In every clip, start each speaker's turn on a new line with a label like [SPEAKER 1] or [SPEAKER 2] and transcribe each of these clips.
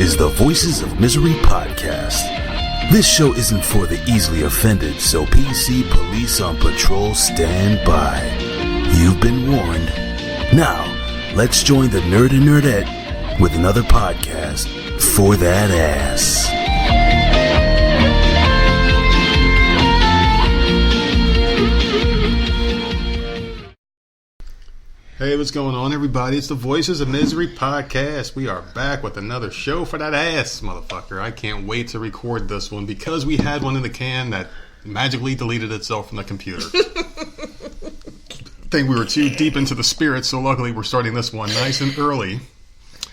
[SPEAKER 1] is the Voices of Misery podcast. This show isn't for the easily offended, so PC police on patrol stand by. You've been warned. Now, let's join the nerd and nerdette with another podcast for that ass.
[SPEAKER 2] Hey, what's going on, everybody? It's the Voices of Misery podcast. We are back with another show for that ass, motherfucker. I can't wait to record this one because we had one in the can that magically deleted itself from the computer. I think we were too deep into the spirit, so luckily we're starting this one nice and early.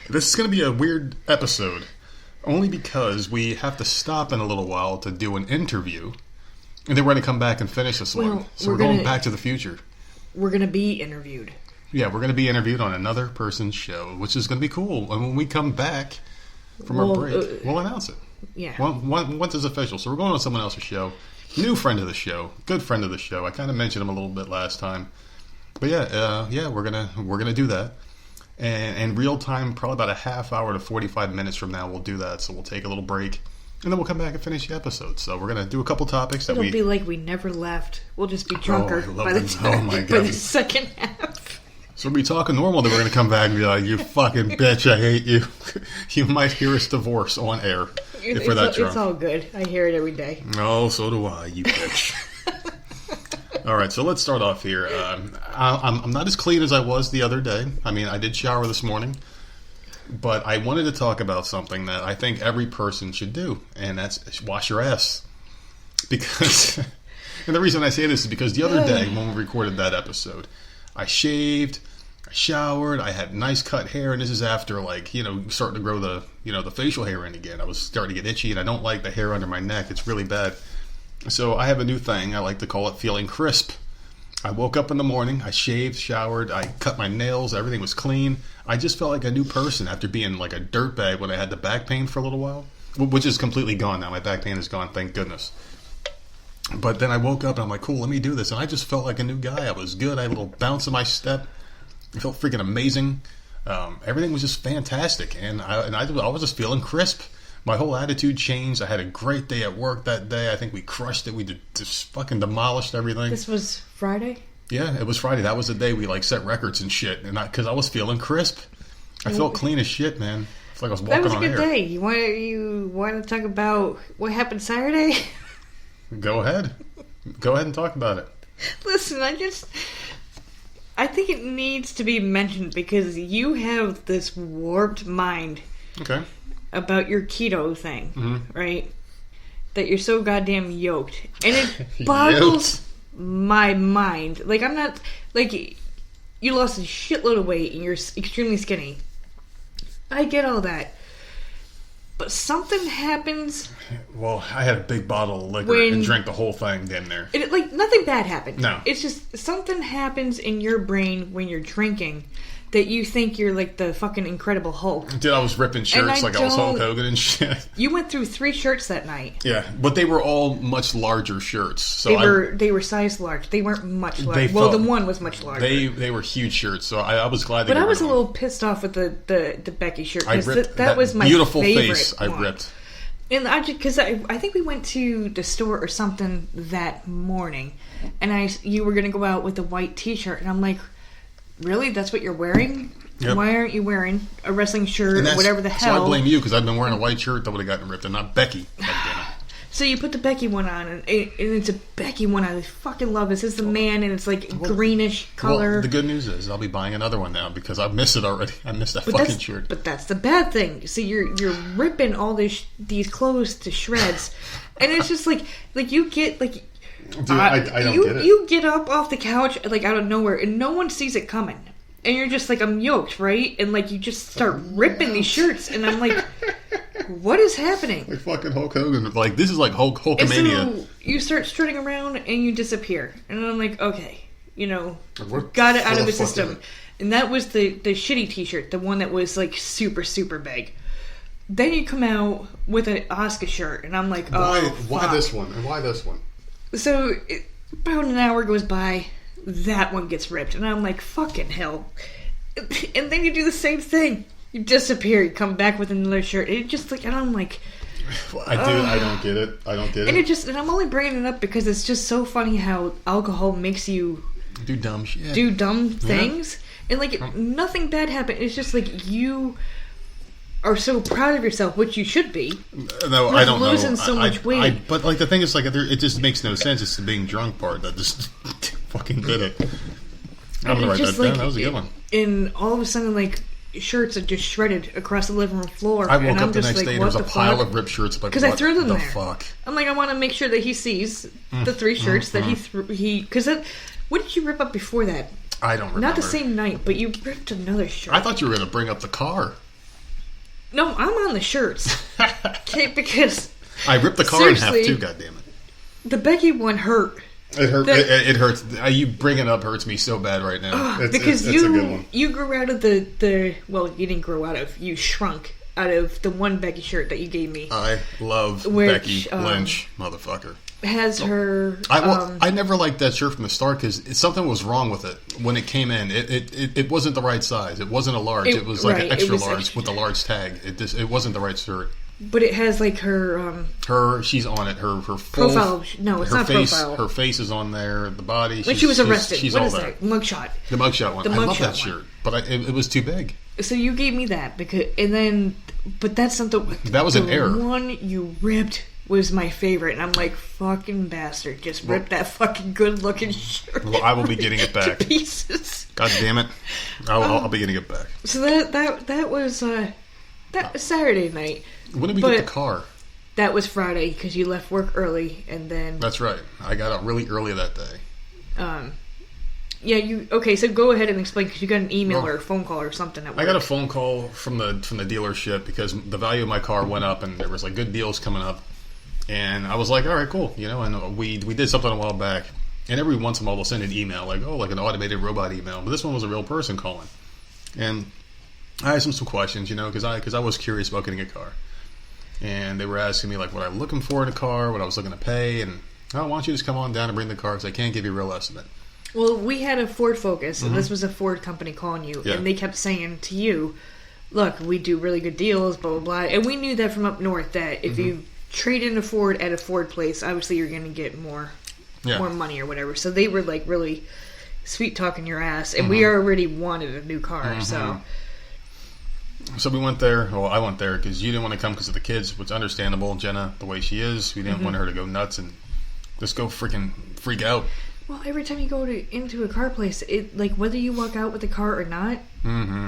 [SPEAKER 2] This is going to be a weird episode, only because we have to stop in a little while to do an interview, and then we're going to come back and finish this one. So we're going back to the future.
[SPEAKER 3] We're going to be interviewed.
[SPEAKER 2] Yeah, we're going to be interviewed on another person's show, which is going to be cool. And when we come back from our break, we'll announce it.
[SPEAKER 3] Yeah.
[SPEAKER 2] Once it's official. So we're going on someone else's show. New friend of the show. Good friend of the show. I kind of mentioned him a little bit last time. But we're gonna do that. And in real time, probably about a half hour to 45 minutes from now, we'll do that. So we'll take a little break. And then we'll come back and finish the episode. So we're going to do a couple topics that
[SPEAKER 3] It'll be like we never left. We'll just be drunker by the second half.
[SPEAKER 2] So we'll be talking normal, then we're going to come back and be like, you fucking bitch, I hate you. You might hear us divorce on air if we're that drunk.
[SPEAKER 3] It's all good. I hear it every day.
[SPEAKER 2] Oh, so do I, you bitch. All right, so let's start off here. I'm not as clean as I was the other day. I mean, I did shower this morning. But I wanted to talk about something that I think every person should do, and that's wash your ass. Because, and the reason I say this is because the other day when we recorded that episode, I shaved, I showered, I had nice cut hair, and this is after starting to grow the facial hair in again. I was starting to get itchy, and I don't like the hair under my neck. It's really bad. So I have a new thing. I like to call it feeling crisp. I woke up in the morning, I shaved, showered, I cut my nails, everything was clean. I just felt like a new person after being like a dirtbag when I had the back pain for a little while, which is completely gone now. My back pain is gone, thank goodness. But then I woke up and I'm like, cool, let me do this. And I just felt like a new guy. I was good. I had a little bounce in my step. I felt freaking amazing. Everything was just fantastic. And I was just feeling crisp. My whole attitude changed. I had a great day at work that day. I think we crushed it. We just fucking demolished everything.
[SPEAKER 3] This was Friday?
[SPEAKER 2] Yeah, it was Friday. That was the day we set records and shit. And because I was feeling crisp. I felt clean as shit, man. It's like I was walking on air.
[SPEAKER 3] That was a good day. You want to talk about what happened Saturday?
[SPEAKER 2] Go ahead. Go ahead and talk about it.
[SPEAKER 3] Listen, I think it needs to be mentioned because you have this warped mind.
[SPEAKER 2] Okay.
[SPEAKER 3] About your keto thing, right? That you're so goddamn yoked. And it boggles my mind. Like, I'm not... Like, you lost a shitload of weight and you're extremely skinny. I get all that. But something happens...
[SPEAKER 2] Well, I had a big bottle of liquor and drank the whole thing damn near.
[SPEAKER 3] Nothing bad happened.
[SPEAKER 2] No.
[SPEAKER 3] It's just something happens in your brain when you're drinking that you think you're like the fucking Incredible Hulk.
[SPEAKER 2] Dude, I was ripping shirts like I was Hulk Hogan and shit.
[SPEAKER 3] You went through 3 shirts that night.
[SPEAKER 2] Yeah, but they were all much larger shirts. So
[SPEAKER 3] they were size large. They weren't much larger. Well, the one was much larger.
[SPEAKER 2] They were huge shirts, so I was glad they
[SPEAKER 3] But I was a little pissed off with the Becky shirt.
[SPEAKER 2] I ripped
[SPEAKER 3] that was my
[SPEAKER 2] beautiful
[SPEAKER 3] favorite
[SPEAKER 2] face.
[SPEAKER 3] one.
[SPEAKER 2] I ripped.
[SPEAKER 3] And I think we went to the store or something that morning, and you were going to go out with a white T-shirt, and I'm like, really? That's what you're wearing? Yep. Why aren't you wearing a wrestling shirt or whatever the hell?
[SPEAKER 2] So I blame you because I've been wearing a white shirt that would have gotten ripped, and not Becky.
[SPEAKER 3] So you put the Becky one on, and it's a Becky one. I fucking love this. It's the man, and it's like greenish color.
[SPEAKER 2] Well, the good news is I'll be buying another one now because I missed it already. I missed that fucking shirt.
[SPEAKER 3] But that's the bad thing. So you're ripping all these clothes to shreds, and it's just like you get like.
[SPEAKER 2] Dude, I don't get it.
[SPEAKER 3] You get up off the couch like out of nowhere, and no one sees it coming. And you're just like, I'm yoked, right? And like, you just start ripping these shirts, and I'm like, what is happening?
[SPEAKER 2] Like fucking Hulk Hogan. Like, this is like Hulkamania.
[SPEAKER 3] So you start strutting around, and you disappear. And I'm like, okay, got it out of the system. And that was the shitty T-shirt, the one that was like super, super big. Then you come out with an Asuka shirt, and I'm like,
[SPEAKER 2] why this one? And why this one?
[SPEAKER 3] So, about an hour goes by. That one gets ripped, and I'm like, fucking hell. And then you do the same thing. You disappear. You come back with another shirt. It just like, and I'm like,
[SPEAKER 2] I don't get it.
[SPEAKER 3] And I'm only bringing it up because it's just so funny how alcohol makes you
[SPEAKER 2] do dumb shit,
[SPEAKER 3] do dumb things, and like nothing bad happened. It's just like you are so proud of yourself, which you should be.
[SPEAKER 2] No, I don't know.
[SPEAKER 3] Losing so much weight,
[SPEAKER 2] but like the thing is, like it just makes no sense. It's the being drunk part that just fucking did it. I'm gonna write that down. That was a good one.
[SPEAKER 3] And all of a sudden, like, shirts are just shredded across the living room floor.
[SPEAKER 2] I woke
[SPEAKER 3] and
[SPEAKER 2] up the next day and there was a pile of ripped shirts.
[SPEAKER 3] Because I threw them there.
[SPEAKER 2] Fuck?
[SPEAKER 3] I'm like, I want to make sure that he sees the 3 shirts that he threw. Because what did you rip up before that?
[SPEAKER 2] I don't remember.
[SPEAKER 3] Not the same night, but you ripped another shirt.
[SPEAKER 2] I thought you were going to bring up the car.
[SPEAKER 3] No, I'm on the shirts. Okay, because
[SPEAKER 2] I ripped the car in half too. goddammit.
[SPEAKER 3] The Becky one hurt.
[SPEAKER 2] It hurt. It hurts. You bring it up hurts me so bad right now.
[SPEAKER 3] Because
[SPEAKER 2] it's a good one.
[SPEAKER 3] You grew out of the well, you didn't grow out of. You shrunk out of the one Becky shirt that you gave me.
[SPEAKER 2] I love Becky Lynch, motherfucker.
[SPEAKER 3] Has her.
[SPEAKER 2] I never liked that shirt from the start because something was wrong with it when it came in. It wasn't the right size. It wasn't a large. It was like an extra large with a large tag. It wasn't the right shirt.
[SPEAKER 3] But it has like her.
[SPEAKER 2] She's on it. Her full
[SPEAKER 3] profile. No, it's not
[SPEAKER 2] face,
[SPEAKER 3] profile.
[SPEAKER 2] Her face is on there. The body.
[SPEAKER 3] When she was arrested.
[SPEAKER 2] She's
[SPEAKER 3] what
[SPEAKER 2] all
[SPEAKER 3] is
[SPEAKER 2] there.
[SPEAKER 3] that? Mugshot.
[SPEAKER 2] The mugshot one. I love that shirt, but it was too big.
[SPEAKER 3] So you gave me that but that's not the.
[SPEAKER 2] That was an error.
[SPEAKER 3] The one you ripped was my favorite, and I'm like, fucking bastard, just rip that fucking good looking shirt.
[SPEAKER 2] Well, I will be getting it back.
[SPEAKER 3] To pieces.
[SPEAKER 2] God damn it! I'll be getting it back.
[SPEAKER 3] So that was Saturday night.
[SPEAKER 2] When did we get the car?
[SPEAKER 3] That was Friday because you left work early, and then
[SPEAKER 2] that's right. I got out really early that day.
[SPEAKER 3] Yeah. Okay. So go ahead and explain because you got an email or a phone call or something at work.
[SPEAKER 2] I got a phone call from the dealership because the value of my car went up and there was like good deals coming up, and I was like, all right, cool. And we did something a while back, and every once in a while they'll send an email like an automated robot email, but this one was a real person calling, and I asked them some questions, because I was curious about getting a car. And they were asking me like what I'm looking for in a car, what I was looking to pay, and why don't you just come on down and bring the car because I can't give you a real estimate.
[SPEAKER 3] Well, we had a Ford Focus, and this was a Ford company calling you, and they kept saying to you, look, we do really good deals, blah, blah, blah. And we knew that from up north that if you trade in a Ford at a Ford place, obviously you're going to get more money or whatever. So they were like really sweet talking your ass, and we already wanted a new car,
[SPEAKER 2] So we went there. Well, I went there because you didn't want to come because of the kids, which is understandable. Jenna, the way she is, we didn't want her to go nuts and just go freak out.
[SPEAKER 3] Well, every time you go into a car place, like whether you walk out with the car or not,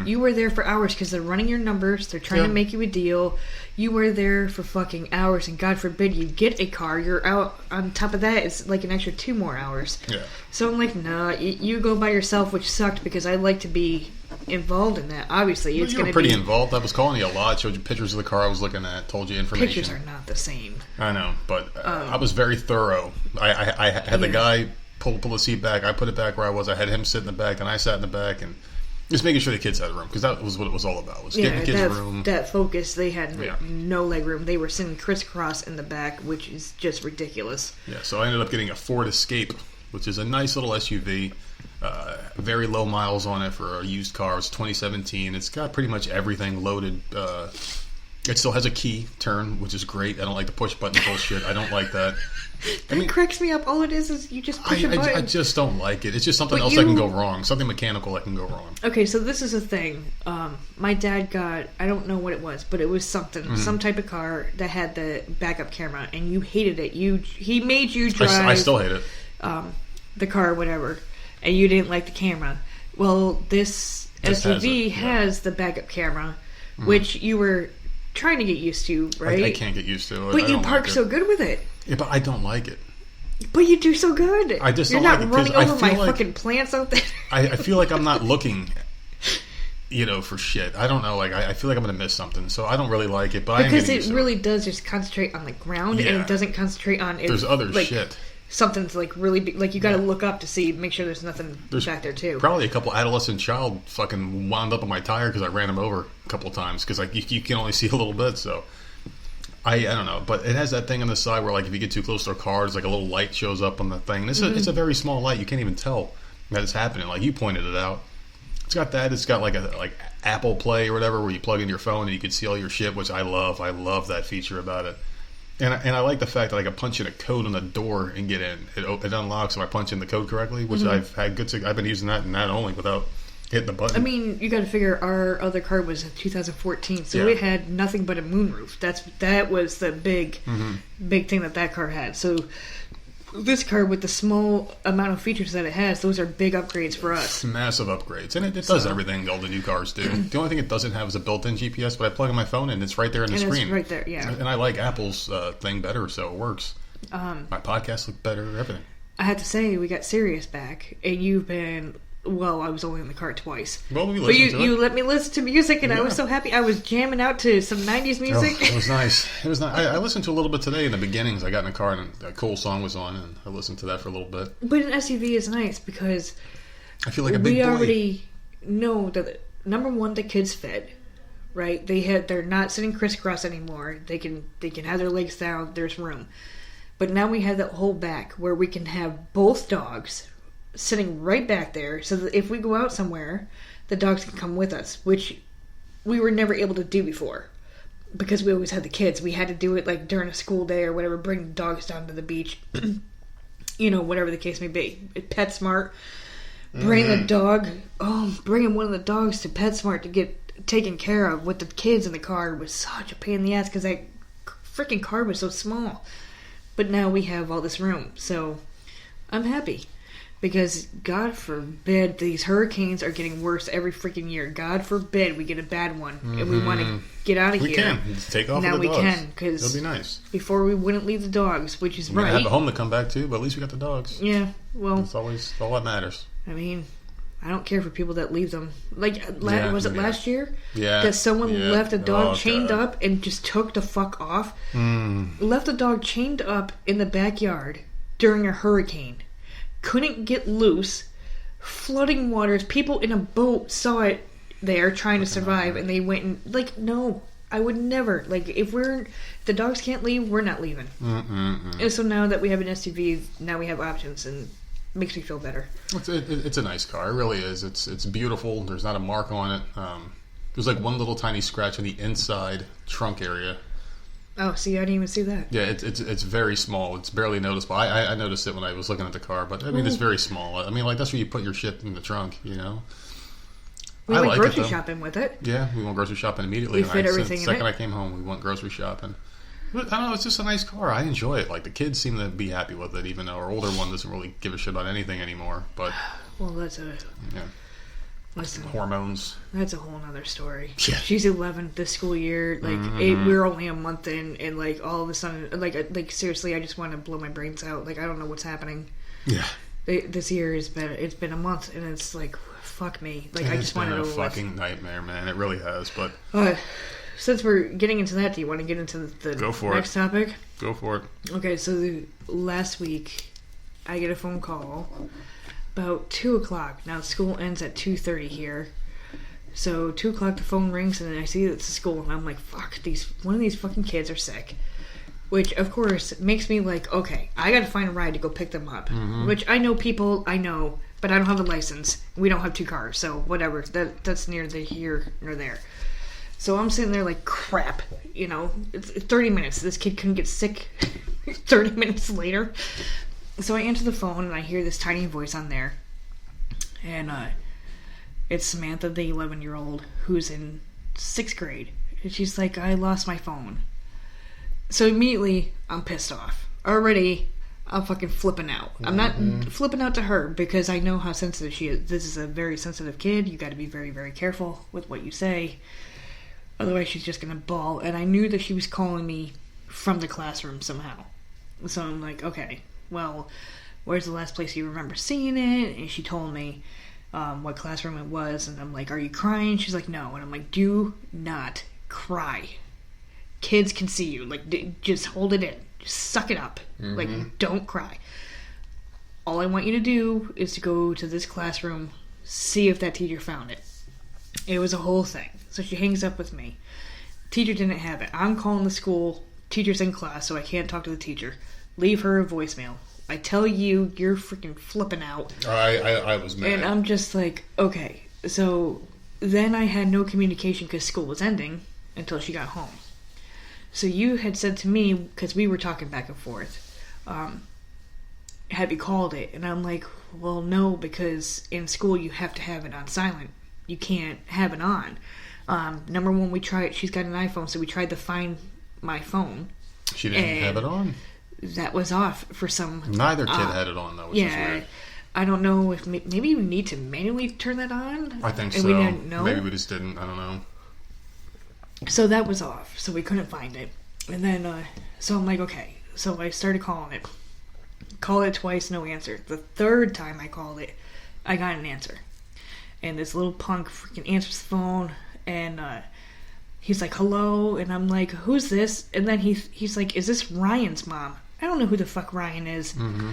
[SPEAKER 3] you were there for hours because they're running your numbers. They're trying to make you a deal. You were there for fucking hours, and God forbid you get a car. You're out. On top of that, it's like an extra 2 more hours.
[SPEAKER 2] Yeah.
[SPEAKER 3] So I'm like, nah, you go by yourself, which sucked because I like to be involved in that. Obviously, it's going to be
[SPEAKER 2] pretty involved. I was calling you a lot. Showed you pictures of the car I was looking at. Told you information.
[SPEAKER 3] Pictures are not the same.
[SPEAKER 2] I know, but I was very thorough. I had the guy pull the seat back. I put it back where I was. I had him sit in the back, and I sat in the back, and just making sure the kids had a room because that was what it was all about. Was getting the kids a room.
[SPEAKER 3] That Focus, they had no leg room. They were sitting crisscross in the back, which is just ridiculous.
[SPEAKER 2] Yeah, so I ended up getting a Ford Escape, which is a nice little SUV. Very low miles on it for a used car. It's 2017. It's got pretty much everything loaded. It still has a key turn, which is great. I don't like the push button bullshit. I don't like that.
[SPEAKER 3] That cracks me up. All it is you just push a button.
[SPEAKER 2] I just don't like it. It's just something else that can go wrong. Something mechanical that can go wrong.
[SPEAKER 3] Okay, so this is a thing. My dad got, I don't know what it was, but it was something, some type of car that had the backup camera, and you hated it. He made you drive.
[SPEAKER 2] I still hate it.
[SPEAKER 3] The car, whatever, and you didn't like the camera. Well, this SUV has the backup camera, which you were trying to get used to, right?
[SPEAKER 2] I can't get used to it.
[SPEAKER 3] But you park so good with it.
[SPEAKER 2] Yeah, but I don't like it.
[SPEAKER 3] But you do so good.
[SPEAKER 2] I just
[SPEAKER 3] You're
[SPEAKER 2] don't like it.
[SPEAKER 3] You're not running over my fucking plants out there.
[SPEAKER 2] I feel like I'm not looking, for shit. I don't know. Like I feel like I'm going to miss something, so I don't really like it. But
[SPEAKER 3] because it really does just concentrate on the ground, and it doesn't concentrate on.
[SPEAKER 2] There's other shit.
[SPEAKER 3] Something's like really big, like you got to look up to make sure there's nothing back there too.
[SPEAKER 2] Probably a couple adolescent child fucking wound up on my tire because I ran him over a couple of times because you can only see a little bit. So I don't know, but it has that thing on the side where like if you get too close to a car, it's like a little light shows up on the thing. It's a very small light. You can't even tell that it's happening. Like you pointed it out. It's got that. It's got like Apple Play or whatever, where you plug in your phone and you can see all your shit, which I love. I love that feature about it. And I like the fact that I can punch in a code on the door and get in. It unlocks if I punch in the code correctly, which I've been using that and that only without hitting the button.
[SPEAKER 3] I mean, you got to figure our other car was a 2014, so it had nothing but a moonroof. That was the big thing that car had. So this car, with the small amount of features that it has, those are big upgrades for us.
[SPEAKER 2] Massive upgrades. And it does everything all the new cars do. The only thing it doesn't have is a built-in GPS, but I plug in my phone and it's right there on the screen.
[SPEAKER 3] It's right there, yeah.
[SPEAKER 2] And I like Apple's thing better, so it works. My podcasts look better, everything.
[SPEAKER 3] I have to say, we got Sirius back, and you've been... Well, I was only in the car twice.
[SPEAKER 2] Well, we listened to it.
[SPEAKER 3] You let me listen to music, and I was so happy. I was jamming out to some 90s music.
[SPEAKER 2] Oh, it was nice. It was nice. I listened to a little bit today in the beginnings. I got in the car, and a cool song was on, and I listened to that for a little bit.
[SPEAKER 3] But an SUV is nice, because...
[SPEAKER 2] I feel like a big boy.
[SPEAKER 3] We already know that, number one, the kids fit, right? They're not sitting crisscross anymore. They can have their legs down. There's room. But now we have that whole back where we can have both dogs sitting right back there, so that if we go out somewhere, the dogs can come with us, which we were never able to do before because we always had the kids. We had to do it like during a school day or whatever, bring the dogs down to the beach, whatever the case may be. PetSmart, bring the dog, bringing one of the dogs to PetSmart to get taken care of with the kids in the car was such a pain in the ass because that freaking car was so small. But now we have all this room, so I'm happy. Because, God forbid, these hurricanes are getting worse every freaking year. God forbid we get a bad one and we want to get out of here.
[SPEAKER 2] We can. Take off
[SPEAKER 3] now
[SPEAKER 2] with the dogs.
[SPEAKER 3] Now we can, because
[SPEAKER 2] it'll be nice.
[SPEAKER 3] Before we wouldn't leave the dogs, which is right.
[SPEAKER 2] We have a home to come back to, but at least we got the dogs.
[SPEAKER 3] Yeah, well.
[SPEAKER 2] It's always all that matters.
[SPEAKER 3] I mean, I don't care for people that leave them. Like, was it last year?
[SPEAKER 2] Yeah.
[SPEAKER 3] That someone left a dog chained up and just took the fuck off? Left the dog chained up in the backyard during a hurricane. Couldn't get loose, flooding waters. People in a boat saw it there trying to survive, and they went and, like, no, I would never. Like, if the dogs can't leave, we're not leaving. And so now that we have an SUV, now we have options, and it makes me feel better.
[SPEAKER 2] It's a nice car. It really is. It's beautiful. There's not a mark on it. There's like one little tiny scratch on the inside trunk area.
[SPEAKER 3] Oh, see, I didn't even see that.
[SPEAKER 2] Yeah, it's very small. It's barely noticeable. I noticed it when I was looking at the car, but I mean, it's very small. I mean, like, that's where you put your shit in the trunk, you know?
[SPEAKER 3] We went grocery shopping with it.
[SPEAKER 2] Yeah, we went grocery shopping immediately.
[SPEAKER 3] We fit everything in it.
[SPEAKER 2] The second I came home, we went grocery shopping. But I don't know, it's just a nice car. I enjoy it. Like, the kids seem to be happy with it, even though our older one doesn't really give a shit about anything anymore. But
[SPEAKER 3] well, that's
[SPEAKER 2] listen, hormones.
[SPEAKER 3] That's a whole nother story.
[SPEAKER 2] Yeah.
[SPEAKER 3] She's 11 this school year. Like, we're only a month in, and like all of a sudden, like seriously, I just want to blow my brains out. Like, I don't know what's happening.
[SPEAKER 2] Yeah.
[SPEAKER 3] This year it's been a month, and it's like, fuck me. Like, I just wanted to.
[SPEAKER 2] It's been a fucking nightmare, man. It really has. But
[SPEAKER 3] since we're getting into that, do you want to get into the next topic?
[SPEAKER 2] Go for it.
[SPEAKER 3] Okay, so last week I get a phone call. About 2 o'clock. Now, school ends at 2:30 here. So, 2 o'clock, the phone rings, and then I see it's school, and I'm like, fuck, one of these fucking kids are sick. Which, of course, makes me like, okay, I gotta find a ride to go pick them up. Which, I know, but I don't have a license. We don't have 2 cars, so whatever. That's neither here nor there. So, I'm sitting there like, crap, it's 30 minutes. This kid couldn't get sick 30 minutes later. So I answer the phone, and I hear this tiny voice on there. And it's Samantha, the 11-year-old, who's in 6th grade. And she's like, I lost my phone. So immediately, I'm pissed off. Already, I'm fucking flipping out. I'm not flipping out to her, because I know how sensitive she is. This is a very sensitive kid. You gotta be very, very careful with what you say. Otherwise, she's just gonna bawl. And I knew that she was calling me from the classroom somehow. So I'm like, okay. Well, where's the last place you remember seeing it? And she told me what classroom it was, and I'm like, are you crying? She's like, no. And I'm like, do not cry. Kids can see you. Like, just hold it in. Just suck it up. Like, don't cry. All I want you to do is to go to this classroom, see if that teacher found it. It was a whole thing. So she hangs up with me. Teacher didn't have it. I'm calling the school. Teacher's in class, so I can't talk to the teacher. Leave her a voicemail. I tell you, you're freaking flipping out.
[SPEAKER 2] I was mad.
[SPEAKER 3] And I'm just like, okay. So then I had no communication because school was ending until she got home. So you had said to me, because we were talking back and forth, have you called it? And I'm like, well, no, because in school you have to have it on silent. You can't have it on. Number one, she's got an iPhone, so we tried to find my phone.
[SPEAKER 2] She didn't have it on.
[SPEAKER 3] That was off for some...
[SPEAKER 2] Neither kid had it on, though, which is weird.
[SPEAKER 3] I don't know if... Maybe you need to manually turn that on?
[SPEAKER 2] I think
[SPEAKER 3] and
[SPEAKER 2] so.
[SPEAKER 3] We didn't know?
[SPEAKER 2] Maybe we just didn't. I don't know.
[SPEAKER 3] So that was off, so we couldn't find it. And then, so I'm like, okay. So I started calling it. Called it twice, no answer. The third time I called it, I got an answer. And this little punk freaking answers the phone, and he's like, hello, and I'm like, who's this? And then he's like, is this Ryan's mom? I don't know who the fuck Ryan is. Mm-hmm.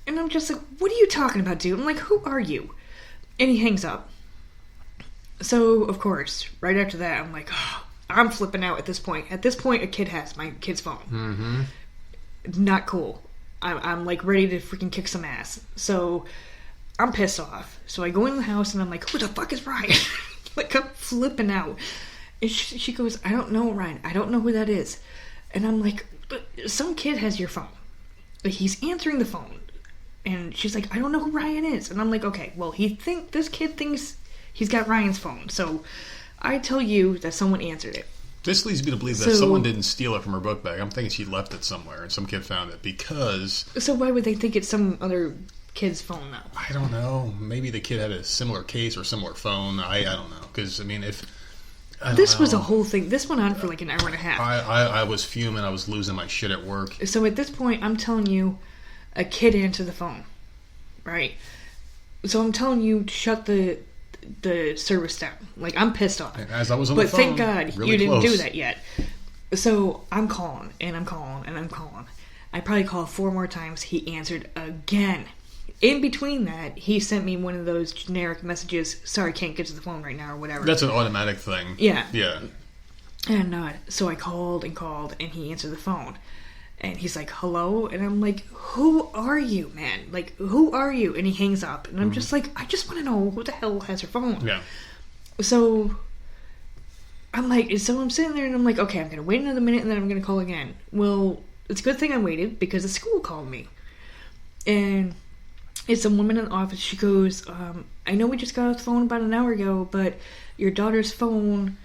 [SPEAKER 3] And I'm just like, what are you talking about, dude? I'm like, who are you? And he hangs up. So, of course, right after that, I'm like, oh, I'm flipping out at this point. At this point, a kid has my kid's phone.
[SPEAKER 2] Mm-hmm.
[SPEAKER 3] Not cool. I'm like ready to freaking kick some ass. So I'm pissed off. So I go in the house and I'm like, who the fuck is Ryan? Like, I'm flipping out. And she goes, I don't know, Ryan. I don't know who that is. And I'm like, but some kid has your phone. Like, he's answering the phone. And she's like, I don't know who Ryan is. And I'm like, okay, well, this kid thinks he's got Ryan's phone. So I tell you that someone answered it.
[SPEAKER 2] This leads me to believe that someone didn't steal it from her book bag. I'm thinking she left it somewhere and some kid found it because...
[SPEAKER 3] So why would they think it's some other kid's phone, though?
[SPEAKER 2] I don't know. Maybe the kid had a similar case or similar phone. I don't know. Because, I mean,
[SPEAKER 3] This was a whole thing. This went on for like an hour and a half.
[SPEAKER 2] I was fuming. I was losing my shit at work.
[SPEAKER 3] So at this point, I'm telling you, a kid answered the phone. Right? So I'm telling you to shut the service down. Like, I'm pissed off.
[SPEAKER 2] As I was on the phone,
[SPEAKER 3] but thank God
[SPEAKER 2] really
[SPEAKER 3] you didn't
[SPEAKER 2] close.
[SPEAKER 3] do that yet. So I'm calling, and I'm calling, and I'm calling. I probably called 4 more times. He answered again. In between that, he sent me one of those generic messages, sorry, can't get to the phone right now, or whatever.
[SPEAKER 2] That's an automatic thing.
[SPEAKER 3] Yeah.
[SPEAKER 2] Yeah.
[SPEAKER 3] And so I called, and he answered the phone. And he's like, hello? And I'm like, who are you, man? Like, who are you? And he hangs up. And I'm just like, I just want to know who the hell has her phone.
[SPEAKER 2] Yeah.
[SPEAKER 3] So I'm like, so I'm sitting there and I'm like, okay, I'm going to wait another minute and then I'm going to call again. Well, it's a good thing I waited because the school called me. And it's a woman in the office. She goes, I know we just got off the phone about an hour ago, but your daughter's phone,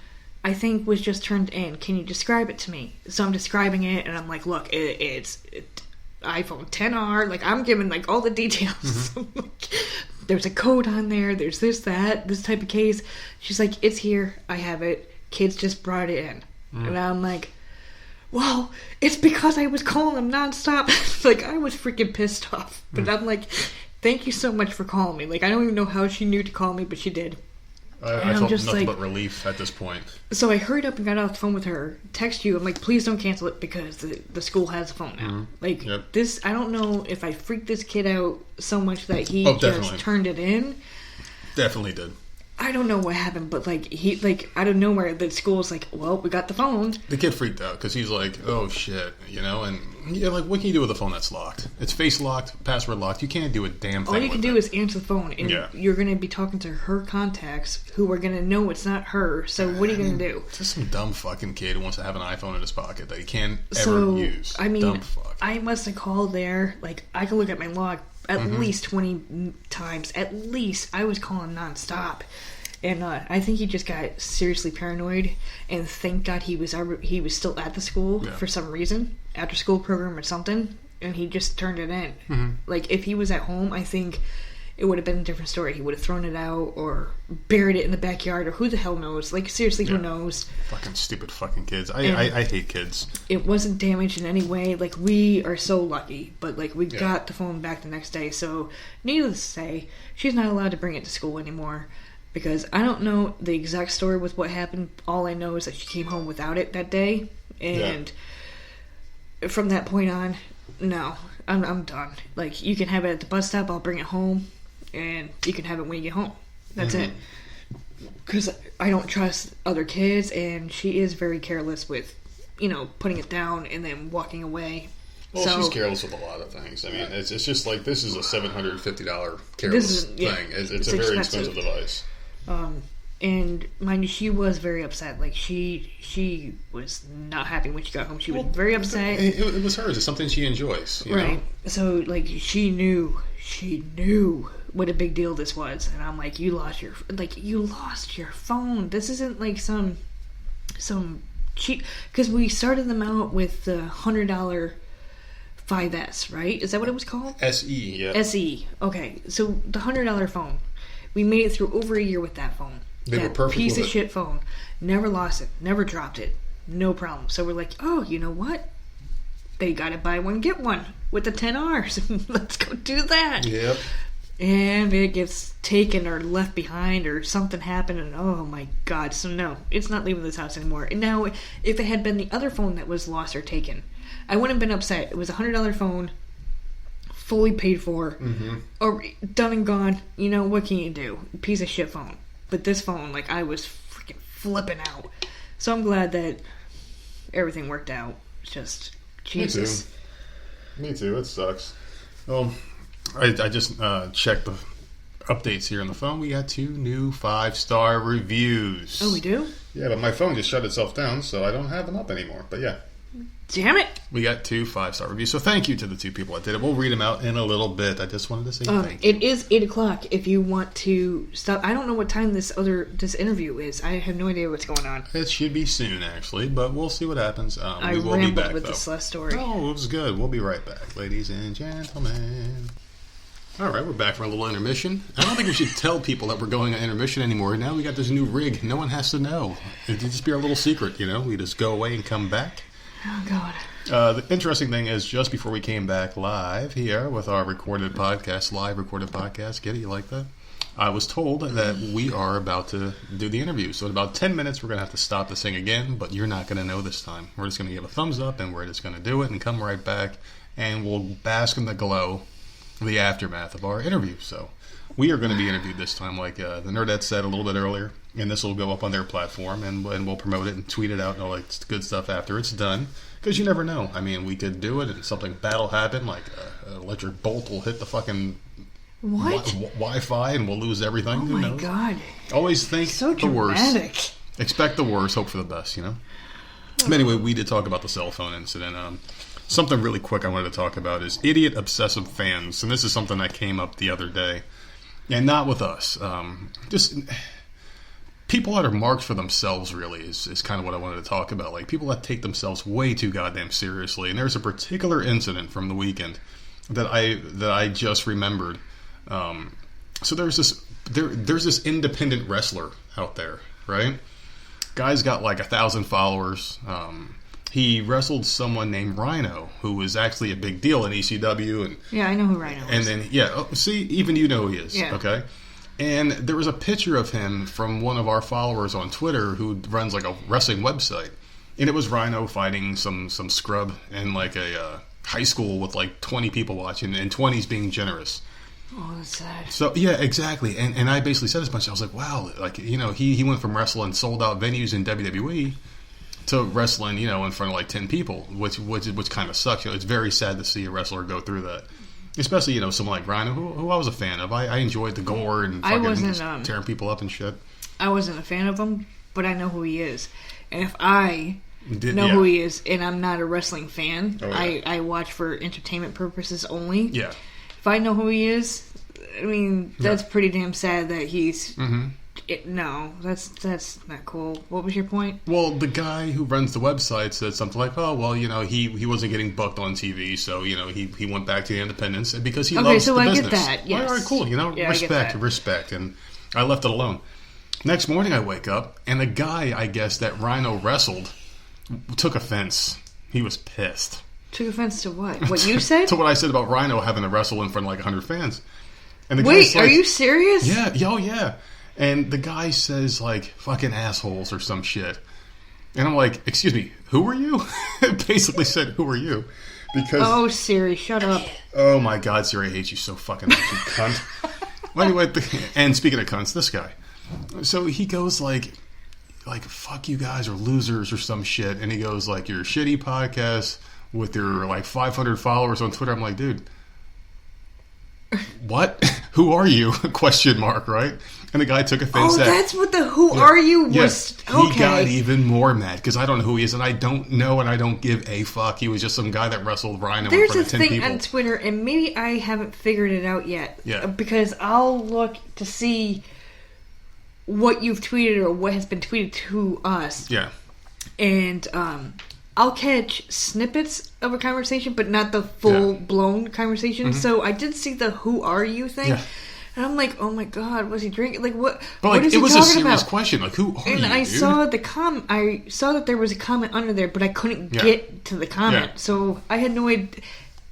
[SPEAKER 3] I think, was just turned in. Can you describe it to me? So I'm describing it, and I'm like, look, it's iPhone XR. Like, I'm giving, like, all the details. Mm-hmm. There's a code on there. There's this type of case. She's like, it's here. I have it. Kids just brought it in. Mm. And I'm like, well, it's because I was calling them nonstop. Like, I was freaking pissed off. But I'm like, thank you so much for calling me. Like, I don't even know how she knew to call me, but she did.
[SPEAKER 2] I felt nothing but relief at this point.
[SPEAKER 3] So I hurried up and got off the phone with her, text you. I'm like, please don't cancel it because the school has a phone now. Mm-hmm. Like, this, I don't know if I freaked this kid out so much that he just turned it in.
[SPEAKER 2] Definitely did.
[SPEAKER 3] I don't know what happened, but he out of nowhere, the school's like, well, we got the phone.
[SPEAKER 2] The kid freaked out because he's like, oh shit, and like, what can you do with a phone that's locked? It's face locked, password locked. You can't do a damn thing.
[SPEAKER 3] All you can do
[SPEAKER 2] is
[SPEAKER 3] answer the phone, and you're going to be talking to her contacts who are going to know it's not her. So what are you going to do?
[SPEAKER 2] It's just some dumb fucking kid who wants to have an iPhone in his pocket that he can't ever use.
[SPEAKER 3] I mean,
[SPEAKER 2] dumb fuck.
[SPEAKER 3] I must have called there. Like, I can look at my log at least 20 times. At least I was calling nonstop. And I think he just got seriously paranoid, and thank God he was still at the school for some reason, after school program or something, and he just turned it in. Mm-hmm. Like, if he was at home, I think it would have been a different story. He would have thrown it out or buried it in the backyard, or who the hell knows? Like, seriously, who knows?
[SPEAKER 2] Fucking stupid fucking kids. I hate kids.
[SPEAKER 3] It wasn't damaged in any way. Like, we are so lucky, but like, we got the phone back the next day. So, needless to say, she's not allowed to bring it to school anymore. Because I don't know the exact story with what happened. All I know is that she came home without it that day. And from that point on, no, I'm done. Like, you can have it at the bus stop, I'll bring it home. And you can have it when you get home. That's it. Because I don't trust other kids, and she is very careless with, putting it down and then walking away.
[SPEAKER 2] Well, she's careless with a lot of things. I mean, it's just like, this is a $750 careless thing. It's a very expensive device.
[SPEAKER 3] And mind you, she was very upset. Like, she was not happy when she got home. She was very upset.
[SPEAKER 2] It was hers. It's something she enjoys. You
[SPEAKER 3] right.
[SPEAKER 2] know?
[SPEAKER 3] So, like, she knew what a big deal this was. And I'm like, you lost your phone. This isn't like some cheap... Because we started them out with the $100 5S, right? Is that what it was called?
[SPEAKER 2] SE, yeah.
[SPEAKER 3] SE. Okay. So, the $100 phone. We made it through over a year with that phone.
[SPEAKER 2] They were perfect
[SPEAKER 3] piece
[SPEAKER 2] with
[SPEAKER 3] of shit phone. Never lost it. Never dropped it. No problem. So we're like, oh, you know what? They got to buy one, get one with the 10Rs. Let's go do that.
[SPEAKER 2] Yep.
[SPEAKER 3] And it gets taken or left behind or something happened. And oh my God. So no, it's not leaving this house anymore. And now, if it had been the other phone that was lost or taken, I wouldn't have been upset. It was a $100 phone, fully paid for, or done and gone. You know, what can you do? Piece of shit phone. But this phone, like, I was freaking flipping out. So I'm glad that everything worked out. It's just, Jesus.
[SPEAKER 2] Me too. It sucks. Well, I just checked the updates here on the phone. We got 2 new 5-star reviews.
[SPEAKER 3] Oh, we do?
[SPEAKER 2] Yeah, but my phone just shut itself down, so I don't have them up anymore. But yeah.
[SPEAKER 3] Damn it.
[SPEAKER 2] We got 2 5-star reviews. So thank you to the 2 people that did it. We'll read them out in a little bit. I just wanted to say thank you.
[SPEAKER 3] It is 8 o'clock if you want to stop. I don't know what time this interview is. I have no idea what's going on.
[SPEAKER 2] It should be soon, actually, but we'll see what happens. We will be back,
[SPEAKER 3] with
[SPEAKER 2] though.
[SPEAKER 3] this last story.
[SPEAKER 2] Oh, it was good. We'll be right back, ladies and gentlemen. All right, we're back for a little intermission. I don't think we should tell people that we're going on intermission anymore. Now we got this new rig. No one has to know. It'd just be our little secret, you know? We just go away and come back.
[SPEAKER 3] Oh, God.
[SPEAKER 2] The interesting thing is, just before we came back live here with our live recorded podcast, Kitty, you like that? I was told that we are about to do the interview. So in about 10 minutes, we're going to have to stop this thing again, but you're not going to know this time. We're just going to give a thumbs up, and we're just going to do it and come right back, and we'll bask in the glow, the aftermath of our interview. So we are going to be interviewed this time, like the Nerdette said a little bit earlier, and this will go up on their platform, and we'll promote it and tweet it out and all that good stuff after it's done. Because you never know. I mean, we could do it and something bad will happen, like an electric bolt will hit the fucking Wi-Fi and we'll lose everything.
[SPEAKER 3] Oh,
[SPEAKER 2] Who
[SPEAKER 3] my
[SPEAKER 2] knows?
[SPEAKER 3] God.
[SPEAKER 2] Always think
[SPEAKER 3] so
[SPEAKER 2] the worst.
[SPEAKER 3] Dramatic.
[SPEAKER 2] Expect the worst, hope for the best, you know? But anyway, we did talk about the cell phone incident. Something really quick I wanted to talk about is idiot obsessive fans. And this is something that came up the other day. And not with us. Just... people that are marked for themselves, really, is kind of what I wanted to talk about. Like, people that take themselves way too goddamn seriously. And there's a particular incident from the weekend that I just remembered. So there's this independent wrestler out there, right? Guy's got like 1,000 followers. He wrestled someone named Rhino, who was actually a big deal in ECW. And
[SPEAKER 3] yeah, I know who Rhino is.
[SPEAKER 2] And then, see, even you know who he is,
[SPEAKER 3] yeah.
[SPEAKER 2] Okay? And there was a picture of him from one of our followers on Twitter who runs like a wrestling website. And it was Rhino fighting some scrub in like a high school with like 20 people watching, and 20's being generous.
[SPEAKER 3] Oh, that's sad.
[SPEAKER 2] So, yeah, exactly. And I basically said as much. I was like, wow, like, you know, he went from wrestling sold out venues in WWE to wrestling, you know, in front of like 10 people, which kind of sucks. You know, it's very sad to see a wrestler go through that. Especially, you know, someone like Rhino, who I was a fan of. I enjoyed the gore and fucking tearing people up and shit.
[SPEAKER 3] I wasn't a fan of him, but I know who he is. And if I know who he is, and I'm not a wrestling fan, I watch for entertainment purposes only.
[SPEAKER 2] Yeah.
[SPEAKER 3] If I know who he is, I mean, that's pretty damn sad that he's...
[SPEAKER 2] Mm-hmm.
[SPEAKER 3] No, that's not cool. What was your point?
[SPEAKER 2] Well, the guy who runs the website said something like, "Oh, well, you know, he wasn't getting booked on TV, so you know he went back to the independents because he loves the business." Okay, so I get that. Yes. All right, cool. You know, respect, and I left it alone. Next morning, I wake up, and the guy, I guess, that Rhino wrestled took offense. He was pissed.
[SPEAKER 3] Took offense to what? What you said?
[SPEAKER 2] To what I said about Rhino having to wrestle in front of like 100 fans. And the
[SPEAKER 3] wait, are you serious?
[SPEAKER 2] Yeah. Oh, yeah. And the guy says, like, fucking assholes or some shit. And I'm like, excuse me, who are you? It basically said, who are you? Because...
[SPEAKER 3] Oh, Siri, shut up.
[SPEAKER 2] Oh, my God, Siri, I hate you so fucking much, you cunt. Well, anyway, and speaking of cunts, this guy. So he goes, like, fuck you guys are losers or some shit. And he goes, like, you're a shitty podcast with your, like, 500 followers on Twitter. I'm like, dude, what? who are you? Question mark, right? And the guy took offense.
[SPEAKER 3] Oh, that's what the "who are you" was.
[SPEAKER 2] Yes,
[SPEAKER 3] Okay.
[SPEAKER 2] he got even more mad because I don't know who he is, and I don't know, and I don't give a fuck. He was just some guy that wrestled Rhino in
[SPEAKER 3] There's
[SPEAKER 2] front
[SPEAKER 3] a
[SPEAKER 2] of 10
[SPEAKER 3] thing
[SPEAKER 2] people.
[SPEAKER 3] on Twitter, and maybe I haven't figured it out yet.
[SPEAKER 2] Yeah.
[SPEAKER 3] Because I'll look to see what you've tweeted or what has been tweeted to us.
[SPEAKER 2] Yeah.
[SPEAKER 3] And I'll catch snippets of a conversation, but not the full-blown conversation.
[SPEAKER 2] Mm-hmm.
[SPEAKER 3] So I did see the "who are you" thing.
[SPEAKER 2] Yeah.
[SPEAKER 3] And I'm like, oh my god, was he drinking? Like, what?
[SPEAKER 2] But like,
[SPEAKER 3] what is
[SPEAKER 2] it
[SPEAKER 3] he
[SPEAKER 2] was a
[SPEAKER 3] talking
[SPEAKER 2] serious
[SPEAKER 3] about?
[SPEAKER 2] question. Like, who are you?
[SPEAKER 3] And I
[SPEAKER 2] dude?
[SPEAKER 3] saw the I saw that there was a comment under there, but I couldn't get to the comment.
[SPEAKER 2] Yeah.
[SPEAKER 3] So I had no idea.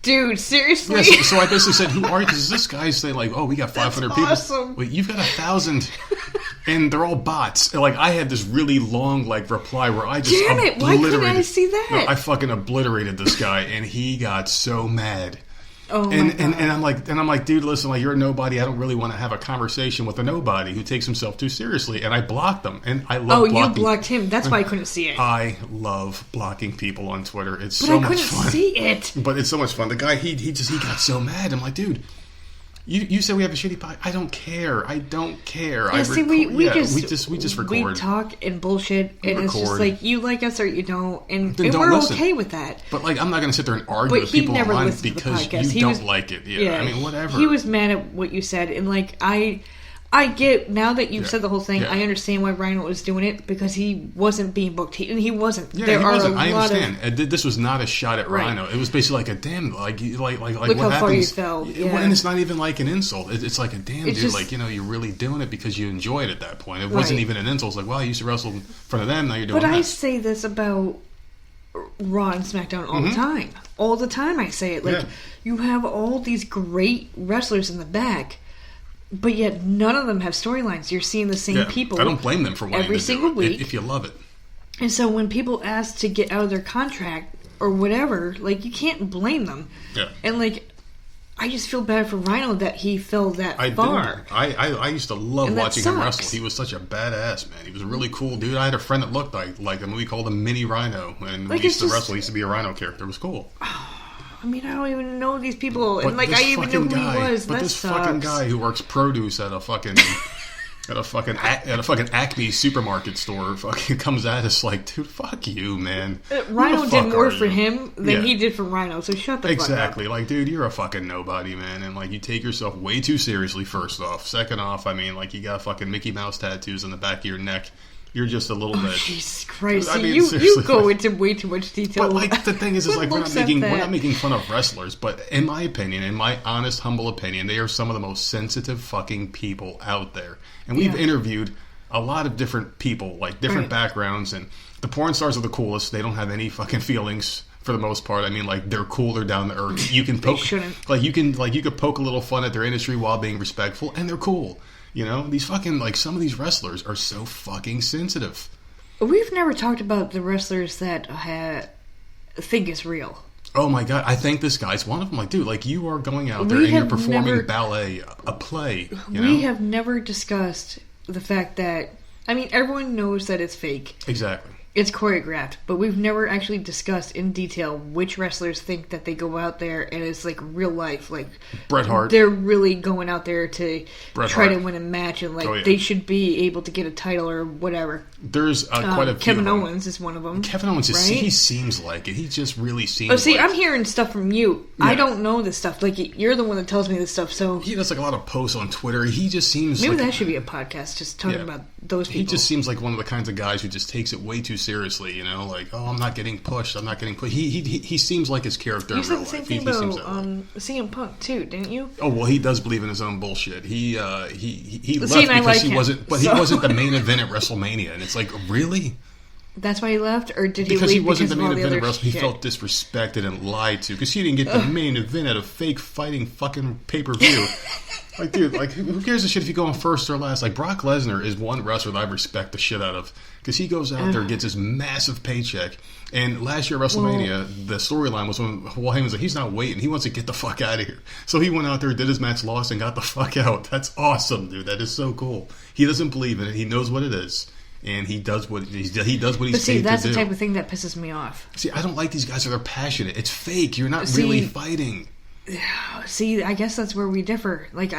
[SPEAKER 3] Dude, seriously?
[SPEAKER 2] Yes, so I basically said, "Who are you?" Because this guy's saying like, "Oh, we got 500 people."
[SPEAKER 3] awesome.
[SPEAKER 2] Wait, you've got 1,000, and they're all bots. And like, I had this really long like reply where I just
[SPEAKER 3] Damn it! Why couldn't I see that?
[SPEAKER 2] No, I fucking obliterated this guy, and he got so mad.
[SPEAKER 3] Oh my
[SPEAKER 2] And
[SPEAKER 3] god!
[SPEAKER 2] I'm like, dude, listen, like you're a nobody. I don't really want to have a conversation with a nobody who takes himself too seriously. And I blocked them, and I love.
[SPEAKER 3] Oh,
[SPEAKER 2] blocking.
[SPEAKER 3] you blocked him. That's why I couldn't see it.
[SPEAKER 2] I love blocking people on Twitter. It's
[SPEAKER 3] But
[SPEAKER 2] so
[SPEAKER 3] I
[SPEAKER 2] much
[SPEAKER 3] couldn't
[SPEAKER 2] fun.
[SPEAKER 3] see it.
[SPEAKER 2] But it's so much fun. The guy, he got so mad. I'm like, dude, you said we have a shitty podcast. I don't care.
[SPEAKER 3] Yeah,
[SPEAKER 2] I
[SPEAKER 3] see,
[SPEAKER 2] record-
[SPEAKER 3] we
[SPEAKER 2] yeah,
[SPEAKER 3] just
[SPEAKER 2] we just record.
[SPEAKER 3] We talk and bullshit, and it's just
[SPEAKER 2] record.
[SPEAKER 3] like you like us or you don't, and
[SPEAKER 2] Then don't
[SPEAKER 3] we're
[SPEAKER 2] listen.
[SPEAKER 3] okay with that.
[SPEAKER 2] But like, I'm not going to sit there and argue
[SPEAKER 3] But
[SPEAKER 2] with
[SPEAKER 3] he
[SPEAKER 2] people
[SPEAKER 3] never
[SPEAKER 2] online
[SPEAKER 3] listened to the
[SPEAKER 2] because
[SPEAKER 3] podcast.
[SPEAKER 2] you
[SPEAKER 3] He
[SPEAKER 2] don't
[SPEAKER 3] was-
[SPEAKER 2] like it. Yeah, I mean, whatever.
[SPEAKER 3] He was mad at what you said, and like I get now that you've said the whole thing.
[SPEAKER 2] Yeah.
[SPEAKER 3] I understand why Rhino was doing it because he wasn't being booked. He wasn't.
[SPEAKER 2] Yeah,
[SPEAKER 3] there
[SPEAKER 2] he
[SPEAKER 3] are
[SPEAKER 2] wasn't.
[SPEAKER 3] a
[SPEAKER 2] I
[SPEAKER 3] lot
[SPEAKER 2] understand.
[SPEAKER 3] of.
[SPEAKER 2] This was not a shot at
[SPEAKER 3] Right.
[SPEAKER 2] Rhino. It was basically like a damn, like
[SPEAKER 3] Look
[SPEAKER 2] what
[SPEAKER 3] how
[SPEAKER 2] happens.
[SPEAKER 3] far you fell. Yeah.
[SPEAKER 2] And it's not even like an insult. It's like a damn,
[SPEAKER 3] It's
[SPEAKER 2] dude.
[SPEAKER 3] just-
[SPEAKER 2] Like, you're really doing it because you enjoy it at that point. It wasn't
[SPEAKER 3] Right.
[SPEAKER 2] even an insult. It's like, well, I used to wrestle in front of them. Now you're doing
[SPEAKER 3] But I
[SPEAKER 2] this.
[SPEAKER 3] say this about Raw and SmackDown all the time. All the time I say it. Like,
[SPEAKER 2] Yeah.
[SPEAKER 3] you have all these great wrestlers in the back, but yet none of them have storylines. You're seeing the same
[SPEAKER 2] Yeah,
[SPEAKER 3] people.
[SPEAKER 2] I don't blame them for wanting
[SPEAKER 3] every
[SPEAKER 2] to do
[SPEAKER 3] single
[SPEAKER 2] it,
[SPEAKER 3] week.
[SPEAKER 2] if you love it.
[SPEAKER 3] And so when people ask to get out of their contract or whatever, like, you can't blame them.
[SPEAKER 2] Yeah.
[SPEAKER 3] And, like, I just feel bad for Rhino that he fell that
[SPEAKER 2] I
[SPEAKER 3] far.
[SPEAKER 2] do. I used to love
[SPEAKER 3] And that
[SPEAKER 2] watching him
[SPEAKER 3] sucks.
[SPEAKER 2] wrestle. He was such a badass, man. He was a really cool dude. I had a friend that looked like him. We called him Mini Rhino. And
[SPEAKER 3] Like,
[SPEAKER 2] we used
[SPEAKER 3] it's
[SPEAKER 2] to
[SPEAKER 3] just-
[SPEAKER 2] wrestle. He used to be a Rhino character. It was cool.
[SPEAKER 3] I mean, I don't even know these people.
[SPEAKER 2] But
[SPEAKER 3] And, like,
[SPEAKER 2] this
[SPEAKER 3] I even knew
[SPEAKER 2] fucking
[SPEAKER 3] who he was.
[SPEAKER 2] But
[SPEAKER 3] That
[SPEAKER 2] this
[SPEAKER 3] sucks.
[SPEAKER 2] fucking guy who works produce at a fucking at a fucking Acme supermarket store fucking comes at us like, dude, fuck you, man.
[SPEAKER 3] Rhino
[SPEAKER 2] Who the
[SPEAKER 3] did
[SPEAKER 2] fuck
[SPEAKER 3] more
[SPEAKER 2] are
[SPEAKER 3] for
[SPEAKER 2] you?
[SPEAKER 3] him than
[SPEAKER 2] Yeah.
[SPEAKER 3] he did for Rhino, so shut the
[SPEAKER 2] Exactly.
[SPEAKER 3] fuck
[SPEAKER 2] Like, dude, you're a fucking nobody, man. And, like, you take yourself way too seriously, first off. Second off, I mean, like, you got fucking Mickey Mouse tattoos on the back of your neck. You're just a little
[SPEAKER 3] up.
[SPEAKER 2] bit...
[SPEAKER 3] Jesus Christ.
[SPEAKER 2] I
[SPEAKER 3] See,
[SPEAKER 2] mean,
[SPEAKER 3] you
[SPEAKER 2] seriously,
[SPEAKER 3] go
[SPEAKER 2] like-
[SPEAKER 3] into way too much detail.
[SPEAKER 2] But, like, the thing is
[SPEAKER 3] Who
[SPEAKER 2] like, we're
[SPEAKER 3] looks
[SPEAKER 2] not
[SPEAKER 3] at
[SPEAKER 2] making
[SPEAKER 3] that?
[SPEAKER 2] fun of wrestlers, but in my opinion, in my honest, humble opinion, they are some of the most sensitive fucking people out there. And we've
[SPEAKER 3] Yeah.
[SPEAKER 2] interviewed a lot of different people, like, different
[SPEAKER 3] Right.
[SPEAKER 2] backgrounds, and the porn stars are the coolest. They don't have any fucking feelings for the most part. I mean, like, they're cool, they're down to earth. You can poke,
[SPEAKER 3] shouldn't.
[SPEAKER 2] you could poke a little fun at their industry while being respectful, and they're cool. You know, these fucking, like, some of these wrestlers are so fucking sensitive.
[SPEAKER 3] We've never talked about the wrestlers that think it's real.
[SPEAKER 2] Oh my god, I think this guy's one of them. Like, dude, like, you are going out there
[SPEAKER 3] We
[SPEAKER 2] and you're
[SPEAKER 3] have
[SPEAKER 2] performing
[SPEAKER 3] never-
[SPEAKER 2] ballet, a play. You know?
[SPEAKER 3] We have never discussed the fact that, I mean, everyone knows that it's fake.
[SPEAKER 2] Exactly.
[SPEAKER 3] It's choreographed, but we've never actually discussed in detail which wrestlers think that they go out there and it's like real life. Like,
[SPEAKER 2] Bret Hart.
[SPEAKER 3] they're really going out there to
[SPEAKER 2] Bret
[SPEAKER 3] try
[SPEAKER 2] Hart.
[SPEAKER 3] to win a match and, like,
[SPEAKER 2] Oh, yeah.
[SPEAKER 3] they should be able to get a title or whatever.
[SPEAKER 2] There's quite a few.
[SPEAKER 3] Kevin
[SPEAKER 2] of them.
[SPEAKER 3] Owens is one of them.
[SPEAKER 2] Kevin Owens,
[SPEAKER 3] right?
[SPEAKER 2] he seems like it. He just really seems
[SPEAKER 3] Oh, see,
[SPEAKER 2] like
[SPEAKER 3] I'm hearing stuff from you.
[SPEAKER 2] Yeah.
[SPEAKER 3] I don't know this stuff. Like, you're the one that tells me this stuff, so
[SPEAKER 2] He does, like, a lot of posts on Twitter. He just seems
[SPEAKER 3] maybe
[SPEAKER 2] like...
[SPEAKER 3] that should be a podcast, just talking
[SPEAKER 2] Yeah.
[SPEAKER 3] about those people.
[SPEAKER 2] He just seems like one of the kinds of guys who just takes it way too seriously, you know? Like, oh, I'm not getting pushed. I'm not getting pushed. He seems like his character
[SPEAKER 3] You
[SPEAKER 2] in
[SPEAKER 3] said
[SPEAKER 2] real
[SPEAKER 3] the same
[SPEAKER 2] life.
[SPEAKER 3] thing
[SPEAKER 2] He seems
[SPEAKER 3] about
[SPEAKER 2] that way.
[SPEAKER 3] CM Punk too, didn't you?
[SPEAKER 2] Oh well, he does believe in his own bullshit. He left
[SPEAKER 3] and I
[SPEAKER 2] because
[SPEAKER 3] like
[SPEAKER 2] he
[SPEAKER 3] him,
[SPEAKER 2] wasn't, but
[SPEAKER 3] so-
[SPEAKER 2] he wasn't the main event at WrestleMania, and it's like, really?
[SPEAKER 3] That's why he left, or did he
[SPEAKER 2] Because
[SPEAKER 3] leave
[SPEAKER 2] he wasn't
[SPEAKER 3] because
[SPEAKER 2] the
[SPEAKER 3] of all
[SPEAKER 2] main
[SPEAKER 3] the
[SPEAKER 2] event
[SPEAKER 3] other
[SPEAKER 2] at WrestleMania. He
[SPEAKER 3] shit?
[SPEAKER 2] felt disrespected and lied to because he didn't get the main event at a fake fighting fucking pay per view. Like, dude, like, who cares the shit if you go on first or last? Like, Brock Lesnar is one wrestler that I respect the shit out of because he goes out there and gets his massive paycheck. And last year at WrestleMania, the storyline was when Paul Heyman was like, he's not waiting. He wants to get the fuck out of here. So he went out there, did his match, lost, and got the fuck out. That's awesome, dude. That is so cool. He doesn't believe in it. He knows what it is. And he does what he's
[SPEAKER 3] But see,
[SPEAKER 2] paid
[SPEAKER 3] that's
[SPEAKER 2] to
[SPEAKER 3] the
[SPEAKER 2] do.
[SPEAKER 3] type of thing that pisses me off.
[SPEAKER 2] See, I don't like these guys that are passionate. It's fake. You're not
[SPEAKER 3] See,
[SPEAKER 2] really fighting.
[SPEAKER 3] See, I guess that's where we differ. Like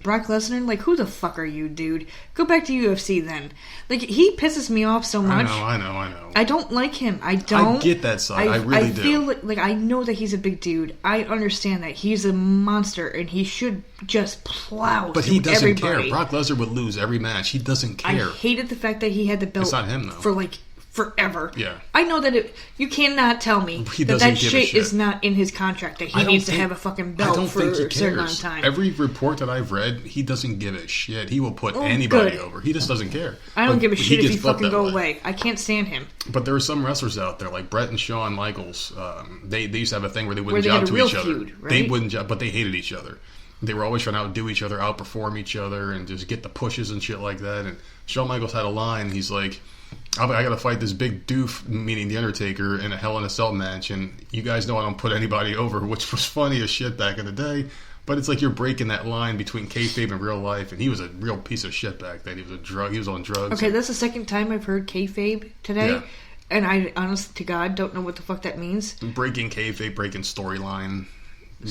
[SPEAKER 3] Brock Lesnar, like, who the fuck are you, dude? Go back to UFC then. Like, he pisses me off so much.
[SPEAKER 2] I know.
[SPEAKER 3] I don't like him. I
[SPEAKER 2] get that side. I really do.
[SPEAKER 3] I feel like I know that he's a big dude. I understand that he's a monster and he should just plow.
[SPEAKER 2] But he doesn't care. Brock Lesnar would lose every match. He doesn't care.
[SPEAKER 3] I hated the fact that he had the belt.
[SPEAKER 2] It's not him though.
[SPEAKER 3] For like forever.
[SPEAKER 2] Yeah.
[SPEAKER 3] I know that you cannot tell me that shit is not in his contract, that he needs to have a fucking belt for a certain amount of time.
[SPEAKER 2] Every report that I've read, he doesn't give a shit. He will put anybody over. He just doesn't care.
[SPEAKER 3] I don't give a shit if you fucking go away. I can't stand him.
[SPEAKER 2] But there are some wrestlers out there, like Brett and Shawn Michaels. They used to have a thing where they wouldn't job to each other. Feud, right? They wouldn't job, but they hated each other. They were always trying to outdo each other, outperform each other, and just get the pushes and shit like that. And Shawn Michaels had a line. He's like, I got to fight this big doof, meaning The Undertaker, in a Hell in a Cell match, and you guys know I don't put anybody over, which was funny as shit back in the day. But it's like you're breaking that line between kayfabe and real life, and he was a real piece of shit back then. He was on drugs.
[SPEAKER 3] Okay, that's the second time I've heard kayfabe today, and I, honest to God, don't know what the fuck that means.
[SPEAKER 2] Breaking kayfabe, breaking storyline.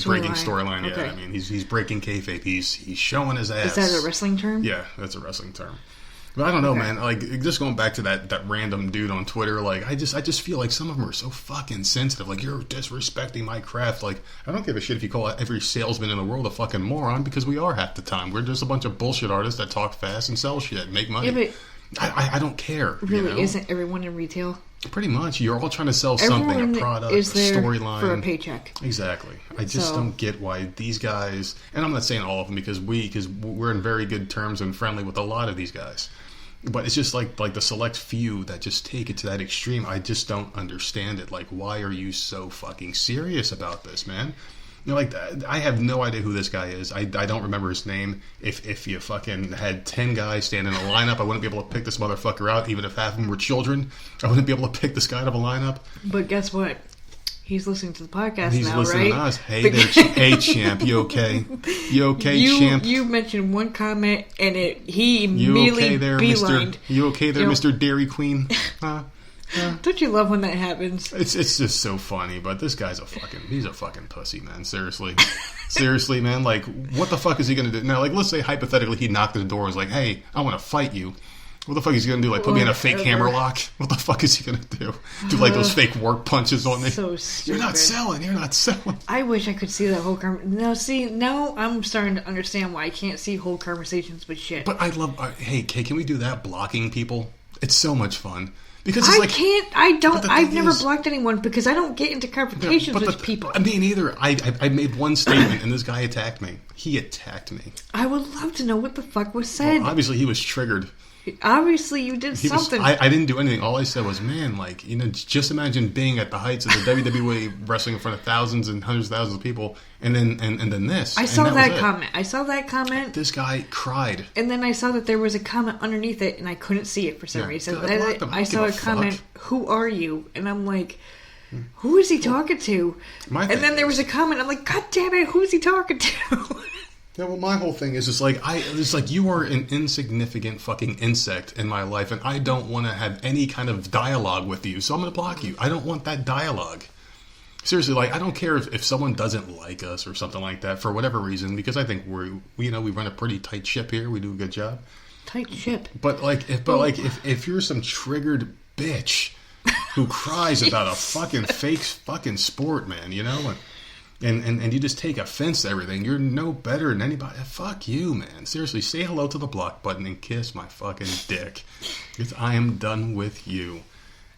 [SPEAKER 2] Breaking storyline, okay. Yeah. I mean, he's breaking kayfabe. He's showing his ass.
[SPEAKER 3] Is that a wrestling term?
[SPEAKER 2] Yeah, that's a wrestling term. But I don't know, man. Like, just going back to that random dude on Twitter, like, I just feel like some of them are so fucking sensitive. Like, you're disrespecting my craft. Like, I don't give a shit if you call every salesman in the world a fucking moron, because we are half the time. We're just a bunch of bullshit artists that talk fast and sell shit and make money. Yeah, but I don't care.
[SPEAKER 3] Really, isn't everyone in retail?
[SPEAKER 2] Pretty much. You're all trying to sell something, a product, a storyline.
[SPEAKER 3] For a paycheck.
[SPEAKER 2] Exactly. I just don't get why these guys, and I'm not saying all of them because we're in very good terms and friendly with a lot of these guys. But it's just like the select few that just take it to that extreme. I just don't understand it. Like, why are you so fucking serious about this, man? You know, like, I have no idea who this guy is. I don't remember his name. If you fucking had 10 guys standing in a lineup, I wouldn't be able to pick this motherfucker out. Even if half of them were children, I wouldn't be able to pick this guy out of a lineup.
[SPEAKER 3] But guess what? He's listening to the podcast
[SPEAKER 2] He's
[SPEAKER 3] now,
[SPEAKER 2] listening
[SPEAKER 3] right?
[SPEAKER 2] to us. Hey there, hey champ, you okay? You okay, champ?
[SPEAKER 3] You mentioned one comment, and he immediately beelined.
[SPEAKER 2] You okay there, Mr. Dairy Queen?
[SPEAKER 3] Don't you love when that happens?
[SPEAKER 2] It's just so funny, but this guy's he's a fucking pussy, man. Seriously, man. Like, what the fuck is he gonna do now? Like, let's say hypothetically he knocked at the door and was like, "Hey, I want to fight you." What the fuck is he gonna do? Like, put me in a fake hammerlock? What the fuck is he gonna do? Do like those fake work punches on me?
[SPEAKER 3] So stupid.
[SPEAKER 2] You're not selling.
[SPEAKER 3] I wish I could see that whole now I'm starting to understand why I can't see whole conversations with shit.
[SPEAKER 2] But I love. Hey, can we do that? Blocking people. It's so much fun. Because it's
[SPEAKER 3] I've never blocked anyone because I don't get into confrontations with people.
[SPEAKER 2] Me neither. I made one statement and this guy attacked me. He attacked me.
[SPEAKER 3] I would love to know what the fuck was said.
[SPEAKER 2] Well, obviously he was triggered.
[SPEAKER 3] Obviously you did something.
[SPEAKER 2] I didn't do anything. All I said was, man, like, you know, just imagine being at the heights of the WWE wrestling in front of thousands and hundreds of thousands of people, and then this.
[SPEAKER 3] I saw that comment.
[SPEAKER 2] This guy cried.
[SPEAKER 3] And then I saw that there was a comment underneath it, and I couldn't see it for some reason. I saw a comment, "Who are you?" And I'm like, who is he talking to? And then there was a comment, I'm like, God damn it, who's he talking to?
[SPEAKER 2] Yeah, well, my whole thing is just like, you are an insignificant fucking insect in my life, and I don't want to have any kind of dialogue with you, so I'm going to block you. I don't want that dialogue. Seriously, like, I don't care if someone doesn't like us or something like that for whatever reason, because I think we run a pretty tight ship here. We do a good job.
[SPEAKER 3] Tight ship.
[SPEAKER 2] But if you're some triggered bitch who cries about a fucking fake fucking sport, man, you know, and you just take offense to everything. You're no better than anybody. Fuck you, man. Seriously, say hello to the block button and kiss my fucking dick. Because I am done with you.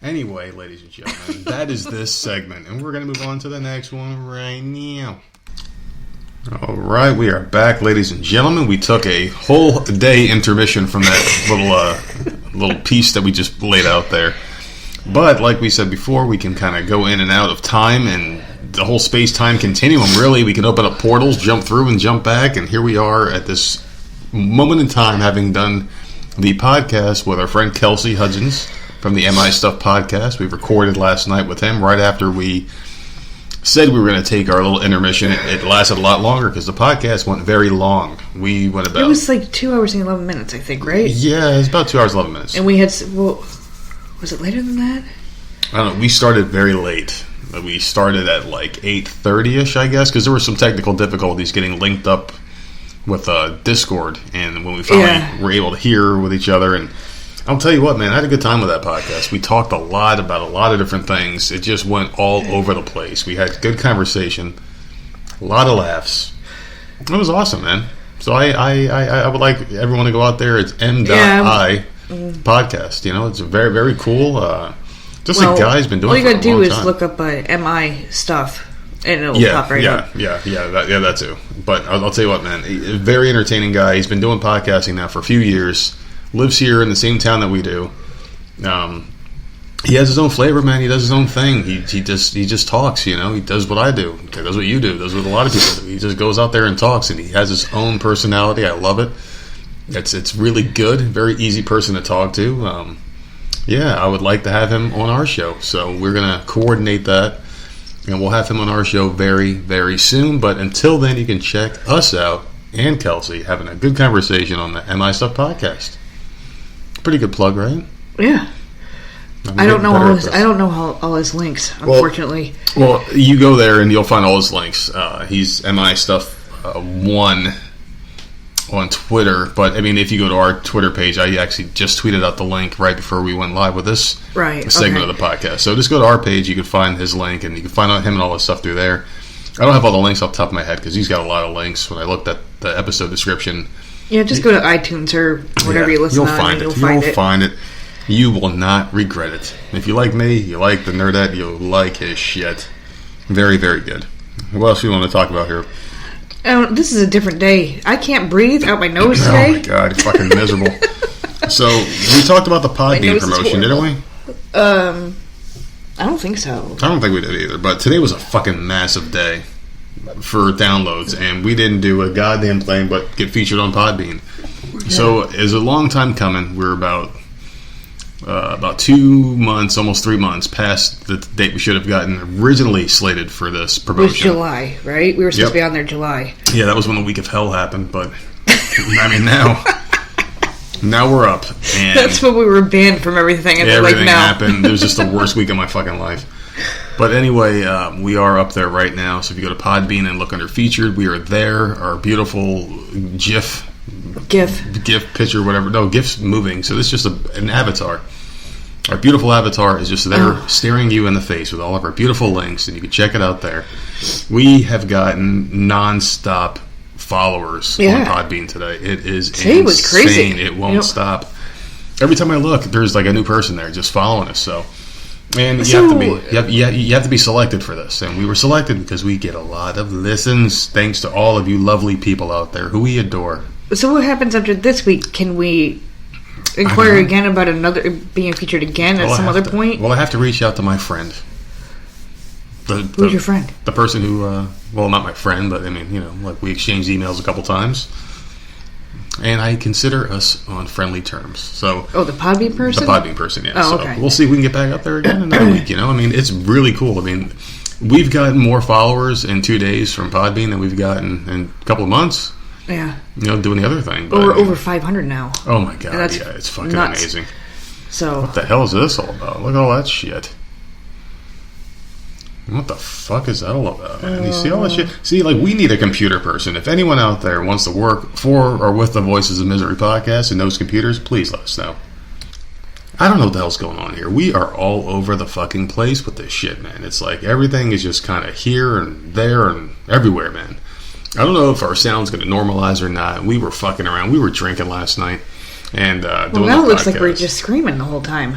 [SPEAKER 2] Anyway, ladies and gentlemen, that is this segment. And we're going to move on to the next one right now. All right, we are back, ladies and gentlemen. We took a whole day intermission from that little piece that we just laid out there. But like we said before, we can kind of go in and out of time and the whole space-time continuum, really. We can open up portals, jump through and jump back, and here we are at this moment in time, having done the podcast with our friend Kelsey Hudgens from the MI Stuff podcast. We recorded last night with him right after we said we were going to take our little intermission. It lasted a lot longer because the podcast went very long. We went about...
[SPEAKER 3] It was like 2 hours and 11 minutes, I think, right?
[SPEAKER 2] Yeah, it was about 2 hours and 11 minutes.
[SPEAKER 3] And we had... Well, was it later than that?
[SPEAKER 2] I don't know. We started very late. We started at like 8:30ish, I guess, because there were some technical difficulties getting linked up with Discord, and when we finally were able to hear with each other, and I'll tell you what, man, I had a good time with that podcast. We talked a lot about a lot of different things. It just went all over the place. We had good conversation, a lot of laughs. It was awesome, man. So I would like everyone to go out there. It's M.I. podcast. You know, it's very, very cool. A guy's been doing it for a long time. All you got to do is
[SPEAKER 3] look up MI stuff, and it'll pop right up.
[SPEAKER 2] Yeah, that too. But I'll tell you what, man, a very entertaining guy. He's been doing podcasting now for a few years. Lives here in the same town that we do. He has his own flavor, man. He does his own thing. He just talks, you know. He does what I do. He does what you do. He does what a lot of people do. He just goes out there and talks, and he has his own personality. I love it. It's really good. Very easy person to talk to. I would like to have him on our show. So we're gonna coordinate that, and we'll have him on our show very, very soon. But until then, you can check us out and Kelsey having a good conversation on the MI Stuff podcast. Pretty good plug, right?
[SPEAKER 3] Yeah. I don't know all his links, unfortunately.
[SPEAKER 2] Well, you go there and you'll find all his links. He's MI Stuff 1 on Twitter, but I mean, if you go to our Twitter page, I actually just tweeted out the link right before we went live with this segment of the podcast. So just go to our page, you can find his link, and you can find out him and all his stuff through there. I don't have all the links off the top of my head because he's got a lot of links. When I looked at the episode description,
[SPEAKER 3] just go to iTunes or whatever you listen on. You'll
[SPEAKER 2] find it. You will not regret it. If you like me, you like the Nerdette, you'll like his shit. Very, very good. What else do you want to talk about here?
[SPEAKER 3] This is a different day. I can't breathe out my nose today.
[SPEAKER 2] Oh my god, it's fucking miserable. So, we talked about the Podbean promotion, didn't we?
[SPEAKER 3] I don't think so.
[SPEAKER 2] I don't think we did either, but today was a fucking massive day for downloads, and we didn't do a goddamn thing but get featured on Podbean. Yeah. So, it's a long time coming. We're about 2 months, almost 3 months past the date we should have gotten originally slated for this promotion.
[SPEAKER 3] It was July, right? We were supposed to be on there July.
[SPEAKER 2] Yeah, that was when the week of hell happened, but I mean now we're up. And
[SPEAKER 3] that's when we were banned from everything. And
[SPEAKER 2] everything happened. It was just the worst week of my fucking life. But anyway, we are up there right now. So if you go to Podbean and look under featured, we are there. Our beautiful GIF picture, whatever. No, GIF's moving. So this is just an avatar. Our beautiful avatar is just there staring you in the face with all of our beautiful links, and you can check it out there. We have gotten non-stop followers on Podbean today. It is insane.
[SPEAKER 3] It was crazy.
[SPEAKER 2] It won't stop. Every time I look, there's like a new person there just following us. So, and you have to be selected for this, and we were selected because we get a lot of listens. Thanks to all of you lovely people out there who we adore.
[SPEAKER 3] So what happens after this week? Can we inquire again about another being featured again at some other point?
[SPEAKER 2] Well, I have to reach out to my friend.
[SPEAKER 3] Who's your friend?
[SPEAKER 2] The person who, well, not my friend, but I mean, you know, like we exchanged emails a couple times, and I consider us on friendly terms. So,
[SPEAKER 3] the Podbean person?
[SPEAKER 2] The Podbean person, yeah.
[SPEAKER 3] Oh,
[SPEAKER 2] so
[SPEAKER 3] okay.
[SPEAKER 2] We'll see if we can get back up there again another week. You know, I mean, it's really cool. I mean, we've gotten more followers in 2 days from Podbean than we've gotten in a couple of months.
[SPEAKER 3] Yeah.
[SPEAKER 2] You know, doing the other thing.
[SPEAKER 3] But we're over 500 now.
[SPEAKER 2] Oh my god, yeah, it's fucking amazing.
[SPEAKER 3] So
[SPEAKER 2] what the hell is this all about? Look at all that shit. What the fuck is that all about, man? You see all that shit? See, like, we need a computer person. If anyone out there wants to work for or with the Voices of Misery podcast and knows computers, please let us know. I don't know what the hell's going on here. We are all over the fucking place with this shit, man. It's like everything is just kind of here and there and everywhere, man. I don't know if our sound's going to normalize or not. We were fucking around. We were drinking last night and doing the podcast. Well, now it looks
[SPEAKER 3] like we're just screaming the whole time.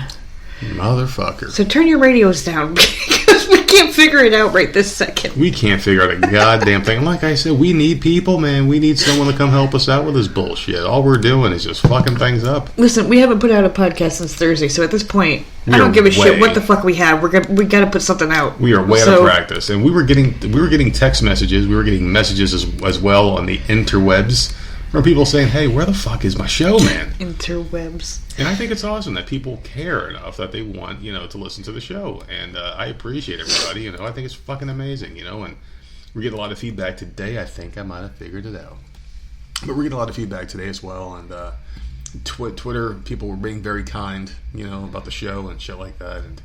[SPEAKER 2] Motherfucker.
[SPEAKER 3] So turn your radios down because we can't figure it out right this second.
[SPEAKER 2] We can't figure out a goddamn thing. Like I said, we need people, man. We need someone to come help us out with this bullshit. All we're doing is just fucking things up.
[SPEAKER 3] Listen, we haven't put out a podcast since Thursday, so at this point, I don't give a shit what the fuck we have. We got to put something out.
[SPEAKER 2] We are way out of practice, and we were getting text messages. We were getting messages as well on the interwebs from people saying, "Hey, where the fuck is my show, man?"
[SPEAKER 3] Interwebs.
[SPEAKER 2] And I think it's awesome that people care enough that they want, you know, to listen to the show. And I appreciate everybody, you know. I think it's fucking amazing, you know. And we get a lot of feedback today. I think I might have figured it out. But we get a lot of feedback today as well. And Twitter, people were being very kind, you know, about the show and shit like that. And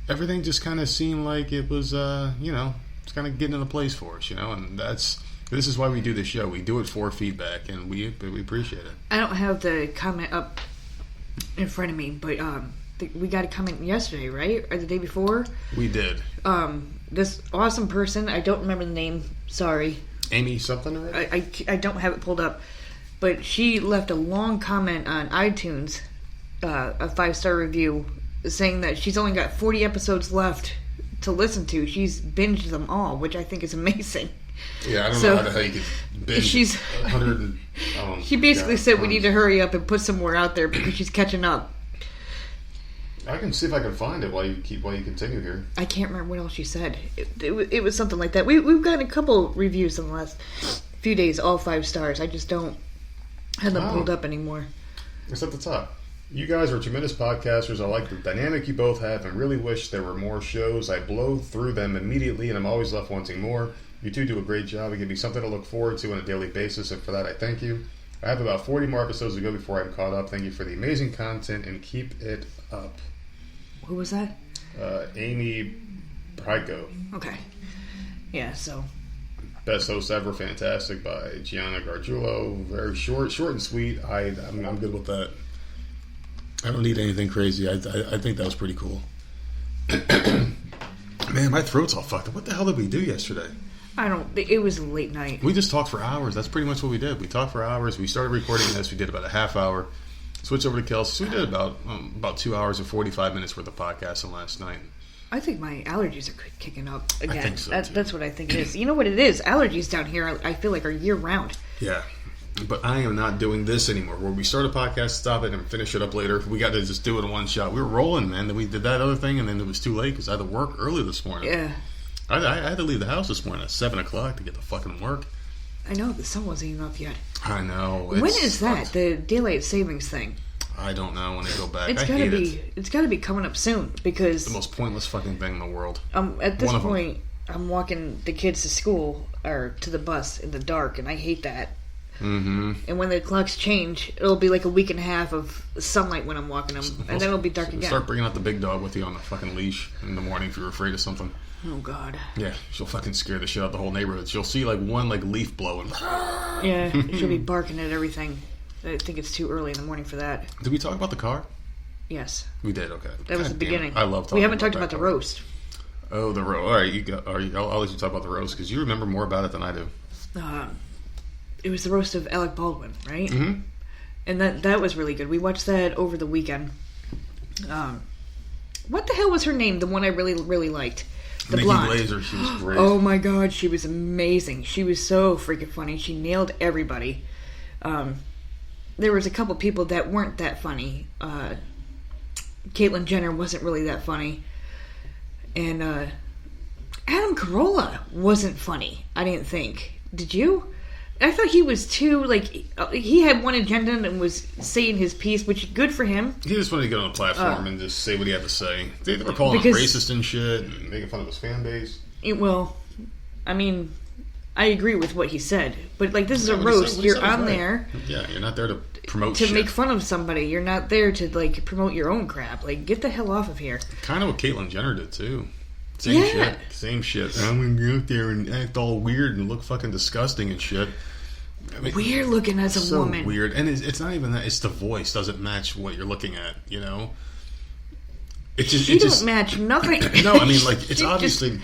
[SPEAKER 2] everything just kind of seemed like it was, it's kind of getting into place for us, and this is why we do this show. We do it for feedback, and we appreciate it.
[SPEAKER 3] I don't have the comment up in front of me, but we got a comment yesterday, right? Or the day before?
[SPEAKER 2] We did.
[SPEAKER 3] This awesome person, I don't remember the name, sorry.
[SPEAKER 2] Amy something, right?
[SPEAKER 3] I don't have it pulled up, but she left a long comment on iTunes, a 5-star review, saying that she's only got 40 episodes left to listen to. She's binged them all, which I think is amazing.
[SPEAKER 2] Yeah, I don't know how the hell you could binge 100.
[SPEAKER 3] She basically said we need to hurry up and put some more out there because she's catching up.
[SPEAKER 2] I can see if I can find it while you continue here.
[SPEAKER 3] I can't remember what else she said. It was something like that. We've gotten a couple reviews in the last few days, all 5 stars. I just don't have them pulled up anymore.
[SPEAKER 2] It's at the top. You guys are tremendous podcasters. I like the dynamic you both have and really wish there were more shows. I blow through them immediately and I'm always left wanting more. You two do a great job and give me something to look forward to on a daily basis, and for that I thank you. I have about 40 more episodes to go before I'm caught up. Thank you for the amazing content and keep it up.
[SPEAKER 3] Who was that?
[SPEAKER 2] Amy Bryko.
[SPEAKER 3] Okay. Yeah, so.
[SPEAKER 2] Best host ever, fantastic, by Gianna Gargiulo. Very short and sweet. I'm good with that. I don't need anything crazy. I think that was pretty cool. Man, my throat's all fucked up. What the hell did we do yesterday?
[SPEAKER 3] It was a late night.
[SPEAKER 2] We just talked for hours. That's pretty much what we did. We talked for hours. We started recording this. We did about a half hour. Switched over to Kelsey. So we did about 2 hours and 45 minutes worth of podcasting last night.
[SPEAKER 3] I think my allergies are kicking up again.
[SPEAKER 2] I think so, too.
[SPEAKER 3] That's what I think it is. You know what it is? Allergies down here, I feel like, are year-round.
[SPEAKER 2] Yeah. But I am not doing this anymore. Where we start a podcast, stop it, and finish it up later. We got to just do it in one shot. We were rolling, man. Then we did that other thing, and then it was too late because I had to work early this morning.
[SPEAKER 3] Yeah.
[SPEAKER 2] I had to leave the house this morning at 7 o'clock to get to fucking work.
[SPEAKER 3] I know. The sun wasn't even up yet.
[SPEAKER 2] I know.
[SPEAKER 3] When is that? The daylight savings thing?
[SPEAKER 2] I don't know when they go back.
[SPEAKER 3] It's got to be coming up soon because
[SPEAKER 2] it's the most pointless fucking thing in the world.
[SPEAKER 3] At this point, I'm walking the kids to school or to the bus in the dark, and I hate that. Mm-hmm. And when the clocks change, it'll be like a week and a half of sunlight when I'm walking them, and then it'll be dark again.
[SPEAKER 2] Start bringing out the big dog with you on the fucking leash in the morning if you're afraid of something.
[SPEAKER 3] Oh God.
[SPEAKER 2] Yeah, she'll fucking scare the shit out of the whole neighborhood. She'll see like one leaf blowing.
[SPEAKER 3] Yeah, she'll be barking at everything. I think it's too early in the morning for that.
[SPEAKER 2] Did we talk about the car?
[SPEAKER 3] Yes.
[SPEAKER 2] We did. Okay.
[SPEAKER 3] That was the beginning.
[SPEAKER 2] I love talking.
[SPEAKER 3] We haven't talked about the roast.
[SPEAKER 2] Oh, the roast. All right, I'll let you talk about the roast because you remember more about it than I do.
[SPEAKER 3] It was the roast of Alec Baldwin, right?
[SPEAKER 2] Mm-hmm.
[SPEAKER 3] And that was really good. We watched that over the weekend. What the hell was her name? The one I really, really liked. The
[SPEAKER 2] Nikki
[SPEAKER 3] blonde.
[SPEAKER 2] Glaser, she was great.
[SPEAKER 3] Oh my God, she was amazing. She was so freaking funny. She nailed everybody. There was a couple people that weren't that funny. Caitlyn Jenner wasn't really that funny. And Adam Carolla wasn't funny, I didn't think. Did you? I thought he was too, he had one agenda and was saying his piece, which good for him.
[SPEAKER 2] He just wanted to get on a platform and just say what he had to say. They were calling him racist and shit, and making fun of his fan base.
[SPEAKER 3] I agree with what he said, but this is a roast. You're on there.
[SPEAKER 2] Yeah, you're not there to promote shit.
[SPEAKER 3] To make fun of somebody. You're not there to promote your own crap. Get the hell off of here.
[SPEAKER 2] Kind of what Caitlyn Jenner did too. Same shit. I'm gonna go out there and act all weird and look fucking disgusting and shit.
[SPEAKER 3] Weird looking as a woman.
[SPEAKER 2] So weird, and it's not even that. It's the voice doesn't match what you're looking at. You know.
[SPEAKER 3] She don't match nothing.
[SPEAKER 2] No, I mean it's obviously.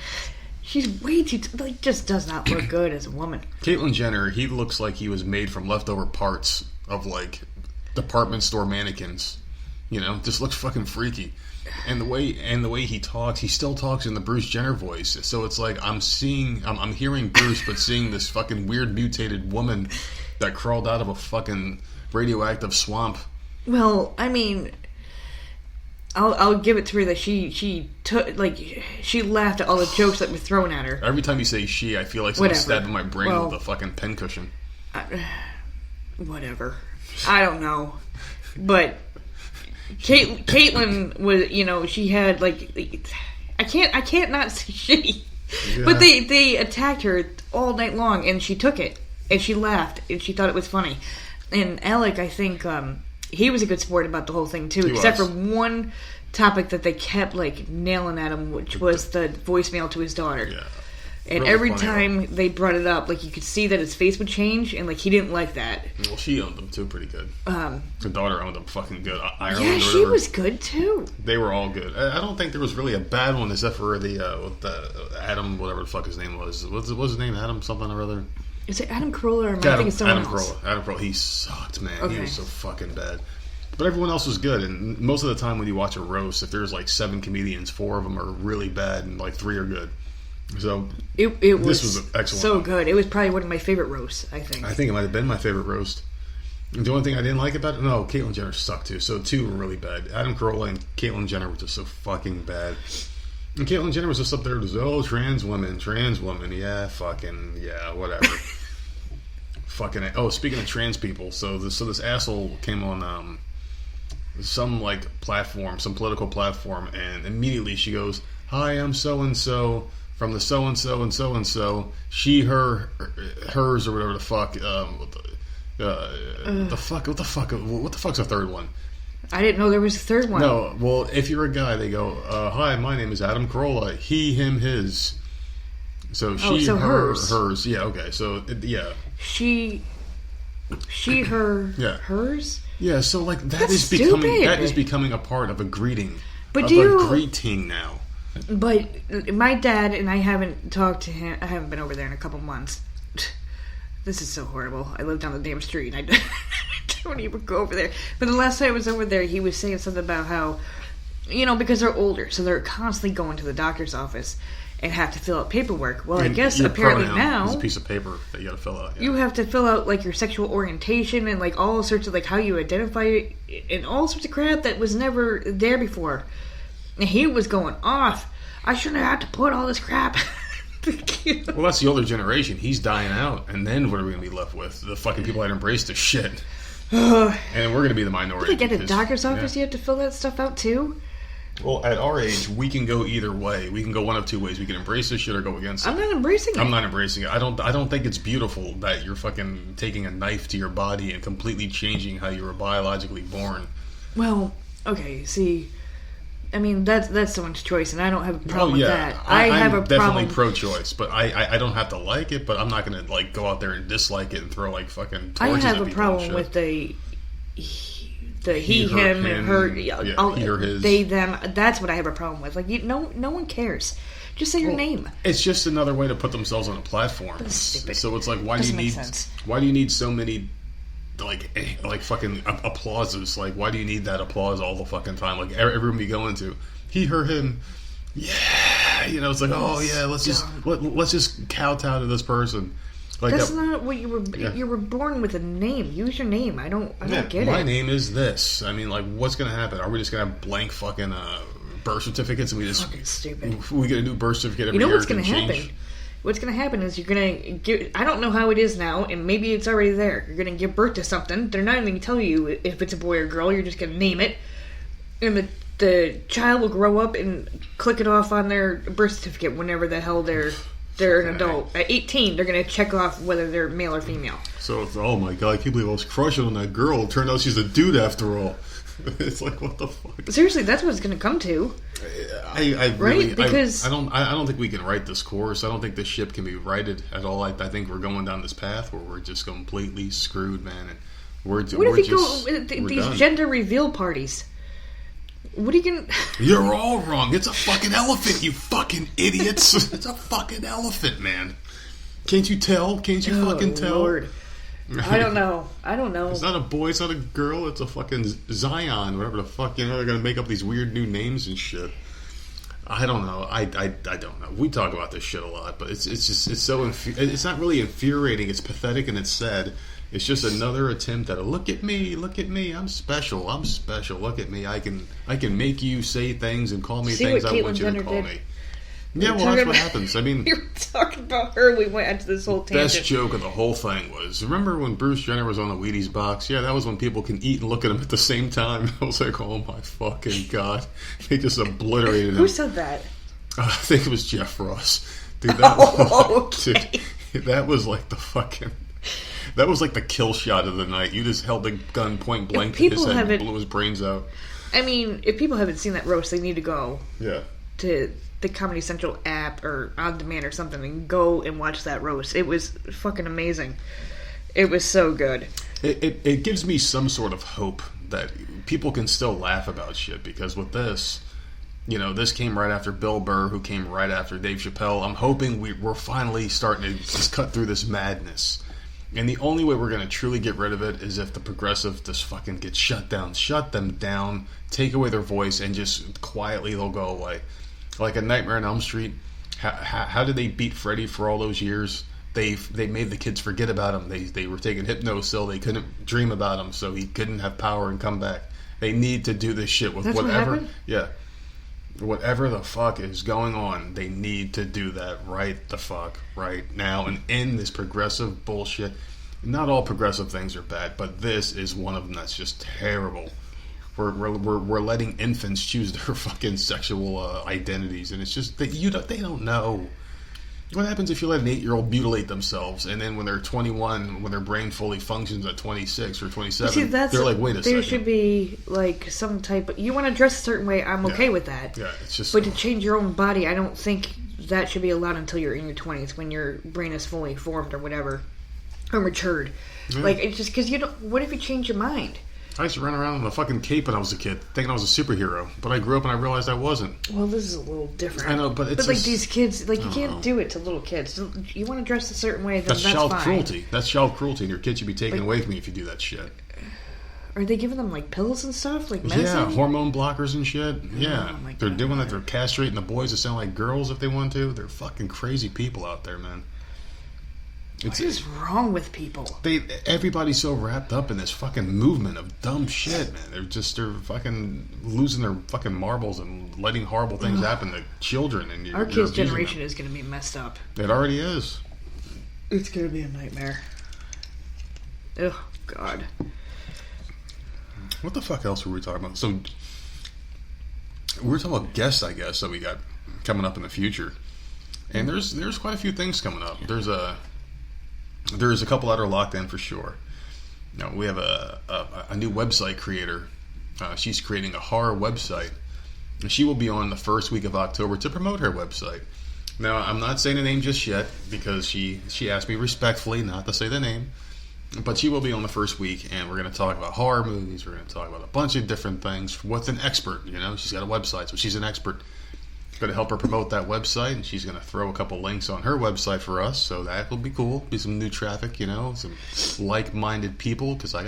[SPEAKER 3] She's way too just does not look good as a woman.
[SPEAKER 2] Caitlyn Jenner, he looks like he was made from leftover parts of department store mannequins. You know, just looks fucking freaky. And the way he talks, he still talks in the Bruce Jenner voice. So it's like I'm hearing Bruce, but seeing this fucking weird mutated woman that crawled out of a fucking radioactive swamp.
[SPEAKER 3] Well, I mean, I'll give it to her that she took she laughed at all the jokes that were thrown at her.
[SPEAKER 2] Every time you say she, I feel like someone's stabbing my brain with a fucking pincushion.
[SPEAKER 3] Whatever. I don't know, but. Caitlyn was, she had I can't not say she, yeah. But they attacked her all night long, and she took it, and she laughed, and she thought it was funny. And Alec, I think he was a good sport about the whole thing too, except for one topic that they kept like nailing at him, which was the voicemail to his daughter.
[SPEAKER 2] Yeah.
[SPEAKER 3] And
[SPEAKER 2] Really
[SPEAKER 3] every
[SPEAKER 2] funny,
[SPEAKER 3] time they brought it up, like you could see that his face would change, and like he didn't like that.
[SPEAKER 2] Well, she owned them too, pretty good. Her daughter owned them fucking good. Ireland,
[SPEAKER 3] Yeah,
[SPEAKER 2] or
[SPEAKER 3] she
[SPEAKER 2] whatever.
[SPEAKER 3] was good too.
[SPEAKER 2] They were all good. I don't think there was really a bad one, except for the Adam, whatever the fuck his name was. What's his name? Adam something or other.
[SPEAKER 3] Is it Adam Carolla or am I thinking someone else?
[SPEAKER 2] Adam Carolla. He sucked, man.
[SPEAKER 3] Okay.
[SPEAKER 2] He was so fucking bad. But everyone else was good, and most of the time when you watch a roast, if there's like 7 comedians, 4 of them are really bad, and like 3 are good. So this was excellent.
[SPEAKER 3] So good. It was probably one of my favorite roasts, I think.
[SPEAKER 2] I think it might have been my favorite roast. And the only thing I didn't like about it, no, Caitlyn Jenner sucked too. So 2 were really bad. Adam Carolla and Caitlyn Jenner were just so fucking bad. And Caitlyn Jenner was just up there just, trans woman, yeah, whatever. Fucking, speaking of trans people, so this asshole came on some like platform, some political platform, and immediately she goes, "Hi, I'm so and so from the so and so and so and so. She, her, hers, or whatever the fuck. What the fuck's the third one?
[SPEAKER 3] I didn't know there was a third one.
[SPEAKER 2] No, well, if you're a guy, they go, "Hi, my name is Adam Carolla. He, him, his." So she, hers. Yeah, okay. So yeah.
[SPEAKER 3] She, her,
[SPEAKER 2] yeah.
[SPEAKER 3] hers.
[SPEAKER 2] Yeah, so like
[SPEAKER 3] That's
[SPEAKER 2] that is becoming a part of a greeting.
[SPEAKER 3] But
[SPEAKER 2] a greeting now.
[SPEAKER 3] But my dad and I haven't talked to him. I haven't been over there in a couple months. This is so horrible. I live down the damn street and I don't even go over there. But the last time I was over there, he was saying something about how, because they're older, so they're constantly going to the doctor's office and have to fill out paperwork. Well,
[SPEAKER 2] and
[SPEAKER 3] I guess apparently now
[SPEAKER 2] there's a piece of paper that you got to fill out. Yeah.
[SPEAKER 3] You have to fill out like your sexual orientation and like all sorts of like how you identify and all sorts of crap that was never there before. And he was going off. I shouldn't have had to put all this crap.
[SPEAKER 2] Well, that's the older generation. He's dying out, and then what are we going to be left with? The fucking people that embrace the shit. And we're going to be the minority.
[SPEAKER 3] Get a doctor's office, you have to fill that stuff out too?
[SPEAKER 2] Well, at our age, we can go either way. We can go one of 2 ways. We can embrace this shit or go against it.
[SPEAKER 3] I'm not embracing it.
[SPEAKER 2] I'm not embracing it. I don't think it's beautiful that you're fucking taking a knife to your body and completely changing how you were biologically born.
[SPEAKER 3] Well, okay, see, I mean, that's someone's choice, and I don't have a problem with that.
[SPEAKER 2] I'm definitely pro-choice, but I don't have to like it, but I'm not going to like go out there and dislike it and throw like fucking torches at people.
[SPEAKER 3] I have a problem with the he, him, her,
[SPEAKER 2] he, her, his.
[SPEAKER 3] They, them. That's what I have a problem with. Like, no one cares. Just say your name.
[SPEAKER 2] It's just another way to put themselves on a platform.
[SPEAKER 3] That's stupid.
[SPEAKER 2] So it's like, why do you need so many like fucking applauses? Like, why do you need that applause all the fucking time? Like every room you go into, he, her, him. Yeah, it's like, oh yeah, let's just kowtow to this person. Like
[SPEAKER 3] that's not what you were. Yeah. You were born with a name. Use your name. I don't get it.
[SPEAKER 2] My name is this. I mean, like, what's gonna happen? Are we just gonna have blank fucking birth certificates and we just
[SPEAKER 3] fucking stupid?
[SPEAKER 2] We get a new birth certificate every year.
[SPEAKER 3] What's gonna happen? What's gonna happen is you're gonna give. I don't know how it is now, and maybe it's already there. You're gonna give birth to something. They're not even gonna tell you if it's a boy or girl. You're just gonna name it, and the child will grow up and click it off on their birth certificate whenever the hell they're an adult. At 18, they're going to check off whether they're male or female.
[SPEAKER 2] So it's, oh my god, I can't believe I was crushing on that girl. It turned out she's a dude after all. It's like, what the fuck?
[SPEAKER 3] Seriously, that's what it's going to come to.
[SPEAKER 2] I really,
[SPEAKER 3] right? Because
[SPEAKER 2] I don't think we can write this course. I don't think this ship can be righted at all. I think we're going down this path where we're just completely screwed, man. And
[SPEAKER 3] what if you go these done. Gender reveal parties? What are you gonna...
[SPEAKER 2] You're all wrong. It's a fucking elephant, you fucking idiots. It's a fucking elephant, man. Can't you tell? Can't you fucking tell?
[SPEAKER 3] Lord. I don't know.
[SPEAKER 2] It's not a boy, it's not a girl, it's a fucking Zion, whatever the fuck, they're gonna make up these weird new names and shit. I don't know. I don't know. We talk about this shit a lot, but it's so it's not really infuriating, it's pathetic and it's sad. It's just another attempt at look at me, I'm special, look at me, I can make you say things and call me things I want you to call me. Yeah, well, that's what happens. I mean,
[SPEAKER 3] you were talking about her. We went into this whole tangent.
[SPEAKER 2] Best joke of the whole thing was, remember when Bruce Jenner was on the Wheaties box? Yeah, that was when people can eat and look at him at the same time. I was like, oh my fucking god, they just obliterated him.
[SPEAKER 3] Who said that?
[SPEAKER 2] I think it was Jeff Ross. Dude, that was like the fucking. That was like the kill shot of the night. You just held the gun point blank to his head and blew his brains out.
[SPEAKER 3] I mean, if people haven't seen that roast, they need to go to the Comedy Central app or on demand or something and go and watch that roast. It was fucking amazing. It was so good.
[SPEAKER 2] It gives me some sort of hope that people can still laugh about shit, because with this, this came right after Bill Burr, who came right after Dave Chappelle. I'm hoping we're finally starting to just cut through this madness. And the only way we're going to truly get rid of it is if the progressive just fucking gets shut down. Shut them down, take away their voice, and just quietly they'll go away. Like a Nightmare on Elm Street, how did they beat Freddy for all those years? They made the kids forget about him. They were taking Hypnosil. They couldn't dream about him, so he couldn't have power and come back. They need to do this shit with whatever. Yeah. Whatever the fuck is going on, they need to do that right the fuck right now and end this progressive bullshit. Not all progressive things are bad, but this is one of them that's just terrible. We're letting infants choose their fucking sexual identities, and it's just that they don't know. What happens if you let an 8-year-old mutilate themselves, and then when they're 21, when their brain fully functions at 26 or 27,
[SPEAKER 3] see,
[SPEAKER 2] they're like, wait a second.
[SPEAKER 3] There should be like some type of... You want to dress a certain way, I'm okay with that.
[SPEAKER 2] Yeah, it's just...
[SPEAKER 3] But to change your own body, I don't think that should be allowed until you're in your 20s, when your brain is fully formed or whatever, or matured. Yeah. Like, it's just because you don't... What if you change your mind?
[SPEAKER 2] I used to run around in a fucking cape when I was a kid, thinking I was a superhero. But I grew up and I realized I wasn't.
[SPEAKER 3] Well, this is a little different.
[SPEAKER 2] I know, but it's
[SPEAKER 3] like these kids, like you can't do it to little kids. You want to dress a certain way, then that's
[SPEAKER 2] child
[SPEAKER 3] fine.
[SPEAKER 2] cruelty. That's child cruelty, and your kid should be taken away from you if you do that shit.
[SPEAKER 3] Are they giving them like pills and stuff, like medicine?
[SPEAKER 2] Yeah, hormone blockers and shit. Yeah,
[SPEAKER 3] oh my God.
[SPEAKER 2] They're doing that. They're castrating the boys to sound like girls if they want to. They're fucking crazy people out there, man.
[SPEAKER 3] What is wrong with people?
[SPEAKER 2] Everybody's so wrapped up in this fucking movement of dumb shit, man. They're fucking losing their fucking marbles and letting horrible things happen to children. And
[SPEAKER 3] our kids' generation is going to be messed up.
[SPEAKER 2] It already is.
[SPEAKER 3] It's going to be a nightmare. Oh God.
[SPEAKER 2] What the fuck else were we talking about? So we were talking about guests, I guess, that we got coming up in the future. And there's quite a few things coming up. There's a couple that are locked in for sure. Now, we have a new website creator. She's creating a horror website. And she will be on the first week of October to promote her website. Now, I'm not saying the name just yet because she asked me respectfully not to say the name. But she will be on the first week, and we're going to talk about horror movies. We're going to talk about a bunch of different things. What's an expert? She's got a website, so she's an expert. Going to help her promote that website, and she's going to throw a couple links on her website for us, so that will be cool. Be some new traffic, some like-minded people, because I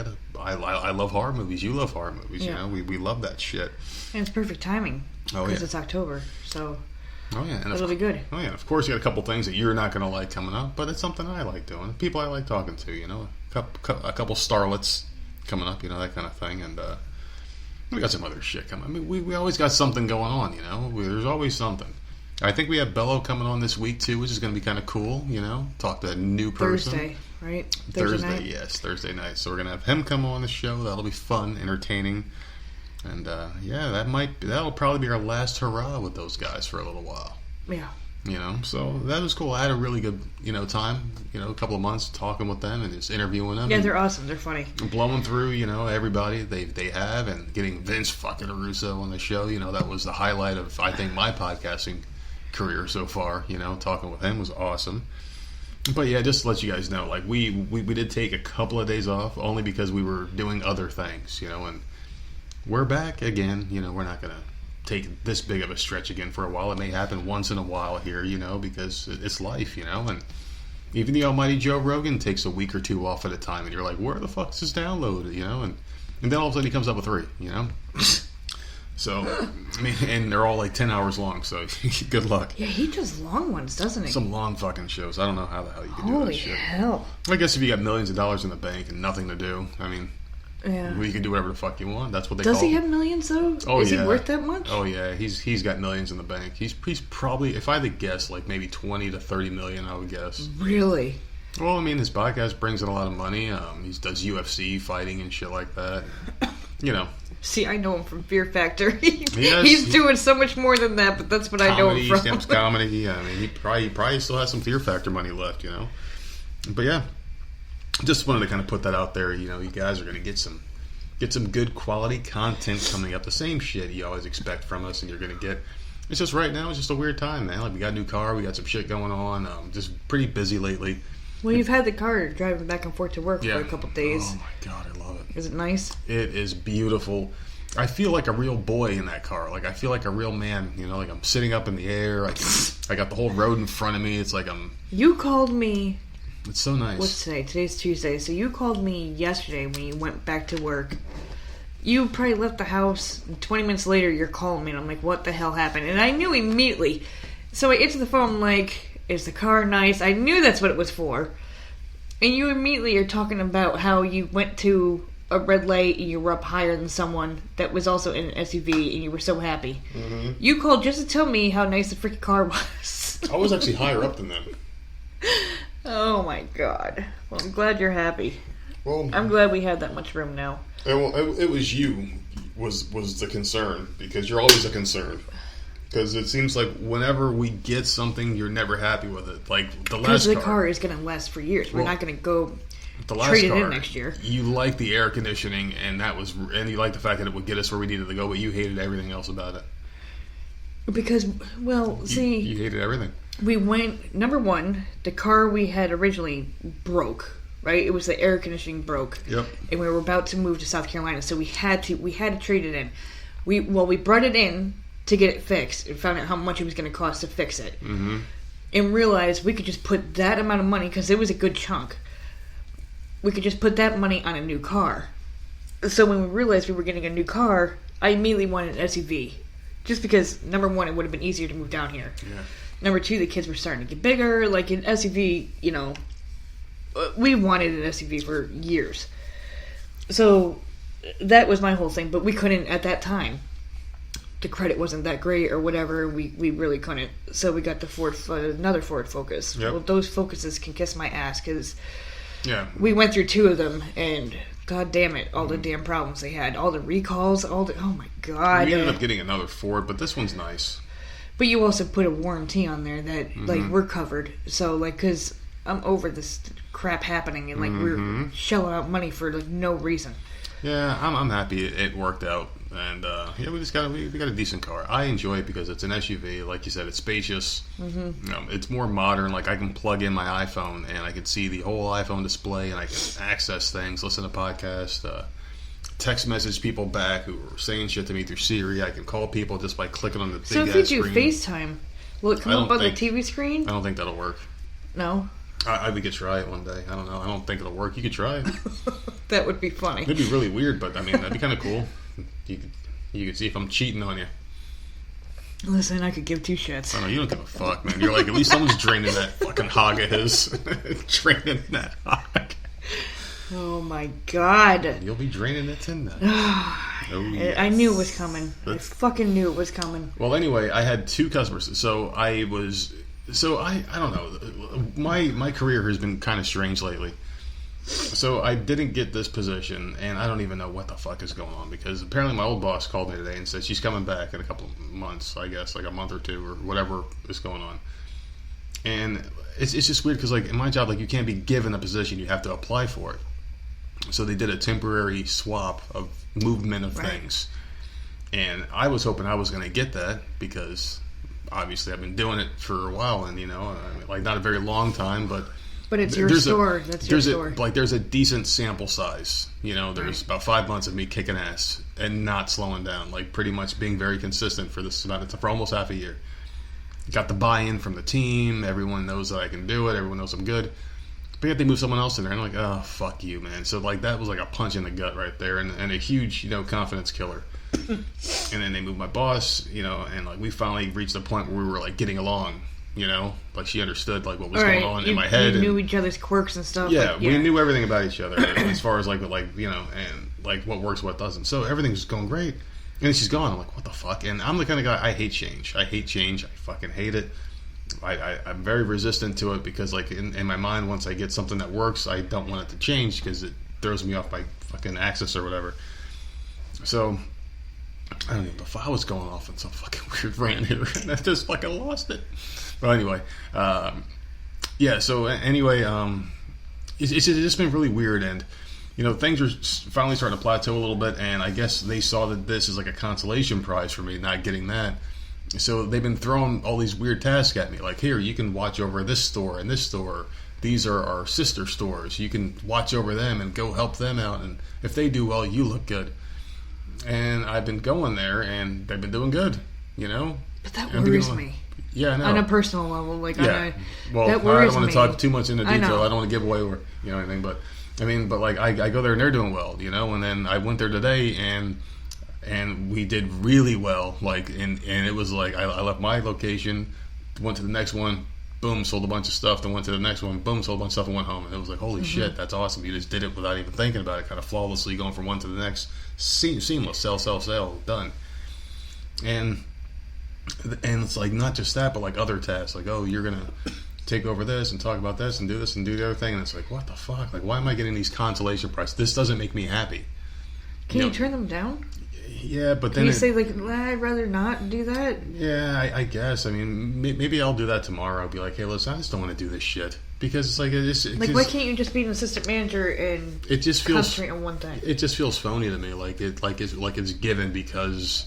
[SPEAKER 2] love horror movies. You love horror movies, we love that shit.
[SPEAKER 3] And it's perfect timing because it's October, so
[SPEAKER 2] and
[SPEAKER 3] it'll be good.
[SPEAKER 2] Oh yeah, and of course you got a couple things that you're not going to like coming up, but it's something I like doing. People I like talking to, a couple starlets coming up, that kind of thing, and we got some other shit coming. I mean, we always got something going on, There's always something. I think we have Bello coming on this week, too, which is going to be kind of cool, Talk to a new person.
[SPEAKER 3] Thursday, right?
[SPEAKER 2] Thursday
[SPEAKER 3] night?
[SPEAKER 2] Yes, Thursday night. So we're going to have him come on the show. That'll be fun, entertaining. And, that'll probably be our last hurrah with those guys for a little while.
[SPEAKER 3] Yeah.
[SPEAKER 2] So that was cool. I had a really good, time, a couple of months talking with them and just interviewing them.
[SPEAKER 3] Yeah, they're awesome. They're funny.
[SPEAKER 2] Blowing through, everybody they have, and getting Vince fucking Russo on the show. That was the highlight of, I think, my podcasting career so far. Talking with him was awesome. But yeah, just to let you guys know, like we did take a couple of days off only because we were doing other things, and we're back again. We're not gonna take this big of a stretch again for a while. It may happen once in a while here, because it's life, and even the almighty Joe Rogan takes a week or two off at a time, and you're like, where the fuck is this download, and then all of a sudden he comes up with 3, So, I mean, and they're all like 10 hours long, so good luck.
[SPEAKER 3] Yeah, he does long ones, doesn't he?
[SPEAKER 2] Some long fucking shows. I don't know how the hell you can do that shit.
[SPEAKER 3] Holy hell.
[SPEAKER 2] I guess if you got millions of dollars in the bank and nothing to do, I mean...
[SPEAKER 3] Yeah.
[SPEAKER 2] Well, you can do whatever the fuck you want. That's what they
[SPEAKER 3] Does
[SPEAKER 2] call
[SPEAKER 3] he have millions, though?
[SPEAKER 2] Oh,
[SPEAKER 3] Is
[SPEAKER 2] yeah.
[SPEAKER 3] he worth that much?
[SPEAKER 2] Oh, yeah. He's got millions in the bank. He's probably, if I had to guess, like maybe 20 to 30 million, I would guess.
[SPEAKER 3] Really?
[SPEAKER 2] Well, I mean, his podcast brings in a lot of money. He does UFC fighting and shit like that.
[SPEAKER 3] See, I know him from Fear Factor. He's doing so much more than that, but that's what I know him from.
[SPEAKER 2] Stamps comedy. Yeah, I mean, he probably still has some Fear Factor money left, But yeah, just wanted to kind of put that out there. You guys are going to get some get some good quality content coming up. The same shit you always expect from us, and you're going to get. It's just right now, it's just a weird time, man. Like, we got a new car, we got some shit going on. Just pretty busy lately.
[SPEAKER 3] Well, you've had the car driving back and forth to work for a couple days.
[SPEAKER 2] Oh my god, I love it.
[SPEAKER 3] Is it nice?
[SPEAKER 2] It is beautiful. I feel like a real boy in that car. Like, I feel like a real man. You know, like I'm sitting up in the air. I got the whole road in front of me. It's like I'm...
[SPEAKER 3] You called me...
[SPEAKER 2] It's so nice.
[SPEAKER 3] What's today? Today's Tuesday. So you called me yesterday when you went back to work. You probably left the house. 20 minutes later, you're calling me. And I'm like, what the hell happened? And I knew immediately. So I answered the phone like, is the car nice? I knew that's what it was for. And you immediately are talking about how you went to a red light and you were up higher than someone that was also in an SUV and you were so happy. Mm-hmm. You called just to tell me how nice the freaking car was.
[SPEAKER 2] I was actually higher up than them.
[SPEAKER 3] Oh my god. Well, I'm glad you're happy.
[SPEAKER 2] Well,
[SPEAKER 3] I'm glad we had that much room now.
[SPEAKER 2] It was you was the concern, because you're always a concern. Because it seems like whenever we get something, you're never happy with it. Like the last car.
[SPEAKER 3] Because the car is going to last for years. We're not going to go trade it in next year.
[SPEAKER 2] You like the air conditioning, and you like the fact that it would get us where we needed to go, but you hated everything else about it.
[SPEAKER 3] Because, well, see...
[SPEAKER 2] You hated everything.
[SPEAKER 3] We went... Number one, the car we had originally broke, right? It was the air conditioning broke.
[SPEAKER 2] Yep.
[SPEAKER 3] And we were about to move to South Carolina, so we had to trade it in. We brought it in to get it fixed and found out how much it was going to cost to fix it. Mm-hmm. And realized we could just put that amount of money, because it was a good chunk. We could just put that money on a new car. So when we realized we were getting a new car, I immediately wanted an SUV. Just because, number one, it would have been easier to move down here.
[SPEAKER 2] Yeah.
[SPEAKER 3] Number two, the kids were starting to get bigger. Like, an SUV, you know, we wanted an SUV for years. So that was my whole thing. But we couldn't at that time. The credit wasn't that great or whatever. We really couldn't. So we got the another Ford Focus.
[SPEAKER 2] Yep.
[SPEAKER 3] Well, those Focuses can kiss my ass, because
[SPEAKER 2] we
[SPEAKER 3] went through two of them, and god damn it, all the damn problems they had, all the recalls, oh my god.
[SPEAKER 2] We ended up getting another Ford, but this one's nice.
[SPEAKER 3] But you also put a warranty on there that like we're covered. So like, because I'm over this crap happening, and like we're shelling out money for like no reason.
[SPEAKER 2] Yeah, I'm happy it worked out. And we got a decent car. I enjoy it because it's an SUV. Like you said, it's spacious. Mm-hmm. It's more modern. Like, I can plug in my iPhone and I can see the whole iPhone display, and I can access things, listen to podcasts, text message people back who are saying shit to me through Siri. I can call people just by clicking on the big ass screen.
[SPEAKER 3] So if you do FaceTime, will it come up on the TV screen?
[SPEAKER 2] I don't think that'll work.
[SPEAKER 3] No?
[SPEAKER 2] We could try it one day. I don't know. I don't think it'll work. You could try it.
[SPEAKER 3] That would be funny.
[SPEAKER 2] It'd be really weird, but I mean, that'd be kind of cool. You could see if I'm cheating on you.
[SPEAKER 3] Listen, I could give two shits.
[SPEAKER 2] I know, you don't give a fuck, man. You're like, at least someone's draining that fucking hog of his. Draining that hog.
[SPEAKER 3] Oh my god.
[SPEAKER 2] You'll be draining it tonight.
[SPEAKER 3] Yes. I knew it was coming. I fucking knew it was coming.
[SPEAKER 2] Well, anyway, I had two customers. So I don't know. My career has been kind of strange lately. So I didn't get this position, and I don't even know what the fuck is going on, because apparently my old boss called me today and said she's coming back in a couple of months, I guess, like a month or two or whatever is going on. And it's just weird, because like in my job, like, you can't be given a position, you have to apply for it. So they did a temporary swap of movement of things. And I was hoping I was going to get that, because obviously I've been doing it for a while, and like not a very long time, but
[SPEAKER 3] it's your store. That's your store.
[SPEAKER 2] There's a decent sample size. There's about 5 months of me kicking ass and not slowing down. Like, pretty much being very consistent for almost half a year. Got the buy-in from the team. Everyone knows that I can do it. Everyone knows I'm good. But yet they move someone else in there, and I'm like, oh, fuck you, man. So like, that was like a punch in the gut right there, and a huge confidence killer. And then they moved my boss, and like, we finally reached a point where we were like getting along. Like, she understood like what was going on in my head.
[SPEAKER 3] You knew each other's quirks and stuff.
[SPEAKER 2] Yeah, we knew everything about each other as far as and like what works, what doesn't. So everything's going great. And then she's gone. I'm like, what the fuck? And I'm the kind of guy, I hate change. I fucking hate it. I'm very resistant to it, because like in my mind, once I get something that works, I don't want it to change, because it throws me off my fucking axis or whatever. So I don't even know if I was going off on some fucking weird rant here, and I just fucking lost it. But anyway, it's just been really weird, and things are finally starting to plateau a little bit, and I guess they saw that this is like a consolation prize for me not getting that. So they've been throwing all these weird tasks at me, like, here, you can watch over this store and this store. These are our sister stores. You can watch over them and go help them out, and if they do well, you look good. And I've been going there, and they've been doing good,
[SPEAKER 3] But that worries me.
[SPEAKER 2] Yeah, I know.
[SPEAKER 3] On a personal level,
[SPEAKER 2] well,
[SPEAKER 3] that worries
[SPEAKER 2] I don't want
[SPEAKER 3] me.
[SPEAKER 2] to talk too much into detail. I don't want to give away anything, but I go there and they're doing well, and then I went there today and we did really well, and it was like I left my location, went to the next one, boom, sold a bunch of stuff, then went to the next one, boom, sold a bunch of stuff, and went home. And it was like, holy shit, that's awesome. You just did it without even thinking about it, kind of flawlessly going from one to the next, seamless, sell, done. And it's like not just that, but like other tasks, like, oh, you're gonna take over this and talk about this and do this and do the other thing, and it's like, what the fuck? Like, why am I getting these consolation prizes? This doesn't make me happy.
[SPEAKER 3] Can you turn them down?
[SPEAKER 2] Yeah, but then
[SPEAKER 3] you say like, I'd rather not do that.
[SPEAKER 2] Yeah, I guess. I mean, maybe I'll do that tomorrow. I'll be like, hey, listen, I just don't want to do this shit because it's like
[SPEAKER 3] why can't you just be an assistant manager and
[SPEAKER 2] it just feels
[SPEAKER 3] concentrate on one thing?
[SPEAKER 2] It just feels phony to me, like it's given because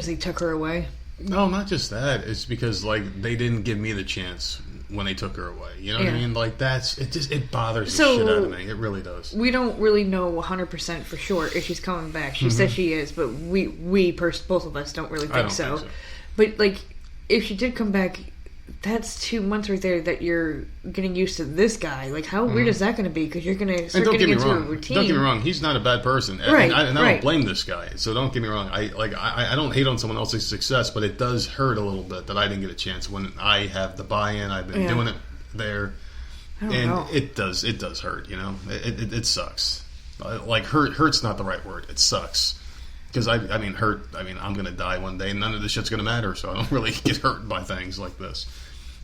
[SPEAKER 3] he took her away.
[SPEAKER 2] No, not just that. It's because like they didn't give me the chance when they took her away. You know what I mean? Like it bothers the shit out of me. It really does.
[SPEAKER 3] We don't really know 100% for sure if she's coming back. She says she is, but both of us don't really think so. But like, if she did come back, that's 2 months right there that you're getting used to this guy. Like, how weird is that going to be? Because you're going to start getting into a routine.
[SPEAKER 2] Don't get me wrong. He's not a bad person,
[SPEAKER 3] right?
[SPEAKER 2] And I don't blame this guy. So don't get me wrong. I don't hate on someone else's success, but it does hurt a little bit that I didn't get a chance when I have the buy-in. I've been doing it there, it does hurt. It sucks. Like hurt's not the right word. It sucks. Because hurt. I'm gonna die one day, and none of this shit's gonna matter. So I don't really get hurt by things like this.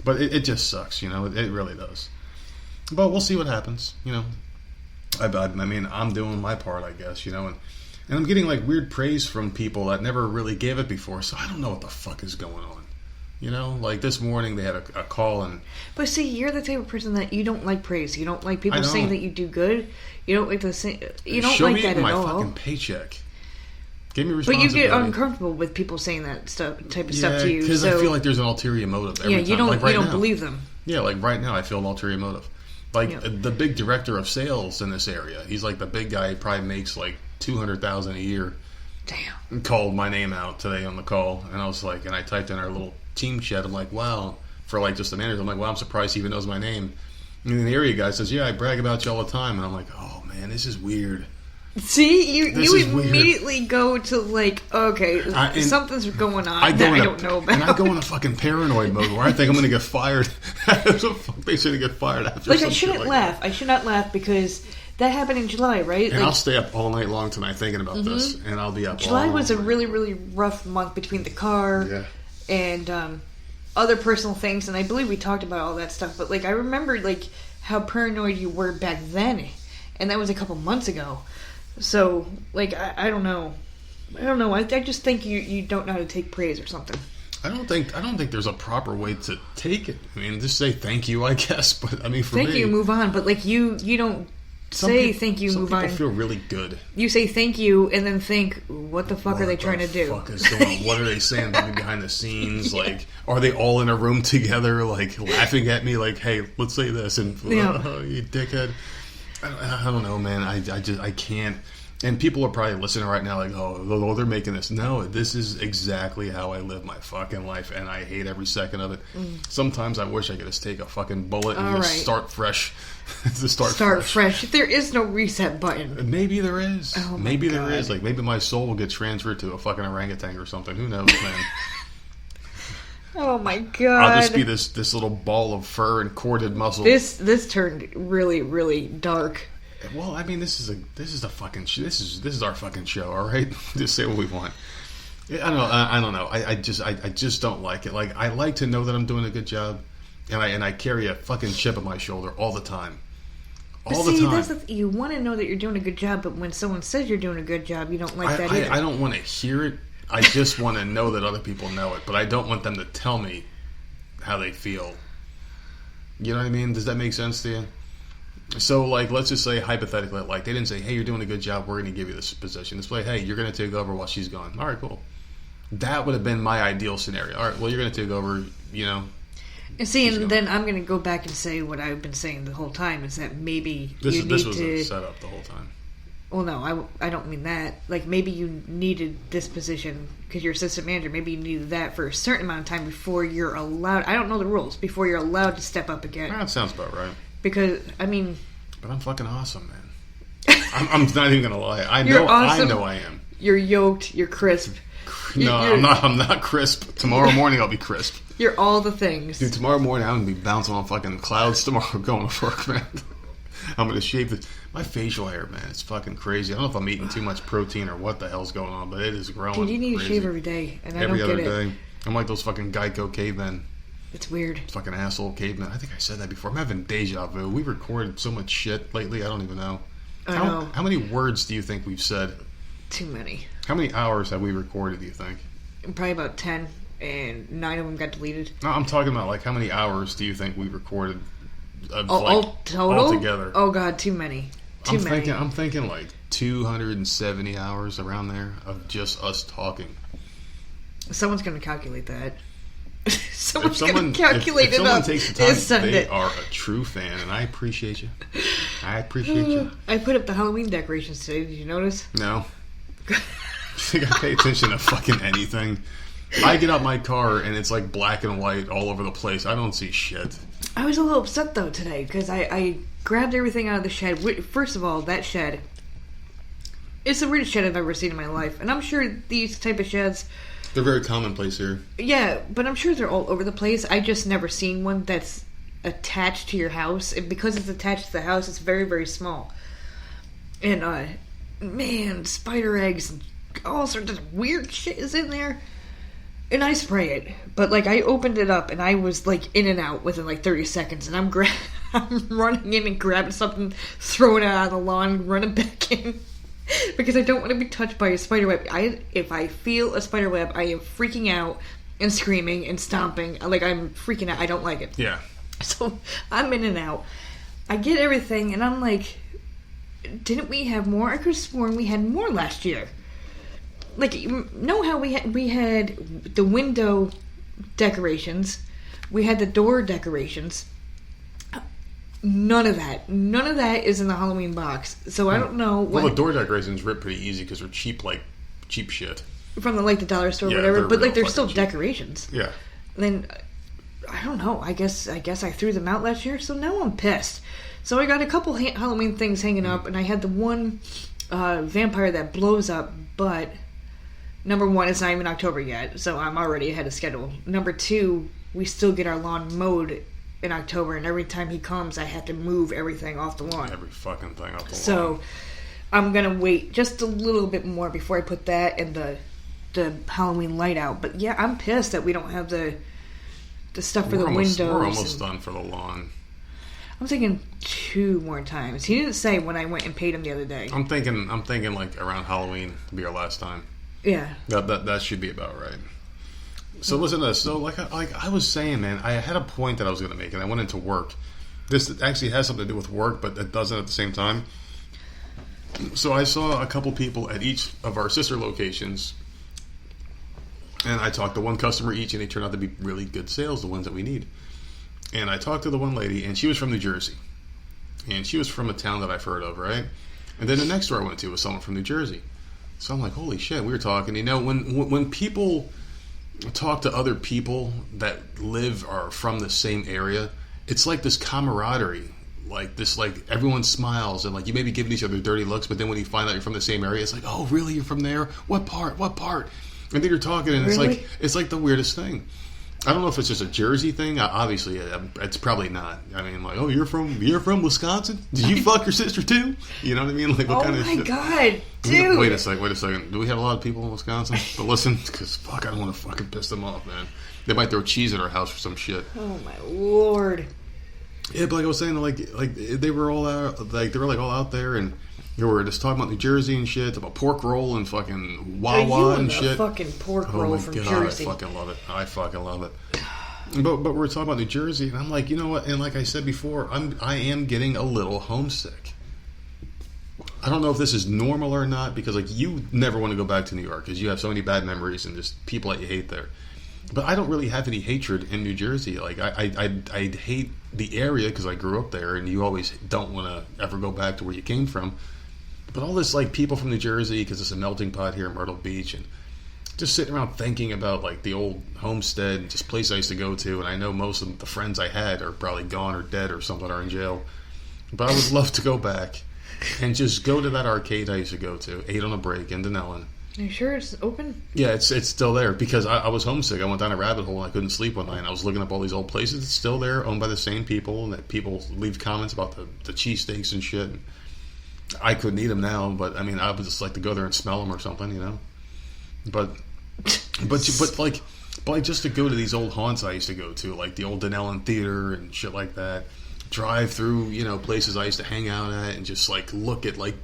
[SPEAKER 2] But it just sucks, It really does. But we'll see what happens, I'm doing my part, I guess, and I'm getting like weird praise from people that never really gave it before. So I don't know what the fuck is going on. Like this morning they had a call and. But
[SPEAKER 3] see, you're the type of person that you don't like praise. You don't like people saying that you do good. You don't like you don't like that at all.
[SPEAKER 2] Show me my fucking paycheck. Give me
[SPEAKER 3] responsibility. But you get uncomfortable with people saying that type of stuff to you.
[SPEAKER 2] Because I feel like there's an ulterior motive every time.
[SPEAKER 3] You don't believe them.
[SPEAKER 2] Yeah, like right now I feel an ulterior motive. Like the big director of sales in this area, he's like the big guy. He probably makes like $200,000 a year.
[SPEAKER 3] Damn.
[SPEAKER 2] Called my name out today on the call, and I was like, and I typed in our little team chat. I'm like, wow, for like just the manager. I'm like, wow, I'm surprised he even knows my name. And then the area guy says, yeah, I brag about you all the time. And I'm like, oh man, this is weird.
[SPEAKER 3] See, you immediately weird. Go to like, okay, something's going on that I don't know about.
[SPEAKER 2] And I go in a fucking paranoid mode where I think I'm going to get fired. They should get fired after
[SPEAKER 3] I shouldn't laugh. I should not laugh because that happened in July, right?
[SPEAKER 2] And I'll stay up all night long tonight thinking about this, and I'll be up
[SPEAKER 3] July was a really, really rough month between the car and other personal things, and I believe we talked about all that stuff, but like I remember like how paranoid you were back then, and that was a couple months ago. So, like, I don't know. I just think you don't know how to take praise or something.
[SPEAKER 2] I don't think there's a proper way to take it. I mean, just say thank you, I guess. But I mean, for me,
[SPEAKER 3] thank you, move on. But like you don't say thank you, move on.
[SPEAKER 2] Some people feel really good.
[SPEAKER 3] You say thank you, and then think, what the fuck are they trying to do?
[SPEAKER 2] What the fuck is going on? What are they saying about me behind the scenes? Like, are they all in a room together, like laughing at me? Like, hey, let's say this, and oh, you dickhead. I don't know, man. I can't. And people are probably listening right now like, oh, they're making this. No, this is exactly how I live my fucking life, and I hate every second of it. Sometimes I wish I could just take a fucking bullet and just start fresh. Start fresh.
[SPEAKER 3] There is no reset button.
[SPEAKER 2] Maybe there is. Oh maybe God. There is. Like, maybe my soul will get transferred to a fucking orangutan or something. Who knows, man?
[SPEAKER 3] Oh my God!
[SPEAKER 2] I'll just be this little ball of fur and corded muscle.
[SPEAKER 3] This turned really, really dark.
[SPEAKER 2] Well, I mean, this is our fucking show. All right, just say what we want. I don't know. I just don't like it. Like, I like to know that I'm doing a good job, and I carry a fucking chip on my shoulder all the time.
[SPEAKER 3] You want to know that you're doing a good job, but when someone says you're doing a good job, you don't like that either.
[SPEAKER 2] I don't want to hear it. I just want to know that other people know it, but I don't want them to tell me how they feel. You know what I mean? Does that make sense to you? So, like, let's just say, hypothetically, like, they didn't say, hey, you're doing a good job, we're going to give you this position. It's like, hey, you're going to take over while she's gone. All right, cool. That would have been my ideal scenario. All right, well, you're going to take over,
[SPEAKER 3] And see, and then I'm going to go back and say what I've been saying the whole time, is that maybe this was
[SPEAKER 2] a setup the whole time.
[SPEAKER 3] Well, no, I don't mean that. Like, maybe you needed this position because you're assistant manager. Maybe you needed that for a certain amount of time before you're allowed. I don't know the rules. Before you're allowed to step up again.
[SPEAKER 2] That sounds about right.
[SPEAKER 3] Because, I mean...
[SPEAKER 2] But I'm fucking awesome, man. I'm not even gonna lie. I
[SPEAKER 3] You're
[SPEAKER 2] know.
[SPEAKER 3] awesome.
[SPEAKER 2] I know I am.
[SPEAKER 3] You're yoked. You're crisp.
[SPEAKER 2] No, I'm not. I'm not crisp. Tomorrow morning I'll be crisp.
[SPEAKER 3] You're all the things.
[SPEAKER 2] Dude, tomorrow morning I'm gonna be bouncing on fucking clouds tomorrow going to work, man. I'm gonna shave my facial hair, man. It's fucking crazy. I don't know if I'm eating too much protein or what the hell's going on, but it is growing.
[SPEAKER 3] Dude, you need
[SPEAKER 2] crazy.
[SPEAKER 3] to shave every day, and
[SPEAKER 2] every
[SPEAKER 3] I don't
[SPEAKER 2] other
[SPEAKER 3] get it.
[SPEAKER 2] day. I'm like those fucking Geico cavemen.
[SPEAKER 3] It's weird.
[SPEAKER 2] Fucking asshole caveman. I think I said that before. I'm having deja vu. We recorded so much shit lately, I don't even know.
[SPEAKER 3] I know.
[SPEAKER 2] How many words do you think we've said?
[SPEAKER 3] Too many.
[SPEAKER 2] How many hours have we recorded, do you think?
[SPEAKER 3] Probably about 10, and 9 of them got deleted.
[SPEAKER 2] No, I'm talking about, like, how many hours do you think we recorded
[SPEAKER 3] all total?
[SPEAKER 2] all together?
[SPEAKER 3] Oh, God, too many. Too many.
[SPEAKER 2] I'm thinking, like, 270 hours around there of just us talking.
[SPEAKER 3] Someone's going to calculate that.
[SPEAKER 2] Someone's
[SPEAKER 3] going to calculate
[SPEAKER 2] it up.
[SPEAKER 3] If
[SPEAKER 2] someone takes the time, they are a true fan, and I appreciate you. I appreciate you.
[SPEAKER 3] I put up the Halloween decorations today. Did you notice?
[SPEAKER 2] No. You think I pay attention to fucking anything? I get out my car, and it's like black and white all over the place. I don't see shit.
[SPEAKER 3] I was a little upset, though, today, because I grabbed everything out of the shed. First of all, that shed, it's the weirdest shed I've ever seen in my life. And I'm sure these type of sheds...
[SPEAKER 2] They're very commonplace here.
[SPEAKER 3] Yeah, but I'm sure they're all over the place. I just never seen one that's attached to your house. And because it's attached to the house, it's very, very small. And, man, spider eggs and all sorts of weird shit is in there. And I spray it. But, like, I opened it up and I was, like, in and out within, like, 30 seconds. And I'm running in and grabbing something, throwing it out on the lawn, running back in. Because I don't want to be touched by a spider web. If I feel a spider web, I am freaking out and screaming and stomping. Like, I'm freaking out. I don't like it.
[SPEAKER 2] Yeah.
[SPEAKER 3] So, I'm in and out. I get everything, and I'm like, didn't we have more? I could have sworn we had more last year. Like, you know how we had the window decorations. We had the door decorations. None of that is in the Halloween box. So I don't know what...
[SPEAKER 2] Well, the door decorations rip pretty easy because they're cheap shit.
[SPEAKER 3] From the dollar store or whatever. But, like, they're still cheap decorations.
[SPEAKER 2] Yeah.
[SPEAKER 3] And then, I don't know. I guess I threw them out last year, so now I'm pissed. So I got a couple Halloween things hanging up, and I had the one vampire that blows up, but... Number one, it's not even October yet, so I'm already ahead of schedule. Number two, we still get our lawn mowed in October, and every time he comes, I have to move everything off the lawn.
[SPEAKER 2] Every fucking thing off the lawn.
[SPEAKER 3] So, I'm gonna wait just a little bit more before I put that and the Halloween light out. But yeah, I'm pissed that we don't have the stuff for the windows.
[SPEAKER 2] We're almost done for the lawn.
[SPEAKER 3] I'm thinking 2 more times. He didn't say when I went and paid him the other day.
[SPEAKER 2] I'm thinking like around Halloween to be our last time.
[SPEAKER 3] Yeah.
[SPEAKER 2] That should be about right. So listen to this. So like I was saying, man, I had a point that I was going to make, and I went into work. This actually has something to do with work, but it doesn't at the same time. So I saw a couple people at each of our sister locations, and I talked to one customer each, and they turned out to be really good sales, the ones that we need. And I talked to the one lady, and she was from New Jersey, and she was from a town that I've heard of, right? And then the next door I went to was someone from New Jersey. So I'm like, holy shit, we were talking. You know, when people talk to other people that live or from the same area, it's like this camaraderie. Like this, like everyone smiles and like you may be giving each other dirty looks, but then when you find out you're from the same area, it's like, oh, really? You're from there? What part? And then you're talking, and
[SPEAKER 3] Really?
[SPEAKER 2] it's like the weirdest thing. I don't know if it's just a Jersey thing. Obviously, it's probably not. I mean, like, oh, you're from Wisconsin? Did you fuck your sister too? You know what I mean? Like, what kind of shit?
[SPEAKER 3] Oh my god, dude!
[SPEAKER 2] Wait a second. Do we have a lot of people in Wisconsin to listen? Because fuck, I don't want to fucking piss them off, man. They might throw cheese at our house for some shit.
[SPEAKER 3] Oh my lord!
[SPEAKER 2] Yeah, but like I was saying, like they were all out, like they were like all out there, and they were just talking about New Jersey and shit, about pork roll and fucking Wawa and shit.
[SPEAKER 3] Fucking pork
[SPEAKER 2] Oh
[SPEAKER 3] roll
[SPEAKER 2] my
[SPEAKER 3] from
[SPEAKER 2] god,
[SPEAKER 3] Jersey.
[SPEAKER 2] I fucking love it. But we're talking about New Jersey, and I'm like, you know what? And like I said before, I am getting a little homesick. I don't know if this is normal or not, because like you never want to go back to New York because you have so many bad memories and just people that you hate there. But I don't really have any hatred in New Jersey. Like I hate the area because I grew up there, and you always don't want to ever go back to where you came from. But all this like people from New Jersey, because it's a melting pot here in Myrtle Beach, and just sitting around thinking about like the old homestead and just place I used to go to, and I know most of the friends I had are probably gone or dead or something, or in jail. But I would love to go back and just go to that arcade I used to go to, 8 on a Break in Denellen.
[SPEAKER 3] Are you sure it's open?
[SPEAKER 2] Yeah, it's still there because I was homesick. I went down a rabbit hole and I couldn't sleep one night. And I was looking up all these old places. It's still there, owned by the same people, and that people leave comments about the cheesesteaks and shit. And I couldn't eat them now, but I mean, I would just like to go there and smell them or something, you know. But like just to go to these old haunts I used to go to, like the old Denellen Theater and shit like that. Drive through, you know, places I used to hang out at, and just like look at like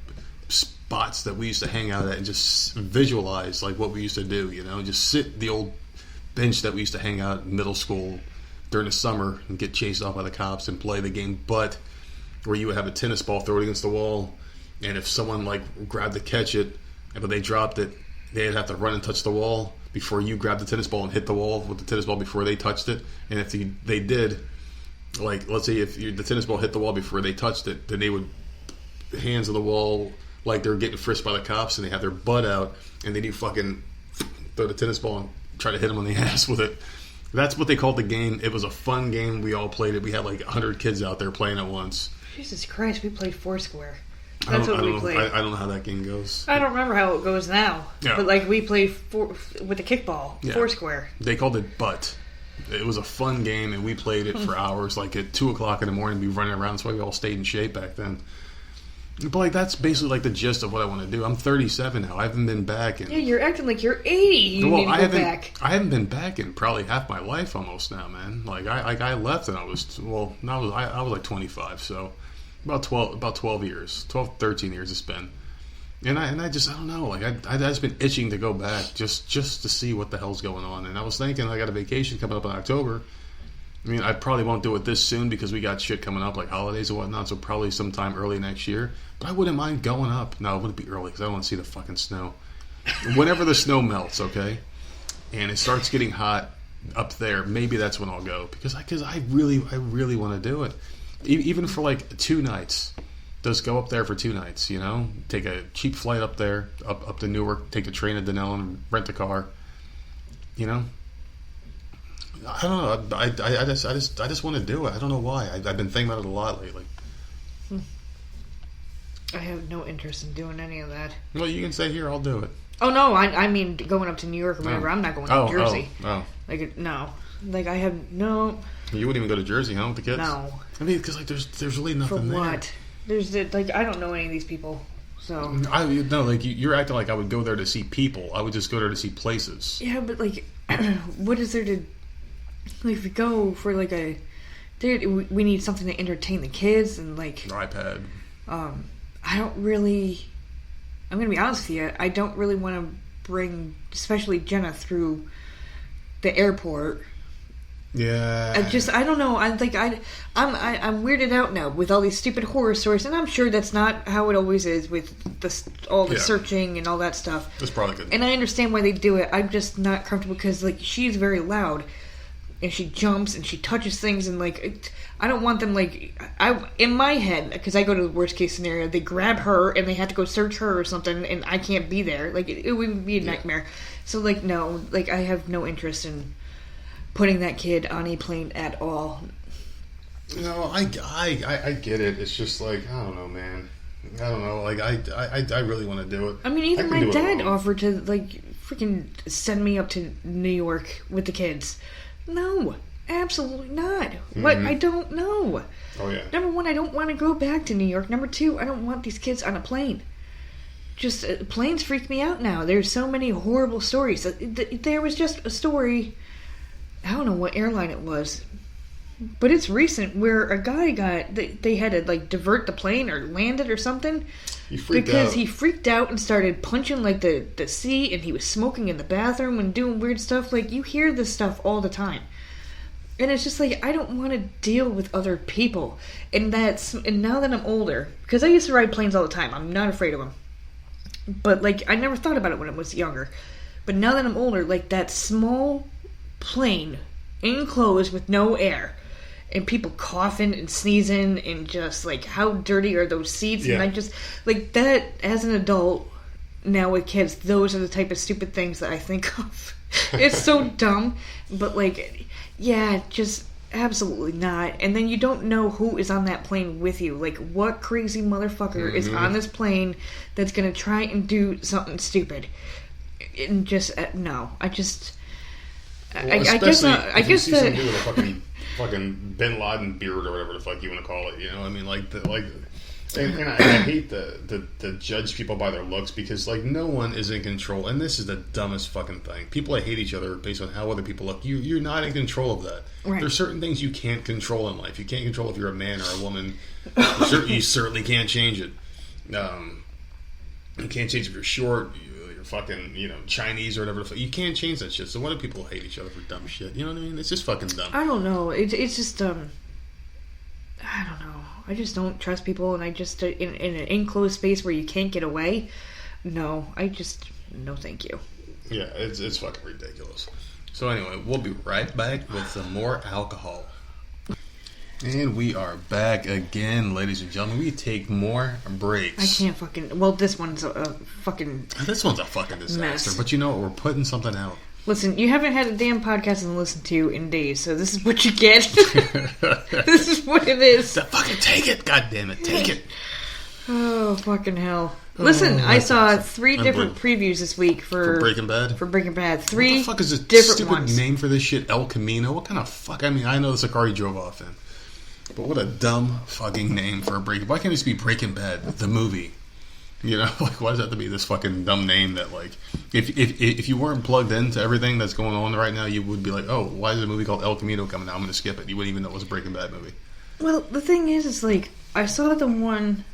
[SPEAKER 2] spots that we used to hang out at, and just visualize like what we used to do, you know, just sit the old bench that we used to hang out in middle school during the summer and get chased off by the cops and play the game, but where you would have a tennis ball, throw it against the wall, and if someone like grabbed to catch it, but they dropped it, they'd have to run and touch the wall before you grabbed the tennis ball and hit the wall with the tennis ball before they touched it. And if they did, like, let's say if the tennis ball hit the wall before they touched it, then they would hands on the wall like they're getting frisked by the cops, and they have their butt out, and then you fucking throw the tennis ball and try to hit them on the ass with it. That's what they called the game. It was a fun game. We all played it. We had like 100 kids out there playing at once. Jesus
[SPEAKER 3] Christ, we played Foursquare. That's what we played.
[SPEAKER 2] I don't know how that game goes.
[SPEAKER 3] I don't remember how it goes now. Yeah. But like we played with the kickball,
[SPEAKER 2] yeah.
[SPEAKER 3] Foursquare.
[SPEAKER 2] They called it butt. It was a fun game, and we played it for hours. Like at 2 o'clock in the morning, we'd be running around. That's why we all stayed in shape back then. But like that's basically like the gist of what I want to do. I'm 37 now. I haven't been back in.
[SPEAKER 3] Yeah, you're acting like you're 80. You need to go back.
[SPEAKER 2] I haven't been back in probably half my life almost now, man. Like I left and I was like 25, so about 12 years, 12, 13 years it's been. And I don't know, like I just been itching to go back just to see what the hell's going on. And I was thinking I got a vacation coming up in October. I mean, I probably won't do it this soon because we got shit coming up like holidays and whatnot, so probably sometime early next year. But I wouldn't mind going up. No, it wouldn't be early because I don't want to see the fucking snow. Whenever the snow melts, okay, and it starts getting hot up there, maybe that's when I'll go because I really want to do it, even for like 2 nights. Just go up there for 2 nights, you know. Take a cheap flight up there, up to Newark. Take the train to Denellen, rent a car, you know. I don't know. I just want to do it. I don't know why. I've been thinking about it a lot lately.
[SPEAKER 3] I have no interest in doing any of that.
[SPEAKER 2] Well, you can say here, I'll do it.
[SPEAKER 3] Oh no, I mean going up to New York or whatever. I'm not going to Jersey. Like no, like I have no.
[SPEAKER 2] You wouldn't even go to Jersey, huh, with the kids?
[SPEAKER 3] No.
[SPEAKER 2] I mean, because like there's really nothing there. For what?
[SPEAKER 3] There's like I don't know any of these people. So
[SPEAKER 2] like you're acting like I would go there to see people. I would just go there to see places.
[SPEAKER 3] Yeah, but like, what is there to? Like if we go for like we need something to entertain the kids and like
[SPEAKER 2] your iPad.
[SPEAKER 3] I don't really. I'm gonna be honest with you. I don't really want to bring, especially Jenna, through the airport.
[SPEAKER 2] Yeah.
[SPEAKER 3] I don't know. I'm weirded out now with all these stupid horror stories, and I'm sure that's not how it always is with all the searching and all that stuff.
[SPEAKER 2] That's probably good.
[SPEAKER 3] And I understand why they do it. I'm just not comfortable because like she's very loud. And she jumps and she touches things and like I don't want them like in my head because I go to the worst case scenario. They grab her and they have to go search her or something, and I can't be there. Like it would be a nightmare. So like no, like I have no interest in putting that kid on a plane at all.
[SPEAKER 2] No, I get it. It's just like I don't know, man. I don't know. Like I really want to do it.
[SPEAKER 3] I mean, even my dad offered to like freaking send me up to New York with the kids. No, absolutely not. Mm-hmm. What? I don't know.
[SPEAKER 2] Oh, yeah.
[SPEAKER 3] Number 1, I don't want to go back to New York. Number 2, I don't want these kids on a plane. Just, planes freak me out now. There's so many horrible stories. There was just a story, I don't know what airline it was, but it's recent, where a guy they had to, like, divert the plane or land it or something. He freaked out and started punching like the seat, and he was smoking in the bathroom and doing weird stuff. Like you hear this stuff all the time, And it's just like, I don't want to deal with other people. And now that I'm older, because I used to ride planes all the time. I'm not afraid of them. But, like, I never thought about it when I was younger. But now that I'm older, like, that small plane, enclosed with no air, and people coughing and sneezing, and just, like, how dirty are those seats?
[SPEAKER 2] Yeah.
[SPEAKER 3] And I just, like, that, as an adult, now with kids, those are the type of stupid things that I think of. It's so dumb, but, like, yeah, just absolutely not. And then you don't know who is on that plane with you. Like, what crazy motherfucker is on this plane that's going to try and do something stupid? And just, no. I guess
[SPEAKER 2] if you see
[SPEAKER 3] that...
[SPEAKER 2] somebody with a fucking Bin Laden beard or whatever the fuck you want to call it, you know? I mean, and I hate to judge people by their looks, because, like, no one is in control, and this is the dumbest fucking thing. People that hate each other based on how other people look, you're not in control of that.
[SPEAKER 3] Right.
[SPEAKER 2] There's certain things you can't control in life. You can't control if you're a man or a woman. You certainly can't change it. You can't change if you're short, you're fucking, Chinese or whatever the fuck. You can't change that shit. So why do people hate each other for dumb shit? You know what I mean? It's just fucking dumb.
[SPEAKER 3] I don't know. It's just, I don't know. I just don't trust people, and I just, in an enclosed space where you can't get away, no, thank you.
[SPEAKER 2] Yeah, it's fucking ridiculous. So anyway, we'll be right back with some more alcohol. And we are back again, ladies and gentlemen. We take more breaks.
[SPEAKER 3] I can't fucking, well, this one's a fucking
[SPEAKER 2] This one's a fucking disaster,
[SPEAKER 3] mess.
[SPEAKER 2] But you know what? We're putting something out.
[SPEAKER 3] Listen, you haven't had a damn podcast to listen to in days, so this is what you get. This is what it is.
[SPEAKER 2] So fucking take it, goddammit, take it.
[SPEAKER 3] Oh, fucking hell. Listen, I saw three different previews this week for
[SPEAKER 2] Breaking Bad.
[SPEAKER 3] For Breaking Bad, three
[SPEAKER 2] what the fuck is this
[SPEAKER 3] different
[SPEAKER 2] stupid
[SPEAKER 3] ones.
[SPEAKER 2] name for this shit? El Camino. What kind of fuck? I mean, I know this is a car he drove off in, but what a dumb fucking name for a Breaking. Why can't it just be Breaking Bad, the movie? You know, like, why does that have to be this fucking dumb name that, like, if you weren't plugged into everything that's going on right now, you would be like, oh, why is a movie called El Camino coming out? I'm going to skip it. You wouldn't even know it was a Breaking Bad movie.
[SPEAKER 3] Well, the thing is like, I saw the one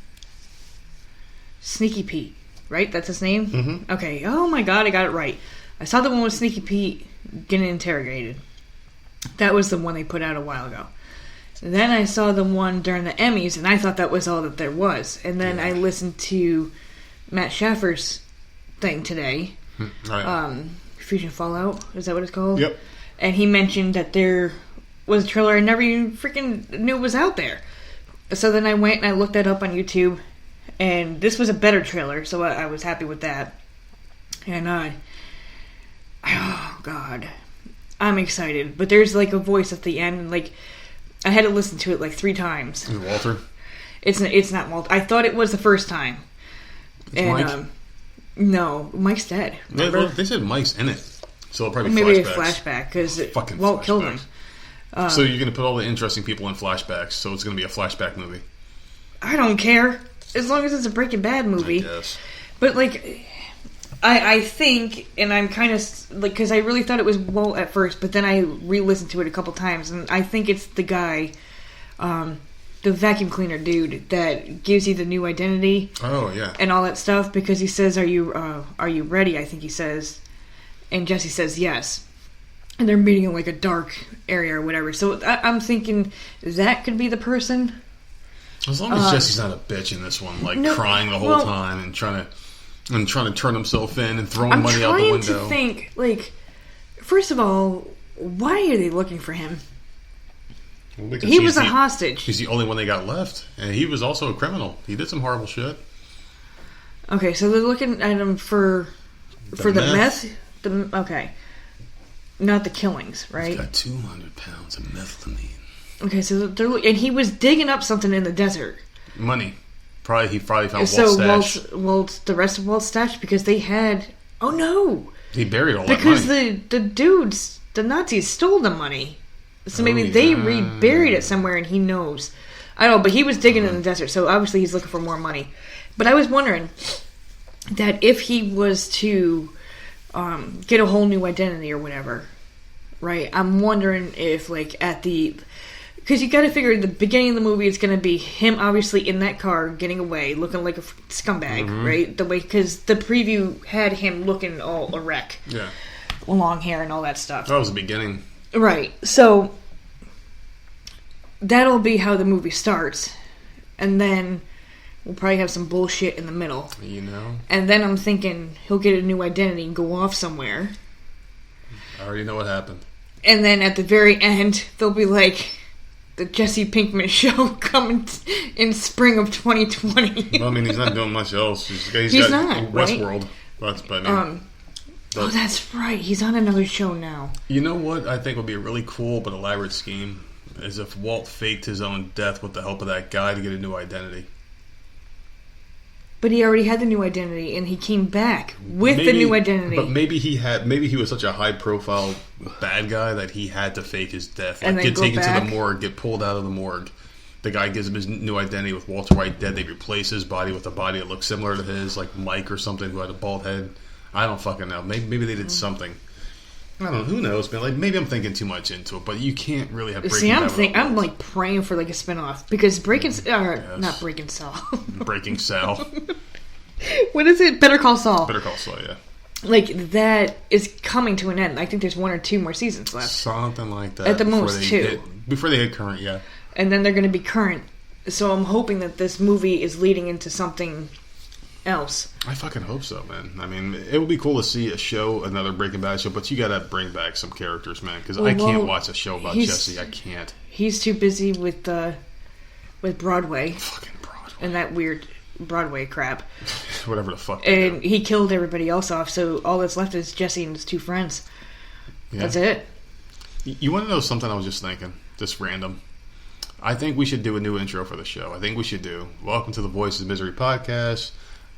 [SPEAKER 3] Sneaky Pete, right? That's his name?
[SPEAKER 2] Mm-hmm.
[SPEAKER 3] Okay, oh my god, I got it right. I saw the one with Sneaky Pete getting interrogated. That was the one they put out a while ago. Then I saw the one during the Emmys, and I thought that was all that there was. And then I listened to Matt Schaffer's thing today.
[SPEAKER 2] Right.
[SPEAKER 3] Fusion Fallout, is that what it's called?
[SPEAKER 2] Yep.
[SPEAKER 3] And he mentioned that there was a trailer I never even freaking knew was out there. So then I went and I looked that up on YouTube, and this was a better trailer, so I was happy with that. And oh god, I'm excited. But there's like a voice at the end, and like I had to listen to it like 3 times.
[SPEAKER 2] Is it Walter?
[SPEAKER 3] It's not Walter. I thought it was the first time.
[SPEAKER 2] It's Mike?
[SPEAKER 3] No, Mike's dead.
[SPEAKER 2] They said Mike's in it, so it'll probably
[SPEAKER 3] maybe
[SPEAKER 2] flashbacks.
[SPEAKER 3] a flashback because
[SPEAKER 2] Fucking
[SPEAKER 3] Walt
[SPEAKER 2] flashbacks.
[SPEAKER 3] killed him.
[SPEAKER 2] So you're going to put all the interesting people in flashbacks, so it's going to be a flashback movie.
[SPEAKER 3] I don't care as long as it's a Breaking Bad movie.
[SPEAKER 2] I guess.
[SPEAKER 3] But like, I think, and I'm kind of like, because I really thought it was Walt at first, but then I re-listened to it a couple times, and I think it's the guy, the vacuum cleaner dude that gives you the new identity.
[SPEAKER 2] Oh yeah.
[SPEAKER 3] And all that stuff, because he says, "Are you ready?" I think he says, and Jesse says yes, and they're meeting in like a dark area or whatever. So I'm thinking that could be the person.
[SPEAKER 2] As long as Jesse's not a bitch in this one, like crying the whole time and trying to turn himself in and throwing money out the window.
[SPEAKER 3] I'm trying to think, like, first of all, why are they looking for him?
[SPEAKER 2] Well,
[SPEAKER 3] he was a hostage.
[SPEAKER 2] He's the only one they got left, and he was also a criminal. He did some horrible shit.
[SPEAKER 3] Okay, so they're looking at him for the meth. Okay, not the killings, right?
[SPEAKER 2] He's got 200 pounds of methamphetamine.
[SPEAKER 3] Okay, so and he was digging up something in the desert.
[SPEAKER 2] Money. He probably found
[SPEAKER 3] so
[SPEAKER 2] Walt's stash.
[SPEAKER 3] Walt's the rest of Walt's stash, because they had. Oh no!
[SPEAKER 2] He buried all that money.
[SPEAKER 3] Because the dudes, the Nazis, stole the money. So maybe they reburied it somewhere, and he knows. I don't know, but he was digging in the desert, so obviously he's looking for more money. But I was wondering that if he was to get a whole new identity or whatever, right? I'm wondering if, like, at the... Because you got to figure, at the beginning of the movie, it's going to be him obviously in that car, getting away, looking like a scumbag, right? The way, because the preview had him looking all a wreck.
[SPEAKER 2] Yeah.
[SPEAKER 3] Long hair and all that stuff.
[SPEAKER 2] That was the beginning.
[SPEAKER 3] Right. So, that'll be how the movie starts. And then we'll probably have some bullshit in the middle.
[SPEAKER 2] You know?
[SPEAKER 3] And then I'm thinking he'll get a new identity and go off somewhere.
[SPEAKER 2] I already know what happened.
[SPEAKER 3] And then at the very end, they'll be like, the Jesse Pinkman show coming in spring of 2020.
[SPEAKER 2] Well, I mean, he's not doing much else. He's got
[SPEAKER 3] not,
[SPEAKER 2] Westworld. That's by me.
[SPEAKER 3] Oh, that's right. He's on another show now.
[SPEAKER 2] You know what I think would be a really cool but elaborate scheme? Is if Walt faked his own death with the help of that guy to get a new identity.
[SPEAKER 3] But he already had the new identity, and he came back with the new identity.
[SPEAKER 2] But maybe he was such a high-profile bad guy that he had to fake his death.
[SPEAKER 3] And
[SPEAKER 2] like,
[SPEAKER 3] then
[SPEAKER 2] get taken to the morgue, get pulled out of the morgue. The guy gives him his new identity with Walter White dead. They replace his body with a body that looks similar to his, like Mike or something, who had a bald head. I don't fucking know. Maybe they did something. I don't know. Who knows, man? Like, maybe I'm thinking too much into it, but you can't really have Breaking Bad.
[SPEAKER 3] I'm like praying for like a spinoff because not Breaking Saul.
[SPEAKER 2] Breaking Sal.
[SPEAKER 3] What is it? Better Call Saul.
[SPEAKER 2] Better Call Saul, yeah.
[SPEAKER 3] Like, that is coming to an end. I think there's 1 or 2 more seasons left.
[SPEAKER 2] Something like that.
[SPEAKER 3] At the most, 2.
[SPEAKER 2] Before they hit current, yeah.
[SPEAKER 3] And then they're going to be current. So I'm hoping that this movie is leading into something else.
[SPEAKER 2] I fucking hope so, man. I mean, it would be cool to see a show, another Breaking Bad show, but you gotta bring back some characters, man, because I can't watch a show about Jesse. I can't.
[SPEAKER 3] He's too busy with Broadway.
[SPEAKER 2] Fucking Broadway.
[SPEAKER 3] And that weird Broadway crap.
[SPEAKER 2] Whatever the fuck.
[SPEAKER 3] And he killed everybody else off, so all that's left is Jesse and his 2 friends. Yeah. That's it.
[SPEAKER 2] You want to know something I was just thinking? Just random. I think we should do a new intro for the show. I think we should do Welcome to the Voices of Misery podcast.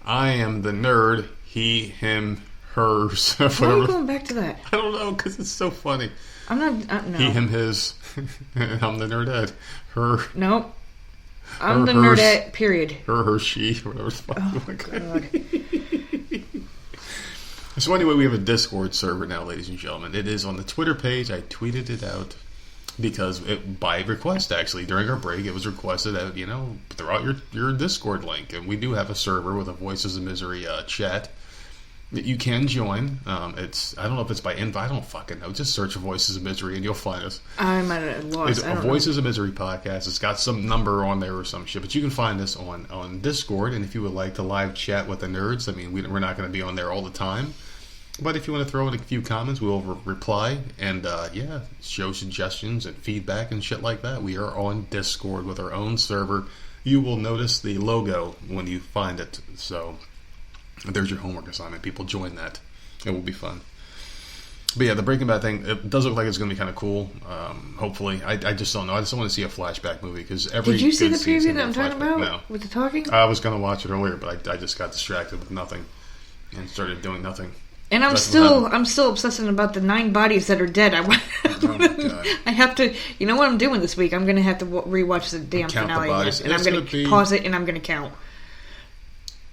[SPEAKER 2] I am the nerd. He, him, hers.
[SPEAKER 3] Why are you going back to that?
[SPEAKER 2] I don't know, because it's so funny.
[SPEAKER 3] I'm not... no.
[SPEAKER 2] He, him, his. I'm the nerdette. Her.
[SPEAKER 3] Nope. I'm the nerdette, period.
[SPEAKER 2] Her, she, whatever the fuck.
[SPEAKER 3] Oh, God.
[SPEAKER 2] So anyway, we have a Discord server now, ladies and gentlemen. It is on the Twitter page. I tweeted it out because by request, actually. During our break, it was requested that, throw out your Discord link. And we do have a server with a Voices of Misery chat that you can join. I don't know if it's by invite. I don't fucking know. Just search for Voices of Misery and you'll find us.
[SPEAKER 3] I'm at a loss.
[SPEAKER 2] It's a Voices of Misery podcast. It's got some number on there or some shit. But you can find us on Discord. And if you would like to live chat with the nerds, I mean, we're not going to be on there all the time. But if you want to throw in a few comments, we will reply. And, show suggestions and feedback and shit like that. We are on Discord with our own server. You will notice the logo when you find it. So there's your homework assignment. People join that. It will be fun. But yeah, the Breaking Bad thing, it does look like it's going to be kind of cool. Hopefully. I just don't know. I just don't want to see a flashback movie. Did
[SPEAKER 3] you see the preview that I'm talking about?
[SPEAKER 2] No.
[SPEAKER 3] With the talking?
[SPEAKER 2] I was going to watch it earlier, but I just got distracted with nothing. And started doing nothing.
[SPEAKER 3] And I'm still obsessing about the 9 bodies that are dead.
[SPEAKER 2] Oh my God.
[SPEAKER 3] I have to. You know what I'm doing this week? I'm going to have to rewatch the damn finale again, and I'm going to pause it and I'm going to count.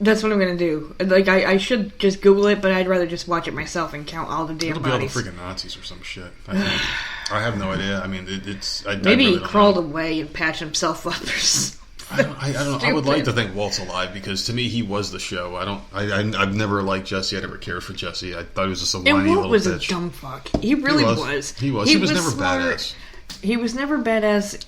[SPEAKER 3] That's what I'm going to do. Like I should just Google it, but I'd rather just watch it myself and count all the damn bodies.
[SPEAKER 2] It'll be all the freaking Nazis or some shit. I think. I have no idea. I mean, it's.
[SPEAKER 3] Maybe he crawled away and patched himself up.
[SPEAKER 2] I don't know. I would like to think Walt's alive because to me he was the show. I've never liked Jesse. I never cared for Jesse. I thought he was just a whiny little bitch.
[SPEAKER 3] And Walt was a dumb fuck. He really was.
[SPEAKER 2] He was. He was never
[SPEAKER 3] smart.
[SPEAKER 2] Badass.
[SPEAKER 3] He was never badass.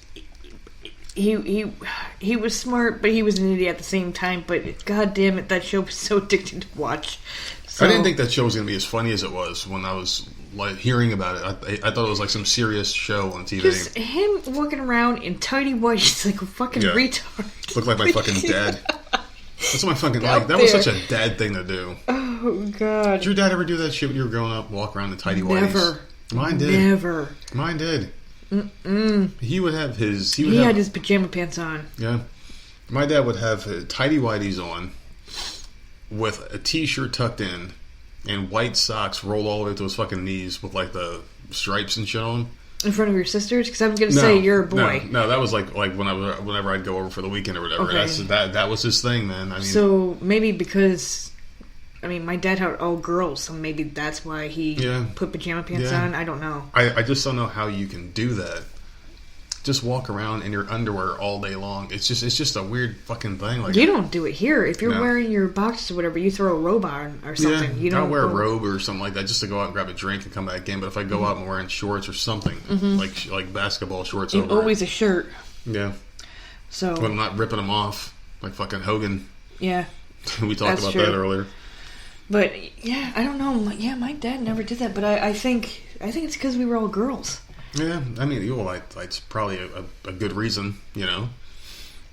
[SPEAKER 3] He was smart, but he was an idiot at the same time. But god damn it, that show was so addicting to watch. So,
[SPEAKER 2] I didn't think that show was going to be as funny as it was when I was like hearing about it. I thought it was like some serious show on TV.
[SPEAKER 3] Just him walking around in tidy whities like a fucking retard.
[SPEAKER 2] Looked like my fucking dad. That's what my fucking like. That was such a dad thing to do.
[SPEAKER 3] Oh god!
[SPEAKER 2] Did your dad ever do that shit when you were growing up? Walk around in tidy whities?
[SPEAKER 3] Never.
[SPEAKER 2] Mine did.
[SPEAKER 3] Never.
[SPEAKER 2] Mine did.
[SPEAKER 3] Mm-mm.
[SPEAKER 2] He would have his.
[SPEAKER 3] He had his pajama pants on.
[SPEAKER 2] Yeah. My dad would have tidy whities on with a t-shirt tucked in and white socks rolled all the way to his fucking knees with like the stripes and shit on.
[SPEAKER 3] In front of your sisters? Because I'm going to say you're a boy.
[SPEAKER 2] No, that was like whenever I'd go over for the weekend or whatever.
[SPEAKER 3] Okay.
[SPEAKER 2] That was his thing, man. I mean,
[SPEAKER 3] so maybe because, my dad had all girls, so maybe that's why he put pajama pants on. I don't know.
[SPEAKER 2] I just don't know how you can do that. Just walk around in your underwear all day long. It's just a weird fucking thing. Like
[SPEAKER 3] you don't do it here. If you're wearing your boxers or whatever, you throw a robe on or something.
[SPEAKER 2] Yeah,
[SPEAKER 3] you don't
[SPEAKER 2] wear a robe or something like that just to go out and grab a drink and come back in. But if I go out and wearing shorts or something like basketball shorts,
[SPEAKER 3] always a shirt.
[SPEAKER 2] Yeah.
[SPEAKER 3] So.
[SPEAKER 2] But I'm not ripping them off like fucking Hogan.
[SPEAKER 3] Yeah.
[SPEAKER 2] We talked about that earlier.
[SPEAKER 3] But yeah, I don't know. Yeah, my dad never did that. But I think it's because we were all girls.
[SPEAKER 2] Yeah, I mean, it's probably a good reason, you know.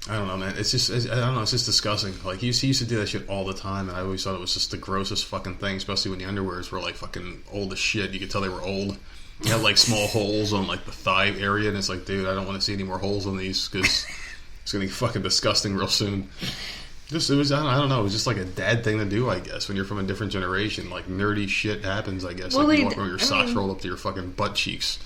[SPEAKER 2] I don't know, man. It's just, I don't know. It's just disgusting. Like, he used to do that shit all the time, and I always thought it was just the grossest fucking thing, especially when the underwears were, like, fucking old as shit. You could tell they were old. You had, like, small holes on, like, the thigh area, and it's like, dude, I don't want to see any more holes on these, because it's going to be fucking disgusting real soon. I don't know, it was just like a dad thing to do, I guess, when you're from a different generation. Like, nerdy shit happens, I guess. Well, like, you walk around with your socks rolled up to your fucking butt cheeks.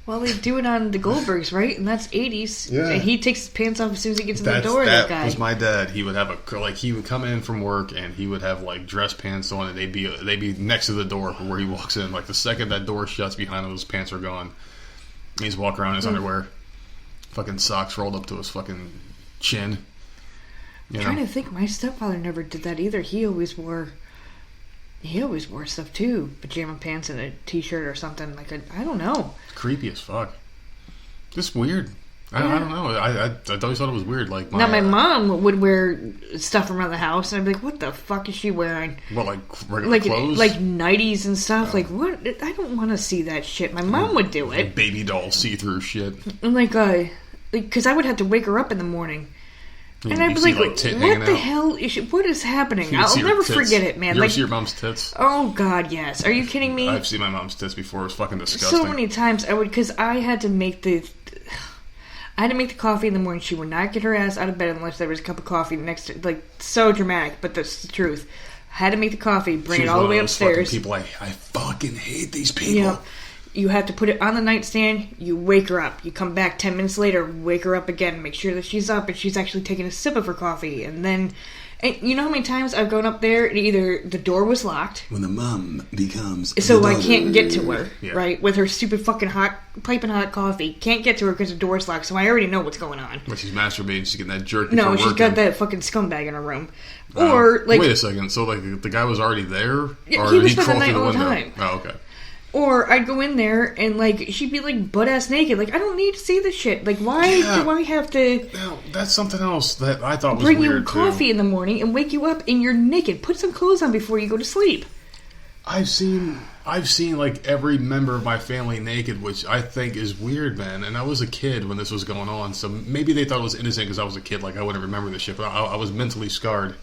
[SPEAKER 3] Well, they do it on the Goldbergs, right? And that's 80s.
[SPEAKER 2] Yeah.
[SPEAKER 3] And he takes his pants off as soon as he gets in the door, that guy.
[SPEAKER 2] That was my dad. He would have he would come in from work, and he would have, like, dress pants on, and they'd be next to the door where he walks in. Like, the second that door shuts behind him, his pants are gone. And he's walking around in his underwear. Fucking socks rolled up to his fucking chin.
[SPEAKER 3] I'm trying to think. My stepfather never did that either. He always wore stuff too. Pajama pants and a t-shirt or something. Like, I don't know.
[SPEAKER 2] Creepy as fuck. Just weird. I don't know. I always thought it was weird. Like,
[SPEAKER 3] my mom would wear stuff around the house, and I'd be like, "What the fuck is she wearing?"
[SPEAKER 2] What, like regular clothes?
[SPEAKER 3] Like nighties and stuff. Oh. Like, what? I don't want to see that shit. My mom would do it.
[SPEAKER 2] Baby doll see-through shit.
[SPEAKER 3] And because I would have to wake her up in the morning. And I'd be like, what the hell what is happening? I'll never forget it, man.
[SPEAKER 2] You ever see your mom's tits?
[SPEAKER 3] Oh, God, yes. Are you kidding me?
[SPEAKER 2] I've seen my mom's tits before. It was fucking disgusting.
[SPEAKER 3] So many times because I had to make the coffee in the morning. She would not get her ass out of bed unless there was a cup of coffee next to, like, so dramatic, but that's the truth. I had to make the coffee, bring it all the way upstairs.
[SPEAKER 2] People, I fucking hate these people.
[SPEAKER 3] You know, you have to put it on the nightstand, you wake her up. You come back 10 minutes later, wake her up again, make sure that she's up and she's actually taking a sip of her coffee. And you know how many times I've gone up there and either the door was locked.
[SPEAKER 1] When the mom becomes
[SPEAKER 3] so I can't get to her, right? With her stupid fucking piping hot coffee. Can't get to her because the door's locked, so I already know what's going on.
[SPEAKER 2] Well, she's masturbating, she's getting that jerk.
[SPEAKER 3] No, she's got that fucking scumbag in her room. Or, like...
[SPEAKER 2] Wait a second, so, like, the guy was already there?
[SPEAKER 3] Yeah,
[SPEAKER 2] or
[SPEAKER 3] he was
[SPEAKER 2] did he crawl through the window?
[SPEAKER 3] Time.
[SPEAKER 2] Oh, okay.
[SPEAKER 3] Or I'd go in there and, like, she'd be, like, butt-ass naked. Like, I don't need to see this shit. Like, why do I have to...
[SPEAKER 2] Now, that's something else that I thought was
[SPEAKER 3] weird,
[SPEAKER 2] weird,
[SPEAKER 3] too. Bring you coffee in the morning and wake you up and you're naked. Put some clothes on before you go to sleep.
[SPEAKER 2] I've seen, like, every member of my family naked, which I think is weird, man. And I was a kid when this was going on, so maybe they thought it was innocent because I was a kid. Like, I wouldn't remember this shit, but I was mentally scarred.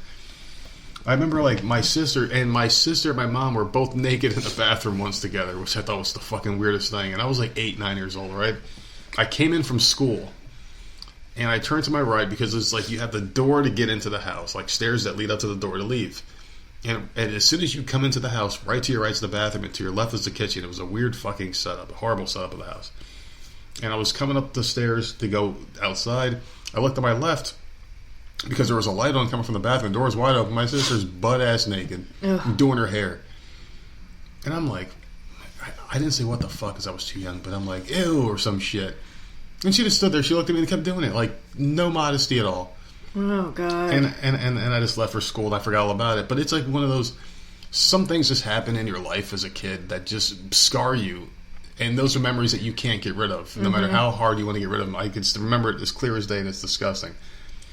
[SPEAKER 2] I remember, like, my sister and my mom were both naked in the bathroom once together, which I thought was the fucking weirdest thing. And I was, like, 8, 9 years old, right? I came in from school, and I turned to my right because it's like you have the door to get into the house, like stairs that lead up to the door to leave. And as soon as you come into the house, right to your right is the bathroom, and to your left is the kitchen. It was a weird fucking setup, a horrible setup of the house. And I was coming up the stairs to go outside. I looked to my left, because there was a light on coming from the bathroom. The door was wide open. My sister's butt-ass naked, doing her hair. And I'm like, I didn't say what the fuck because I was too young, but I'm like, ew, or some shit. And she just stood there. She looked at me and kept doing it. Like, no modesty at all.
[SPEAKER 3] Oh, God.
[SPEAKER 2] And I just left for school and I forgot all about it. But it's like one of those, some things just happen in your life as a kid that just scar you. And those are memories that you can't get rid of. No matter how hard you want to get rid of them. I can remember it as clear as day, and it's disgusting.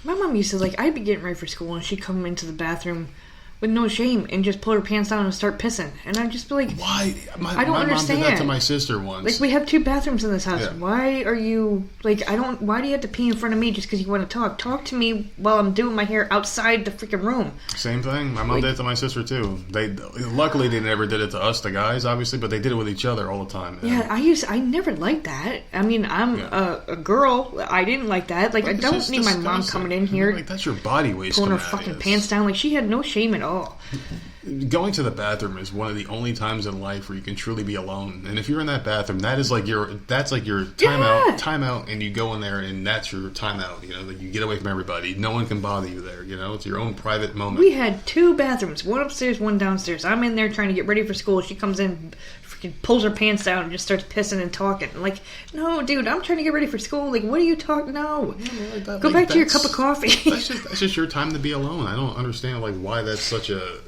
[SPEAKER 3] My mom used to, like, I'd be getting ready for school and she'd come into the bathroom with no shame and just pull her pants down and start pissing. And I'd just be like,
[SPEAKER 2] why?
[SPEAKER 3] I don't understand.
[SPEAKER 2] Mom did that to my sister once.
[SPEAKER 3] Like, we have 2 bathrooms in this house.
[SPEAKER 2] Yeah.
[SPEAKER 3] Why are you, like, why do you have to pee in front of me just because you want to talk? Talk to me while I'm doing my hair outside the freaking room.
[SPEAKER 2] Same thing. My mom did it to my sister, too. Luckily, they never did it to us, the guys, obviously, but they did it with each other all the time.
[SPEAKER 3] Yeah, I never liked that. I mean, I'm a girl. I didn't like that. Like, I don't need my mom coming in here.
[SPEAKER 2] Like, that's your body waste.
[SPEAKER 3] Pulling her fucking pants down. Like, she had no shame at all.
[SPEAKER 2] Going to the bathroom is one of the only times in life where you can truly be alone. And if you're in that bathroom, that's like your timeout, and you go in there and that's your timeout. You know, like you get away from everybody. No one can bother you there. You know, it's your own private moment.
[SPEAKER 3] We had 2 bathrooms, one upstairs, one downstairs. I'm in there trying to get ready for school. She comes in, freaking pulls her pants down and just starts pissing and talking. Like, no, dude, I'm trying to get ready for school. Like, what are you talking? No, go back to your cup of coffee.
[SPEAKER 2] That's just your time to be alone. I don't understand like why that's such a.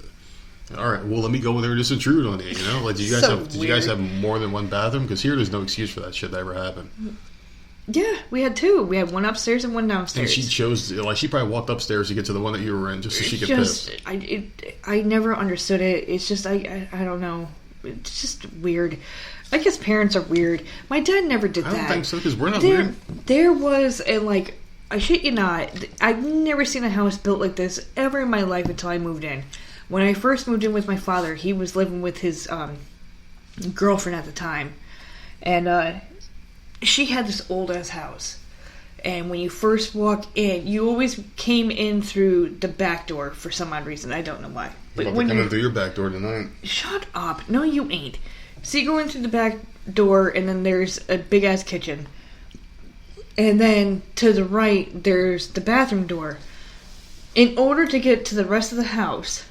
[SPEAKER 2] All right, well, let me go over there and just intrude on you. You know, like, did you guys have more than one bathroom? Because here, there's no excuse for that shit to ever happen.
[SPEAKER 3] Yeah, we had two. We had one upstairs and one
[SPEAKER 2] And
[SPEAKER 3] downstairs.
[SPEAKER 2] she chose, like, she probably walked upstairs to get to the one that you were in just so she could piss.
[SPEAKER 3] I never understood it. It's just, I don't know. It's just weird. I guess parents are weird. My dad never did that.
[SPEAKER 2] I don't think so, because we're not weird.
[SPEAKER 3] There was a, like, I shit you not, I've never seen a house built like this ever in my life until I moved in. When I first moved in with my father, he was living with his girlfriend at the time. And she had this old-ass house. And when you first walk in, you always came in through the back door for some odd reason. I don't know why.
[SPEAKER 2] But when you're through your back door tonight.
[SPEAKER 3] Shut up. No, you ain't. So you go in through the back door, and then there's a big-ass kitchen. And then to the right, there's the bathroom door. In order to get to the rest of the house,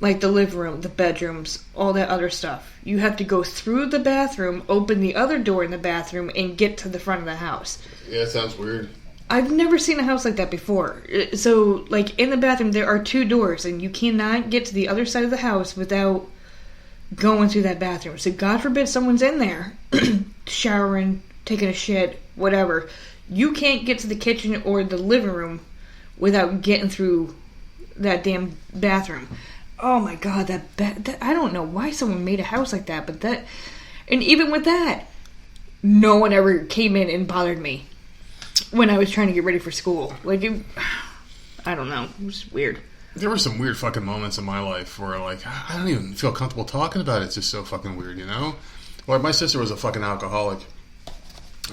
[SPEAKER 3] like the living room, the bedrooms, all that other stuff, you have to go through the bathroom, open the other door in the bathroom, and get to the front of the house.
[SPEAKER 2] Yeah, it sounds weird.
[SPEAKER 3] I've never seen a house like that before. So, like, in the bathroom, there are two doors, and you cannot get to the other side of the house without going through that bathroom. So, God forbid someone's in there, showering, taking a shit, whatever. You can't get to the kitchen or the living room without getting through that damn bathroom. Oh my God, that I don't know why someone made a house like that, but that, and even with that, no one ever came in and bothered me when I was trying to get ready for school. Like, I don't know, it was weird.
[SPEAKER 2] There were some weird fucking moments in my life where, like, I don't even feel comfortable talking about it. It's just so fucking weird, you know? Like, my sister was a fucking alcoholic.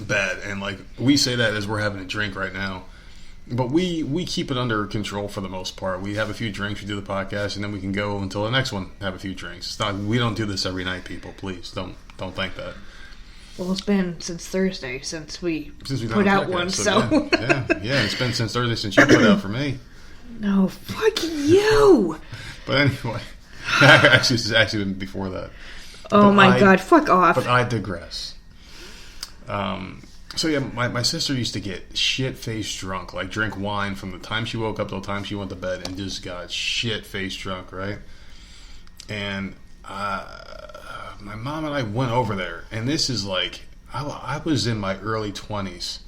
[SPEAKER 2] Bad. And, like, we say that as we're having a drink right now. But we keep it under control for the most part. We have a few drinks, we do the podcast, and then we can go until the next one, have a few drinks. It's not, we don't do this every night, people. Please, don't think that.
[SPEAKER 3] Well, it's been since Thursday since we
[SPEAKER 2] put
[SPEAKER 3] out one, so...
[SPEAKER 2] Yeah, it's been since Thursday since you put out for me.
[SPEAKER 3] No, fuck you!
[SPEAKER 2] But anyway, actually, it's actually been before that.
[SPEAKER 3] Oh my God, fuck off.
[SPEAKER 2] But I digress. So yeah, my sister used to get shit-faced drunk, like drink wine from the time she woke up till the time she went to bed, and just got shit-faced drunk, right? And my mom and I went over there, and this is like, I was in my early 20s,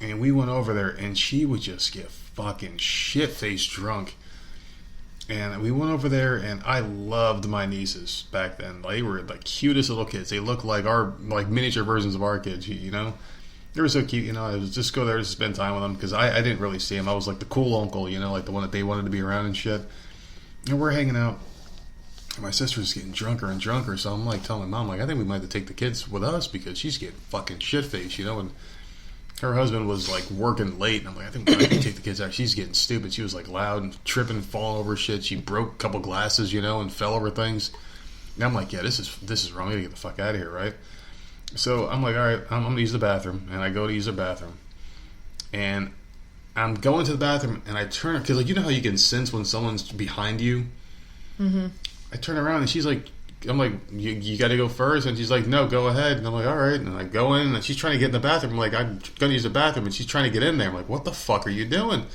[SPEAKER 2] and we went over there, and she would just get fucking shit-faced drunk. And we went over there, and I loved my nieces back then. They were the cutest little kids. They looked like our, like, miniature versions of our kids, you know? They were so cute, you know? I was just go there to spend time with them, because I didn't really see them. I was like the cool uncle, you know, like the one that they wanted to be around and shit. And we're hanging out, and my sister's getting drunker and drunker, so I'm like telling my mom, like, I think we might have to take the kids with us, because she's getting fucking shit-faced, you know? And her husband was, like, working late, and I'm like, I think we might take the kids out. She's getting stupid. She was, like, loud and tripping and falling over shit. She broke a couple glasses, you know, and fell over things. And I'm like, yeah, this is wrong. I gotta get the fuck out of here, right? So I'm like, all right, I'm gonna use the bathroom. And I go to use the bathroom. And I'm going to the bathroom, and I turn, because, like, you know how you can sense when someone's behind you? Mm-hmm. I turn around, and she's like, I'm like, you got to go first, and she's like, no, go ahead. And I'm like, all right. And I go in, and she's trying to get in the bathroom. I'm like, I'm gonna use the bathroom, and she's trying to get in there. I'm like, what the fuck are you doing?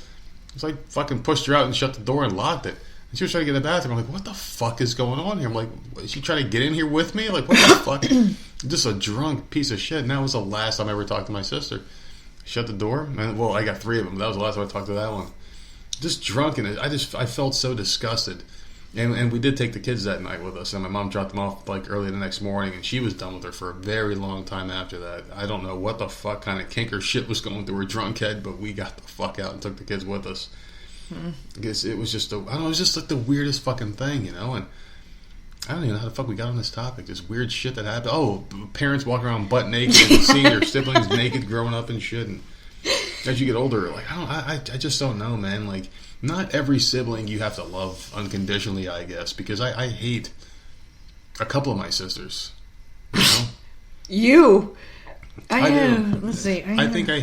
[SPEAKER 2] It's like, fucking pushed her out and shut the door and locked it. And she was trying to get in the bathroom. I'm like, what the fuck is going on here? I'm like, is she trying to get in here with me? Like, what the fuck? Just a drunk piece of shit. And that was the last time I ever talked to my sister. Shut the door. And, well, I got 3 of them. That was the last time I talked to that one. Just drunk, and I felt so disgusted. And we did take the kids that night with us, and my mom dropped them off like early the next morning, and she was done with her for a very long time after that. I don't know what the fuck kind of kink or shit was going through her drunk head, but we got the fuck out and took the kids with us. I guess it was just it was just like the weirdest fucking thing, you know. And I don't even know how the fuck we got on this topic. This weird shit that happened. Oh, parents walking around butt naked and seeing their siblings naked growing up and shit. And as you get older, like I just don't know, man. Like, not every sibling you have to love unconditionally, I guess, because I hate a couple of my sisters. You know?
[SPEAKER 3] You?
[SPEAKER 2] I do.
[SPEAKER 3] Let's see.
[SPEAKER 2] I think I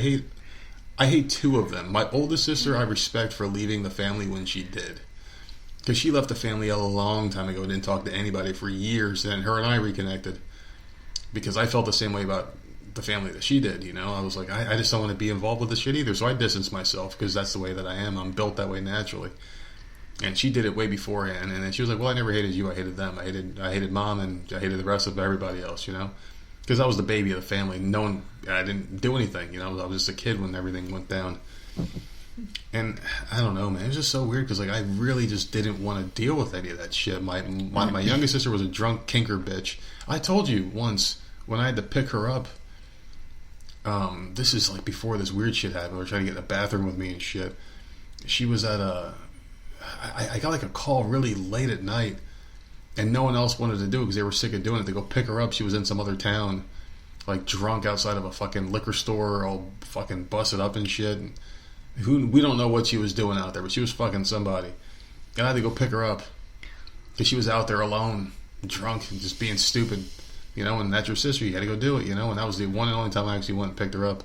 [SPEAKER 2] hate 2 of them. My oldest sister I respect for leaving the family when she did. Because she left the family a long time ago and didn't talk to anybody for years, and her and I reconnected. Because I felt the same way about the family that she did, you know. I was like, I just don't want to be involved with this shit either, so I distanced myself, because that's the way that I am. I'm built that way naturally. And she did it way beforehand, and then she was like, well, I never hated you, I hated them. I hated mom, and I hated the rest of everybody else, you know. Because I was the baby of the family. I didn't do anything. You know, I was just a kid when everything went down. And I don't know, man. It was just so weird because, like, I really just didn't want to deal with any of that shit. My youngest sister was a drunk kinker bitch. I told you once when I had to pick her up. This is like before this weird shit happened. They were trying to get in the bathroom with me and shit. She was at I got like a call really late at night, and no one else wanted to do it because they were sick of doing it. They go pick her up. She was in some other town, like drunk outside of a fucking liquor store, all fucking busted up and shit. And we don't know what she was doing out there, but she was fucking somebody. And I had to go pick her up because she was out there alone, drunk, and just being stupid. You know, and that's your sister. You got to go do it, you know. And that was the one and only time I actually went and picked her up.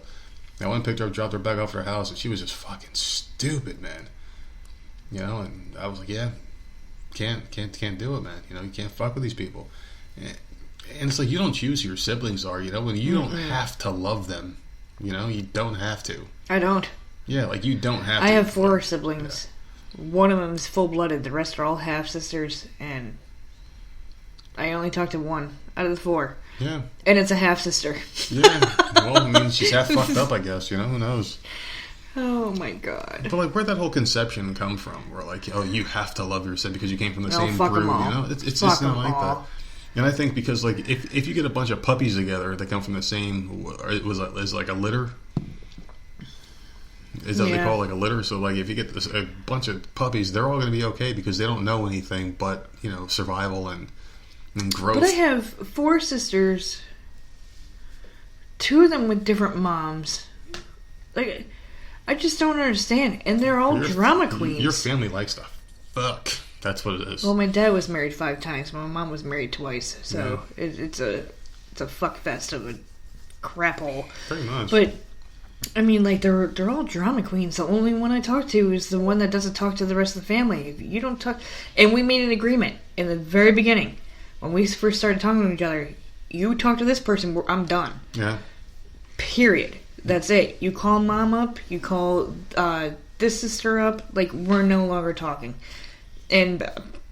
[SPEAKER 2] I went and picked her up, dropped her back off at her house, and she was just fucking stupid, man. You know, and I was like, yeah, can't do it, man. You know, you can't fuck with these people. And it's like you don't choose who your siblings are, you know, when you don't have to love them. You know, you don't have to.
[SPEAKER 3] I don't.
[SPEAKER 2] Yeah, like you don't have to.
[SPEAKER 3] I have 4 siblings. Yeah. One of them's full-blooded. The rest are all half-sisters, and I only talk to 1 out of the 4.
[SPEAKER 2] Yeah.
[SPEAKER 3] And it's a half-sister.
[SPEAKER 2] Yeah. Well, I mean, she's half fucked up, I guess, you know? Who knows?
[SPEAKER 3] Oh, my God.
[SPEAKER 2] But, like, where'd that whole conception come from? Where, like, oh, you have to love your sibling because you came from the same
[SPEAKER 3] fuck
[SPEAKER 2] brood,
[SPEAKER 3] 'em all.
[SPEAKER 2] you know? It's
[SPEAKER 3] Fuck
[SPEAKER 2] just not
[SPEAKER 3] 'em
[SPEAKER 2] like
[SPEAKER 3] all.
[SPEAKER 2] that. And I think because, like, if you get a bunch of puppies together that come from the same... Is like a litter? Is that what they call it, like a litter? So, like, if you get a bunch of puppies, they're all going to be okay because they don't know anything but, you know, survival and growth.
[SPEAKER 3] But I have 4 sisters, 2 of them with different moms. Like, I just don't understand. And they're all drama queens.
[SPEAKER 2] Your family likes to fuck. That's what it is.
[SPEAKER 3] Well, my dad was married 5 times. My mom was married twice. So it's a fuck fest of a crap hole.
[SPEAKER 2] Pretty much.
[SPEAKER 3] But I mean, like, they're all drama queens. The only one I talk to is the one that doesn't talk to the rest of the family. If you don't talk, and we made an agreement in the very beginning when we first started talking to each other. You talk to this person, I'm done.
[SPEAKER 2] Yeah.
[SPEAKER 3] Period. That's it. You call mom up. You call this sister up. Like, we're no longer talking, and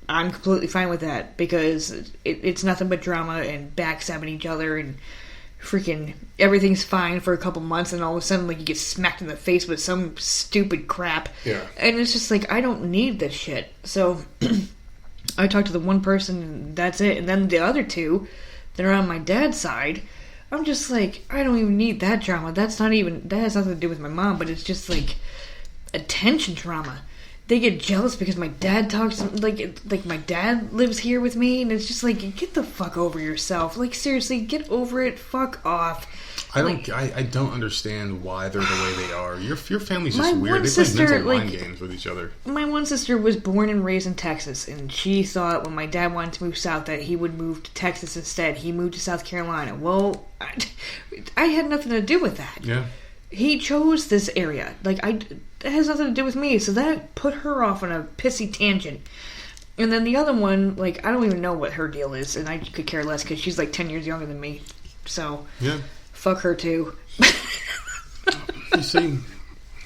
[SPEAKER 3] I'm completely fine with that because it's nothing but drama and backstabbing each other and freaking everything's fine for a couple months, and all of a sudden, like, you get smacked in the face with some stupid crap.
[SPEAKER 2] Yeah.
[SPEAKER 3] And it's just like, I don't need this shit. So I talk to the one person, and that's it. And then the other 2 that are on my dad's side, I'm just like, I don't even need that drama. That has nothing to do with my mom, but it's just like attention drama. They get jealous because my dad talks like my dad lives here with me, and it's just like, get the fuck over yourself. Like, seriously, get over it. Fuck off.
[SPEAKER 2] I don't understand why they're the way they are. Your family's just
[SPEAKER 3] My
[SPEAKER 2] weird.
[SPEAKER 3] one
[SPEAKER 2] They
[SPEAKER 3] sister,
[SPEAKER 2] play mental
[SPEAKER 3] like,
[SPEAKER 2] mind games with each other.
[SPEAKER 3] My one sister was born and raised in Texas, and she thought when my dad wanted to move south that he would move to Texas instead. He moved to South Carolina. Well, I had nothing to do with that.
[SPEAKER 2] Yeah.
[SPEAKER 3] He chose this area. Like, it has nothing to do with me. So that put her off on a pissy tangent. And then the other one, like, I don't even know what her deal is, and I could care less because she's like 10 years younger than me. So,
[SPEAKER 2] yeah.
[SPEAKER 3] Fuck her too.
[SPEAKER 2] You see,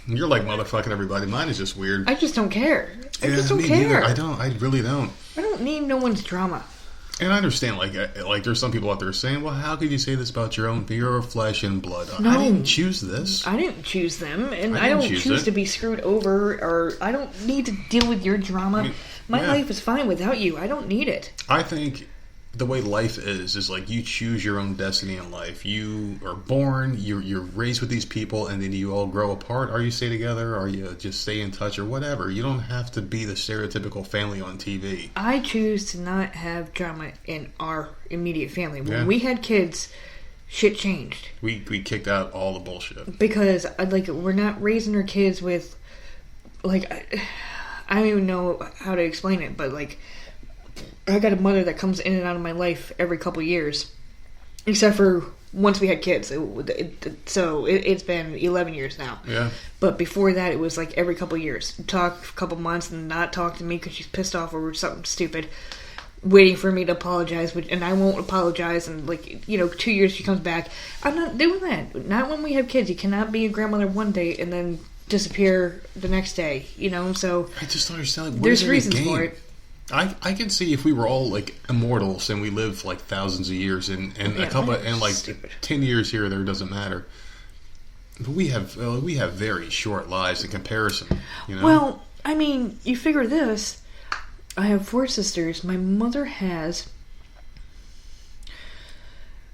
[SPEAKER 2] you're like motherfucking everybody. Mine is just weird.
[SPEAKER 3] I just don't care. I just don't
[SPEAKER 2] me
[SPEAKER 3] care.
[SPEAKER 2] Neither. I really don't.
[SPEAKER 3] I don't need no one's drama.
[SPEAKER 2] And I understand, like there's some people out there saying, well, how could you say this about your flesh and blood?
[SPEAKER 3] No.
[SPEAKER 2] I didn't choose this.
[SPEAKER 3] I didn't choose them, and
[SPEAKER 2] I
[SPEAKER 3] I don't
[SPEAKER 2] didn't
[SPEAKER 3] choose to be screwed over, or I don't need to deal with your drama. My life is fine without you. I don't need it.
[SPEAKER 2] I think the way life is like you choose your own destiny in life. You are born, you're raised with these people, and then you all grow apart, or you stay together, or you just stay in touch, or whatever. You don't have to be the stereotypical family on TV. I
[SPEAKER 3] choose to not have drama in our immediate family. When we had kids, shit changed.
[SPEAKER 2] We kicked out all the bullshit.
[SPEAKER 3] Because, like, we're not raising our kids with, like, I don't even know how to explain it, but, like, I got a mother that comes in and out of my life every couple years, except for once we had kids. So it's been 11 years now.
[SPEAKER 2] Yeah.
[SPEAKER 3] But before that, it was like every couple years. Talk a couple months and not talk to me because she's pissed off over something stupid, waiting for me to apologize, and I won't apologize. And, like, 2 years she comes back. I'm not doing that. Not when we have kids. You cannot be a grandmother one day and then disappear the next day. So
[SPEAKER 2] I just don't understand. Like,
[SPEAKER 3] there's reasons for it.
[SPEAKER 2] I can see if we were all like immortals and we live like thousands of years and a couple and like
[SPEAKER 3] stupid.
[SPEAKER 2] 10 years here or there doesn't matter. But we have very short lives in comparison. You know?
[SPEAKER 3] Well, I mean, you figure this. I have 4 sisters. My mother has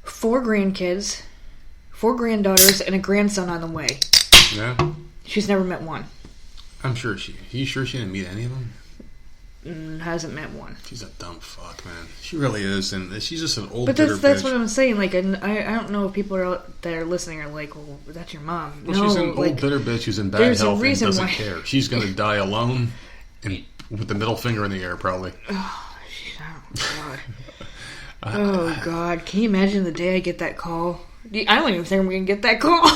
[SPEAKER 3] 4 grandkids, 4 granddaughters, and a grandson on the way.
[SPEAKER 2] Yeah.
[SPEAKER 3] She's never met one.
[SPEAKER 2] I'm sure you sure she didn't meet any of them?
[SPEAKER 3] Hasn't met one.
[SPEAKER 2] She's a dumb fuck, man. She really is, and she's just an old.
[SPEAKER 3] But
[SPEAKER 2] bitter
[SPEAKER 3] that's
[SPEAKER 2] bitch.
[SPEAKER 3] what I'm saying. Like, I don't know if people that are listening are like, "Well, that's your mom."
[SPEAKER 2] Well,
[SPEAKER 3] no,
[SPEAKER 2] she's an
[SPEAKER 3] like,
[SPEAKER 2] old bitter bitch who's in bad
[SPEAKER 3] there's a
[SPEAKER 2] health and
[SPEAKER 3] reason
[SPEAKER 2] doesn't
[SPEAKER 3] why-
[SPEAKER 2] care. She's gonna die alone and with the middle finger in the air, probably.
[SPEAKER 3] Oh God. Oh God. Can you imagine the day I get that call? I don't even think I'm gonna get that call.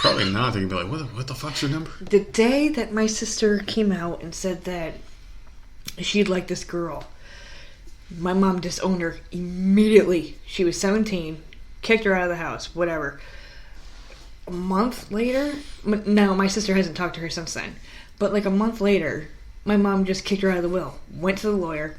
[SPEAKER 2] Probably not. They're gonna be like, "What the fuck's your number?"
[SPEAKER 3] The day that my sister came out and said that she'd like this girl, my mom disowned her immediately. She was 17, kicked her out of the house, whatever. A month later, now my sister hasn't talked to her since then, but like a month later, my mom just kicked her out of the will. Went to the lawyer.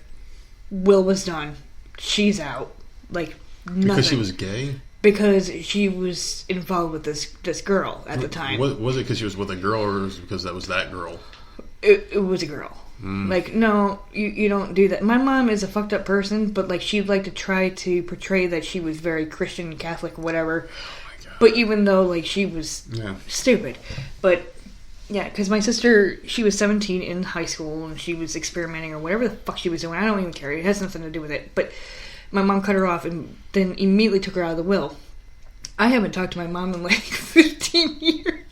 [SPEAKER 3] Will was done. She's out. Like, nothing.
[SPEAKER 2] Because she was gay?
[SPEAKER 3] Because she was involved with this girl at the time.
[SPEAKER 2] Was it because she was with a girl, or was it because that was that girl?
[SPEAKER 3] It was a girl. Like, no, you don't do that. My mom is a fucked up person, but like she'd like to try to portray that she was very Christian, Catholic, whatever.
[SPEAKER 2] Oh my God.
[SPEAKER 3] But even though like she was stupid, but yeah, because my sister, she was 17 in high school and she was experimenting or whatever the fuck she was doing. I don't even care. It has nothing to do with it. But my mom cut her off and then immediately took her out of the will. I haven't talked to my mom in like 15 years,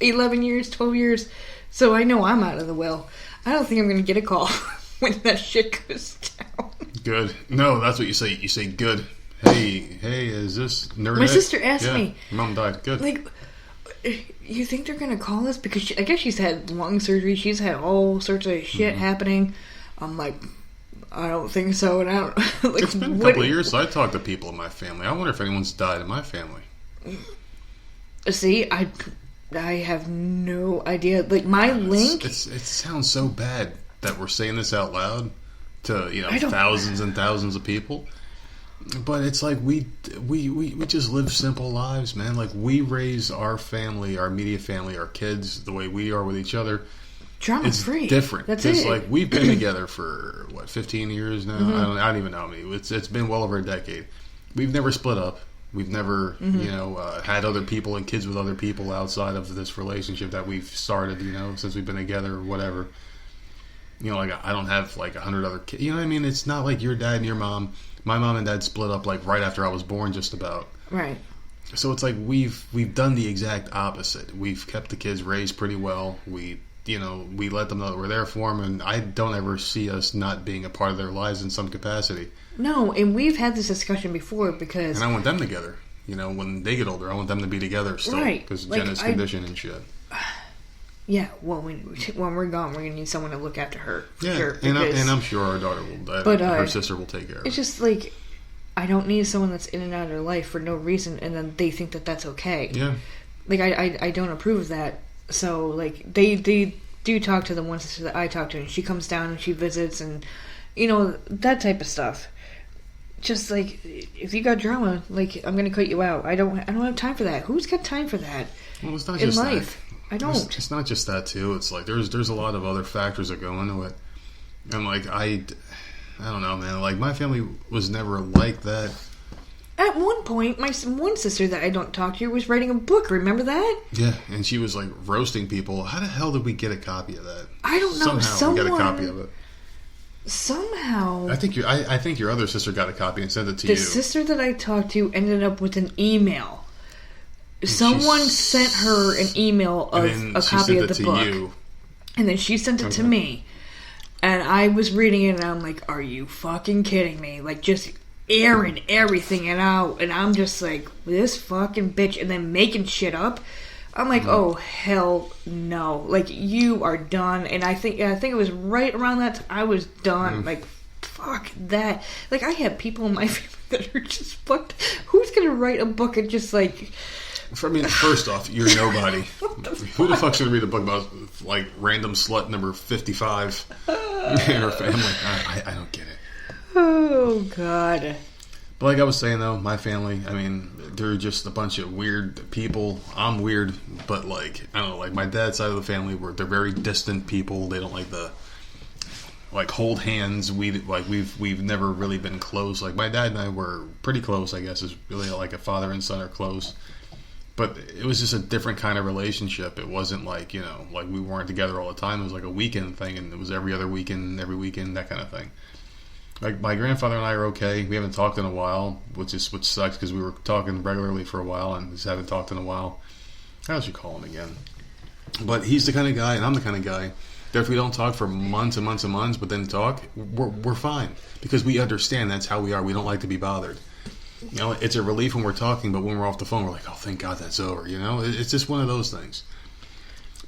[SPEAKER 3] 11 years, 12 years. So I know I'm out of the will. I don't think I'm going to get a call when that shit goes down.
[SPEAKER 2] Good. No, that's what you say. You say good. Hey, is this nerd?
[SPEAKER 3] My sister asked me.
[SPEAKER 2] Your mom died. Good.
[SPEAKER 3] Like, you think they're going to call us? Because I guess she's had lung surgery. She's had all sorts of shit happening. I'm like, I don't think so. And I don't. Like,
[SPEAKER 2] it's been a couple of years. So I talk to people in my family. I wonder if anyone's died in my family.
[SPEAKER 3] See, I have no idea. Like, my link...
[SPEAKER 2] It sounds so bad that we're saying this out loud to,
[SPEAKER 3] I don't-
[SPEAKER 2] thousands and thousands of people. But it's like we just live simple lives, man. Like, we raise our family, our immediate family, our kids the way we are with each other.
[SPEAKER 3] Drama
[SPEAKER 2] It's
[SPEAKER 3] free.
[SPEAKER 2] different.
[SPEAKER 3] That's
[SPEAKER 2] Because,
[SPEAKER 3] it.
[SPEAKER 2] like, we've been together for, 15 years now? I don't even know how many. It's been well over a decade. We've never split up. We've never, had other people and kids with other people outside of this relationship that we've started, since we've been together or whatever. Like, I don't have, 100 other kids. You know what I mean? It's not like your dad and your mom. My mom and dad split up, right after I was born, just about.
[SPEAKER 3] Right.
[SPEAKER 2] So it's like we've done the exact opposite. We've kept the kids raised pretty well. We let them know that we're there for them, and I don't ever see us not being a part of their lives in some capacity.
[SPEAKER 3] No, and we've had this discussion before because...
[SPEAKER 2] And I want them together. When they get older, I want them to be together still.
[SPEAKER 3] Right.
[SPEAKER 2] Because Jenna's condition and shit.
[SPEAKER 3] Yeah, well, when we're gone, we're going to need someone to look after her. For
[SPEAKER 2] Yeah,
[SPEAKER 3] sure,
[SPEAKER 2] and
[SPEAKER 3] because
[SPEAKER 2] I'm sure our daughter will.
[SPEAKER 3] But,
[SPEAKER 2] her sister will take care of her.
[SPEAKER 3] it's just like, I don't need someone that's in and out of their life for no reason, and then they think that that's okay.
[SPEAKER 2] Yeah.
[SPEAKER 3] Like, I don't approve of that. So, like, they do talk to the one sister that I talk to, and she comes down and she visits, and, that type of stuff. Just like, if you got drama, like, I'm gonna cut you out. I don't have time for that. Who's got time for that?
[SPEAKER 2] Well, it's not
[SPEAKER 3] in
[SPEAKER 2] just
[SPEAKER 3] life?
[SPEAKER 2] that.
[SPEAKER 3] I don't.
[SPEAKER 2] It's not just that too. It's like there's a lot of other factors that go into it, and like I don't know, man. Like, my family was never like that.
[SPEAKER 3] At one point, my one sister that I don't talk to was writing a book. Remember that?
[SPEAKER 2] Yeah, and she was like roasting people. How the hell did we get a copy of that?
[SPEAKER 3] I don't know.
[SPEAKER 2] Somehow we got a copy of it.
[SPEAKER 3] Somehow,
[SPEAKER 2] I think your other sister got a copy and sent it to
[SPEAKER 3] the
[SPEAKER 2] you.
[SPEAKER 3] sister that I talked to ended up with an email. Someone sent her an email of a copy of the book,
[SPEAKER 2] you.
[SPEAKER 3] and then she sent it to me. And I was reading it, and I'm like, "Are you fucking kidding me?" Like, just airing everything out, and I'm just like, "This fucking bitch," and then making shit up. I'm like, oh hell no! Like, you are done. And I think it was right around that time I was done. Like, fuck that. Like, I have people in my family that are just fucked. Who's gonna write a book and just like?
[SPEAKER 2] I mean, first off, you're nobody. Who the fuck's gonna read a book about like random slut number 55? Her family. I don't get it.
[SPEAKER 3] Oh, God.
[SPEAKER 2] But like I was saying, though, my family, I mean, they're just a bunch of weird people. I'm weird, but like, I don't know, like my dad's side of the family, they're very distant people. They don't like hold hands. We've never really been close. Like my dad and I were pretty close, I guess. Is really like a father and son are close. But it was just a different kind of relationship. It wasn't like, like we weren't together all the time. It was like a weekend thing, and it was every other weekend, every weekend, that kind of thing. Like my grandfather and I are okay. We haven't talked in a while, which sucks because we were talking regularly for a while and just haven't talked in a while. How should you call him again? But he's the kind of guy, and I'm the kind of guy that if we don't talk for months and months and months, but then talk, we're fine because we understand that's how we are. We don't like to be bothered. It's a relief when we're talking, but when we're off the phone, we're like, oh, thank God that's over. It's just one of those things.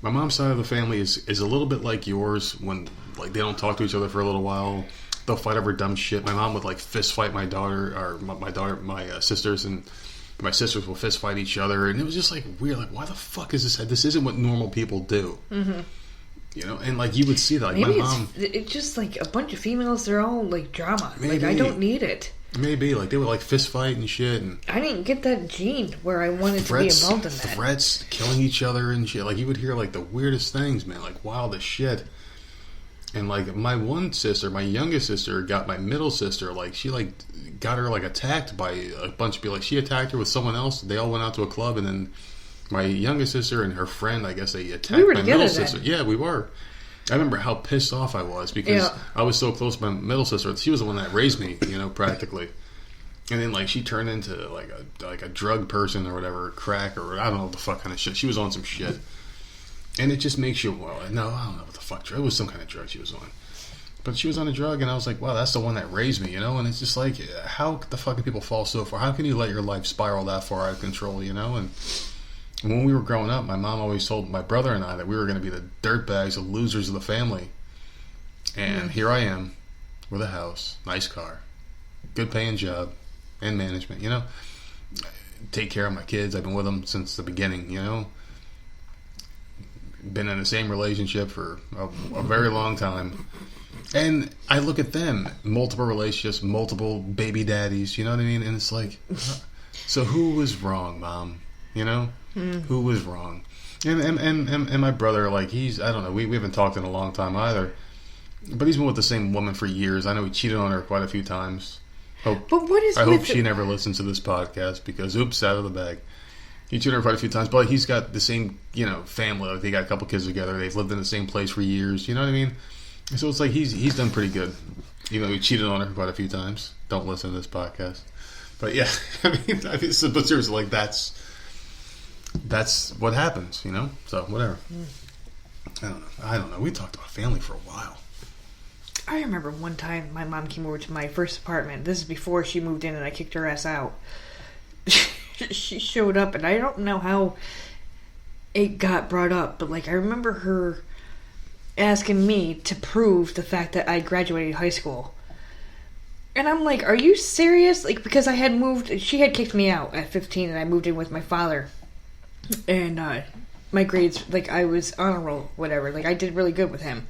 [SPEAKER 2] My mom's side of the family is a little bit like yours when like they don't talk to each other for a little while. They'll fight over dumb shit. My mom would like fist fight my daughter, or my sisters, and my sisters will fist fight each other, and it was just like weird. Like, why the fuck is this? This isn't what normal people do. Mm-hmm. And like you would see that. Like
[SPEAKER 3] maybe
[SPEAKER 2] my mom,
[SPEAKER 3] it's just like a bunch of females. They're all like drama.
[SPEAKER 2] Maybe.
[SPEAKER 3] Like I don't need it.
[SPEAKER 2] Maybe like they would like fist fight and shit. And
[SPEAKER 3] I didn't get that gene where I wanted to be involved in that.
[SPEAKER 2] Threats, killing each other and shit. Like you would hear like the weirdest things, man. Like wildest shit. And like my one sister, my youngest sister, got my middle sister. Like she like got her like attacked by a bunch of people. Like she attacked her with someone else. They all went out to a club, and then my youngest sister and her friend, I guess they attacked my middle sister. Yeah, we were. I remember how pissed off I was because I was so close to my middle sister. She was the one that raised me, practically. And then like she turned into like a drug person or whatever, crack or I don't know what the fuck kind of shit. She was on some shit. And it just makes you, no, I don't know what the fuck drug. It was some kind of drug she was on. But she was on a drug, and I was like, wow, that's the one that raised me, And it's just like, how the fuck can people fall so far? How can you let your life spiral that far out of control, And when we were growing up, my mom always told my brother and I that we were going to be the dirtbags, the losers of the family. And here I am with a house, nice car, good paying job, and management, Take care of my kids. I've been with them since the beginning, Been in the same relationship for a very long time. And I look at them, multiple relationships, multiple baby daddies, you know what I mean? And it's like, so who was wrong, Mom? Who was wrong? And my brother, like, I don't know, we haven't talked in a long time either. But he's been with the same woman for years. I know he cheated on her quite a few times. I hope she never listens to this podcast because, oops, out of the bag. He cheated on her quite a few times, but he's got the same, family. Like they got a couple kids together. They've lived in the same place for years. You know what I mean? So it's like he's done pretty good, even though he cheated on her quite a few times. Don't listen to this podcast. But yeah, but seriously, like that's what happens, So whatever. I don't know. We talked about family for a while.
[SPEAKER 3] I remember one time my mom came over to my first apartment. This is before she moved in and I kicked her ass out. She showed up, and I don't know how it got brought up, but like I remember her asking me to prove the fact that I graduated high school. And I'm like, are you serious? Like, because I had moved, she had kicked me out at 15 and I moved in with my father. And my grades, like I was honor roll, whatever. Like I did really good with him.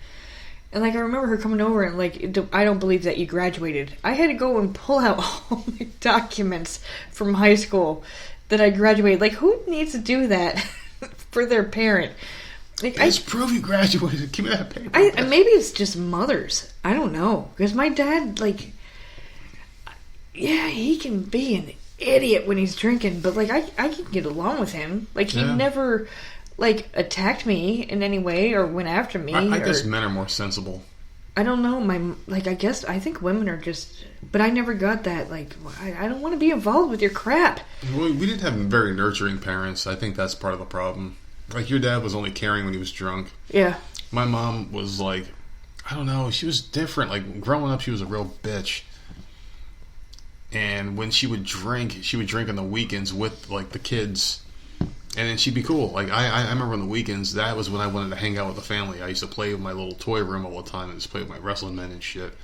[SPEAKER 3] And like I remember her coming over and like, I don't believe that you graduated. I had to go and pull out all my documents from high school that I graduated. Like who needs to do that for their parent? Like,
[SPEAKER 2] just prove you graduated. Give me that paper.
[SPEAKER 3] Maybe it's just mothers. I don't know. Because my dad, like, yeah, he can be an idiot when he's drinking, but like I can get along with him. Like he never like attacked me in any way or went after me.
[SPEAKER 2] I guess men are more sensible.
[SPEAKER 3] I don't know. I think women are just. But I never got that. Like I don't want to be involved with your crap.
[SPEAKER 2] Well, we didn't have very nurturing parents. I think that's part of the problem. Like your dad was only caring when he was drunk. Yeah. My mom was like, I don't know. She was different. Like growing up, she was a real bitch. And when she would drink on the weekends with like the kids, and then she'd be cool. Like I remember on the weekends, that was when I wanted to hang out with the family. I used to play with my little toy room all the time and just play with my wrestling men and shit.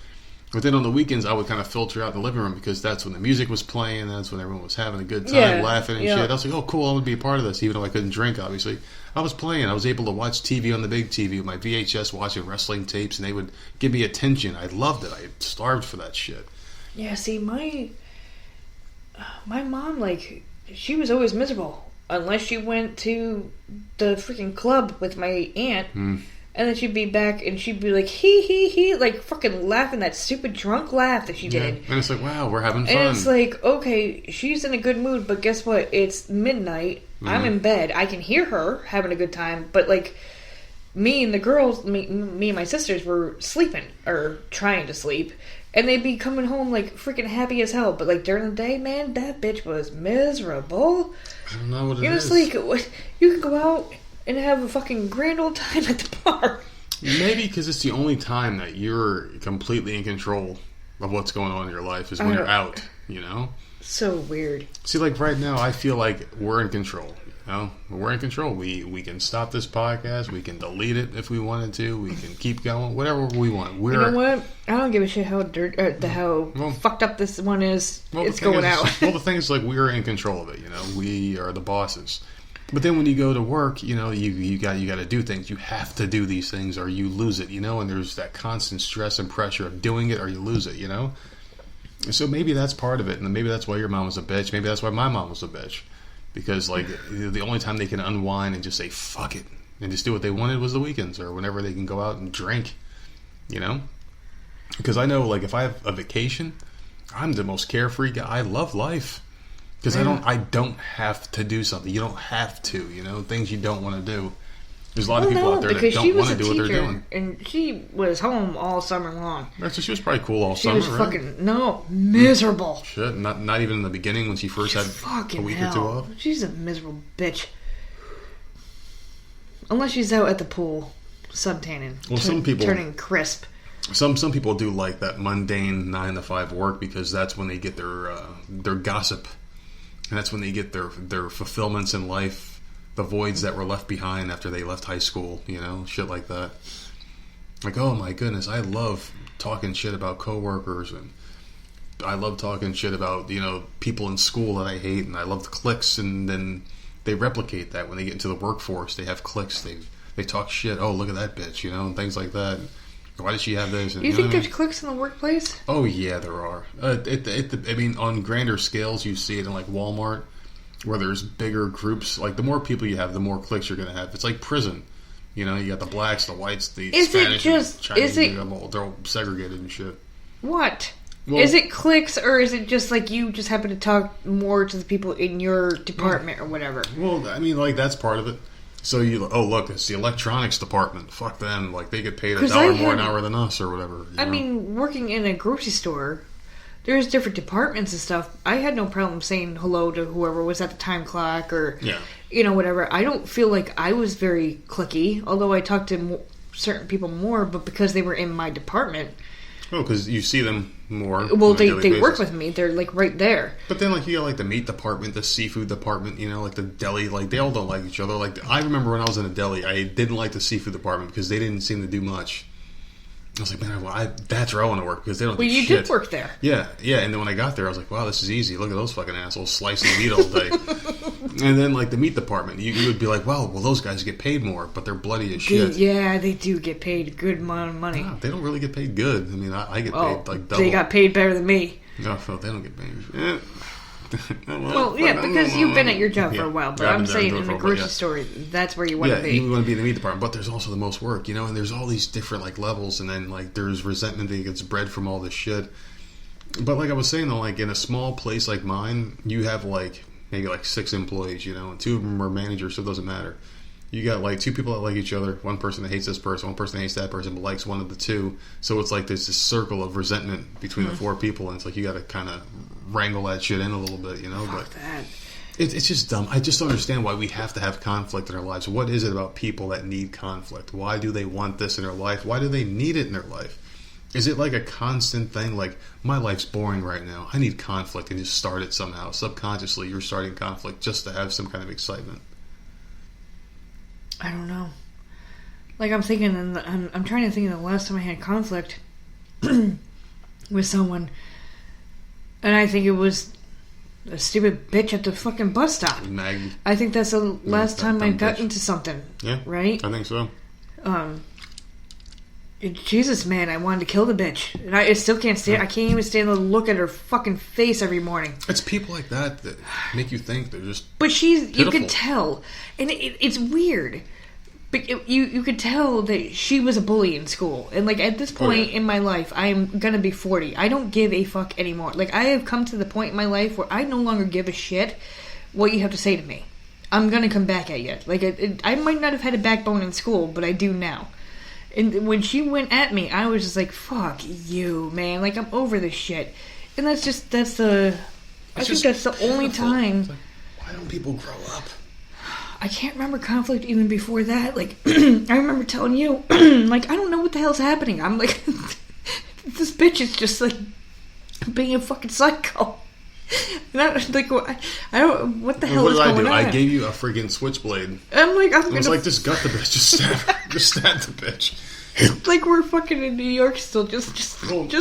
[SPEAKER 2] But then on the weekends, I would kind of filter out the living room because that's when the music was playing. That's when everyone was having a good time, laughing and shit. I was like, oh, cool, I want to be a part of this, even though I couldn't drink, obviously. I was playing. I was able to watch TV on the big TV with my VHS, watching wrestling tapes, and they would give me attention. I loved it. I starved for that shit.
[SPEAKER 3] Yeah, see, my mom, like, she was always miserable. Unless she went to the freaking club with my aunt. And then she'd be back and she'd be like, he, like fucking laughing that stupid drunk laugh that she did.
[SPEAKER 2] And it's like, wow, we're having fun.
[SPEAKER 3] And it's like, okay, she's in a good mood, but guess what? It's midnight. I'm in bed. I can hear her having a good time, but like, me and the girls, me and my sisters were sleeping, or trying to sleep, and they'd be coming home like freaking happy as hell. But like during the day, man, that bitch was miserable.
[SPEAKER 2] I don't know what it
[SPEAKER 3] is.
[SPEAKER 2] It's
[SPEAKER 3] like, you can go out and have a fucking grand old time at the bar.
[SPEAKER 2] Maybe because it's the only time that you're completely in control of what's going on in your life is when you're out, you know?
[SPEAKER 3] So weird.
[SPEAKER 2] See, like right now, I feel like we're in control. You know? We're in control. We can stop this podcast. We can delete it if we wanted to. We can keep going. Whatever we want.
[SPEAKER 3] You know what? I don't give a shit how fucked up this one is. It's going out.
[SPEAKER 2] Well, the thing is, like, we're in control of it. You know, we are the bosses. But then when you go to work, you know, you got to do things. You have to do these things or you lose it, you know, and there's that constant stress and pressure of doing it or you lose it, you know. So maybe that's part of it, and maybe that's why your mom was a bitch. Maybe that's why my mom was a bitch, because like the only time they can unwind and just say fuck it and just do what they wanted was the weekends or whenever they can go out and drink, you know. Because I know, like, if I have a vacation, I'm the most carefree guy. I love life. Because I don't have to do something. You don't have to, you know, things you don't want to do. There's a lot of people out there that don't want to do what they're doing.
[SPEAKER 3] And she was home all summer long.
[SPEAKER 2] So she was probably cool all summer, right? She was
[SPEAKER 3] fucking, miserable.
[SPEAKER 2] Shit, not even in the beginning when she first had a week or two off?
[SPEAKER 3] She's a miserable bitch. Unless she's out at the pool, suntanning.
[SPEAKER 2] Well, some people...
[SPEAKER 3] turning crisp.
[SPEAKER 2] Some people do like that mundane 9-to-5 work because that's when they get their gossip. And that's when they get their fulfillments in life, the voids that were left behind after they left high school, you know, shit like that. Like, oh my goodness, I love talking shit about coworkers, and I love talking shit about, you know, people in school that I hate, and I love the cliques, and then they replicate that when they get into the workforce. They have cliques, they talk shit, oh, look at that bitch, you know, and things like that. Why does she have this? And,
[SPEAKER 3] you think there's cliques in the workplace?
[SPEAKER 2] Oh, yeah, there are. I mean, on grander scales, you see it in, like, Walmart, where there's bigger groups. Like, the more people you have, the more cliques you're going to have. It's like prison. You know, you got the blacks, the whites, the Spanish, and Chinese. They're all segregated and shit.
[SPEAKER 3] What? Well, is it cliques, or is it just, like, you just happen to talk more to the people in your department or whatever?
[SPEAKER 2] Well, I mean, like, that's part of it. So look, it's the electronics department. Fuck them. Like, they get paid $1 more an hour than us or whatever.
[SPEAKER 3] I mean, working in a grocery store, there's different departments and stuff. I had no problem saying hello to whoever was at the time clock or, you know, whatever. I don't feel like I was very cliquey, although I talked to certain people more, but because they were in my department.
[SPEAKER 2] Oh, because you see them more.
[SPEAKER 3] Well, they work with me. They're, like, right there.
[SPEAKER 2] But then, like, you got, like, the meat department, the seafood department, you know, like, the deli. Like, they all don't like each other. Like, I remember when I was in a deli, I didn't like the seafood department because they didn't seem to do much. I was like, man, that's where I want to work because they don't do shit.
[SPEAKER 3] Well, you did work there.
[SPEAKER 2] Yeah. And then when I got there, I was like, wow, this is easy. Look at those fucking assholes slicing meat all day. And then, like, the meat department, you would be like, well, those guys get paid more, but they're bloody as shit.
[SPEAKER 3] Yeah, they do get paid a good amount of money.
[SPEAKER 2] No, they don't really get paid good. I mean, I get paid, like, double.
[SPEAKER 3] They got paid better than me.
[SPEAKER 2] No, they don't get paid.
[SPEAKER 3] Well, yeah, because you've been at your job for a while, but I'm saying in the grocery store, that's where you want to be.
[SPEAKER 2] Yeah, you want to be in the meat department, but there's also the most work, you know, and there's all these different, like, levels, and then, like, there's resentment that gets bred from all this shit. But like I was saying, though, like, in a small place like mine, you have, like, maybe, like, 6 employees, you know, and 2 of them are managers, so it doesn't matter. You got, like, 2 people that like each other, one person that hates this person, one person that hates that person, but likes one of the 2. So it's like there's this circle of resentment between the 4 people, and it's like you got to kind of wrangle that shit in a little bit, you know?
[SPEAKER 3] Fuck that.
[SPEAKER 2] It's just dumb. I just don't understand why we have to have conflict in our lives. What is it about people that need conflict? Why do they want this in their life? Why do they need it in their life? Is it like a constant thing? Like, my life's boring right now. I need conflict, and just start it somehow. Subconsciously, you're starting conflict just to have some kind of excitement.
[SPEAKER 3] I don't know. Like, I'm thinking, I'm trying to think of the last time I had conflict. with someone, and I think it was a stupid bitch at the fucking bus stop.
[SPEAKER 2] Maggie.
[SPEAKER 3] I think that's the last time I got
[SPEAKER 2] bitch.
[SPEAKER 3] into something.
[SPEAKER 2] Yeah,
[SPEAKER 3] right.
[SPEAKER 2] I think so.
[SPEAKER 3] Jesus, man, I wanted to kill the bitch, and I still can't stand. I can't even stand to look at her fucking face every morning.
[SPEAKER 2] It's people like that make you think they're just.
[SPEAKER 3] But
[SPEAKER 2] pitiful.
[SPEAKER 3] You could tell, and it's weird. But you could tell that she was a bully in school, and like at this point in my life, I am gonna be 40. I don't give a fuck anymore. Like I have come to the point in my life where I no longer give a shit what you have to say to me. I'm gonna come back at you. Like I might not have had a backbone in school, but I do now. And when she went at me, I was just like, "Fuck you, man!" Like I'm over this shit, and I think that's the only time.
[SPEAKER 2] Like, why don't people grow up?
[SPEAKER 3] I can't remember conflict even before that. Like I remember telling you, like I don't know what the hell's happening. I'm like, this bitch is just like being a fucking psycho. And I was like, I don't. What the hell is going on?
[SPEAKER 2] I gave you a freaking switchblade.
[SPEAKER 3] I'm like,
[SPEAKER 2] I was like, just gut the bitch, just stab her, just stab the bitch.
[SPEAKER 3] Like we're fucking in New York still, just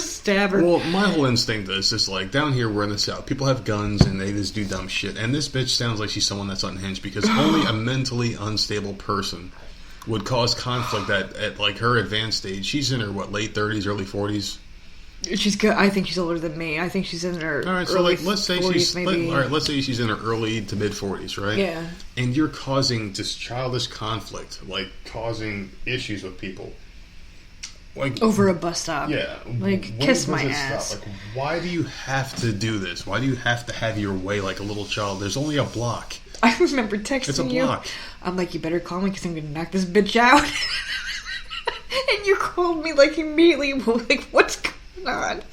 [SPEAKER 3] stab her.
[SPEAKER 2] Well, my whole instinct is just like down here we're in the South. People have guns and they just do dumb shit. And this bitch sounds like she's someone that's unhinged because only a mentally unstable person would cause conflict at like her advanced stage. She's in her late 30s, early 40s.
[SPEAKER 3] She's good. I think she's older than me. I think she's in her.
[SPEAKER 2] All right, so
[SPEAKER 3] early
[SPEAKER 2] like let's say
[SPEAKER 3] 40s,
[SPEAKER 2] she's
[SPEAKER 3] maybe.
[SPEAKER 2] let's say she's in her early to mid 40s, right?
[SPEAKER 3] Yeah.
[SPEAKER 2] And you're causing just childish conflict, like causing issues with people. Like
[SPEAKER 3] over a bus stop.
[SPEAKER 2] Yeah.
[SPEAKER 3] Like kiss my ass.
[SPEAKER 2] Stop? Like why do you have to do this? Why do you have to have your way like a little child? There's only a block.
[SPEAKER 3] I remember texting
[SPEAKER 2] It's a block.
[SPEAKER 3] you. I'm like, you better call me because I'm going to knock this bitch out. And you called me like immediately. Like, what's going on?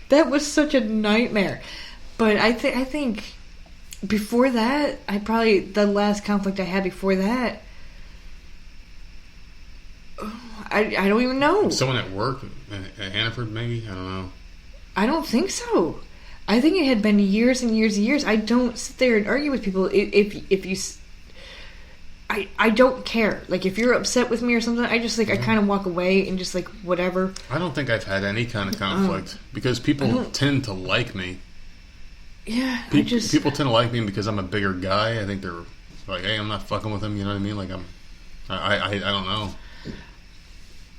[SPEAKER 3] That was such a nightmare. But I think before that, the last conflict I had before that, I don't even know.
[SPEAKER 2] Someone at work at Hannaford, maybe? I don't know.
[SPEAKER 3] I don't think so. I think it had been years and years and years. I don't sit there and argue with people if you. I don't care. Like if you're upset with me or something, I just like I kind of walk away and just like whatever.
[SPEAKER 2] I don't think I've had any kind of conflict because people tend to like me.
[SPEAKER 3] Yeah,
[SPEAKER 2] people tend to like me because I'm a bigger guy. I think they're like, hey, I'm not fucking with them. You know what I mean? Like I don't know.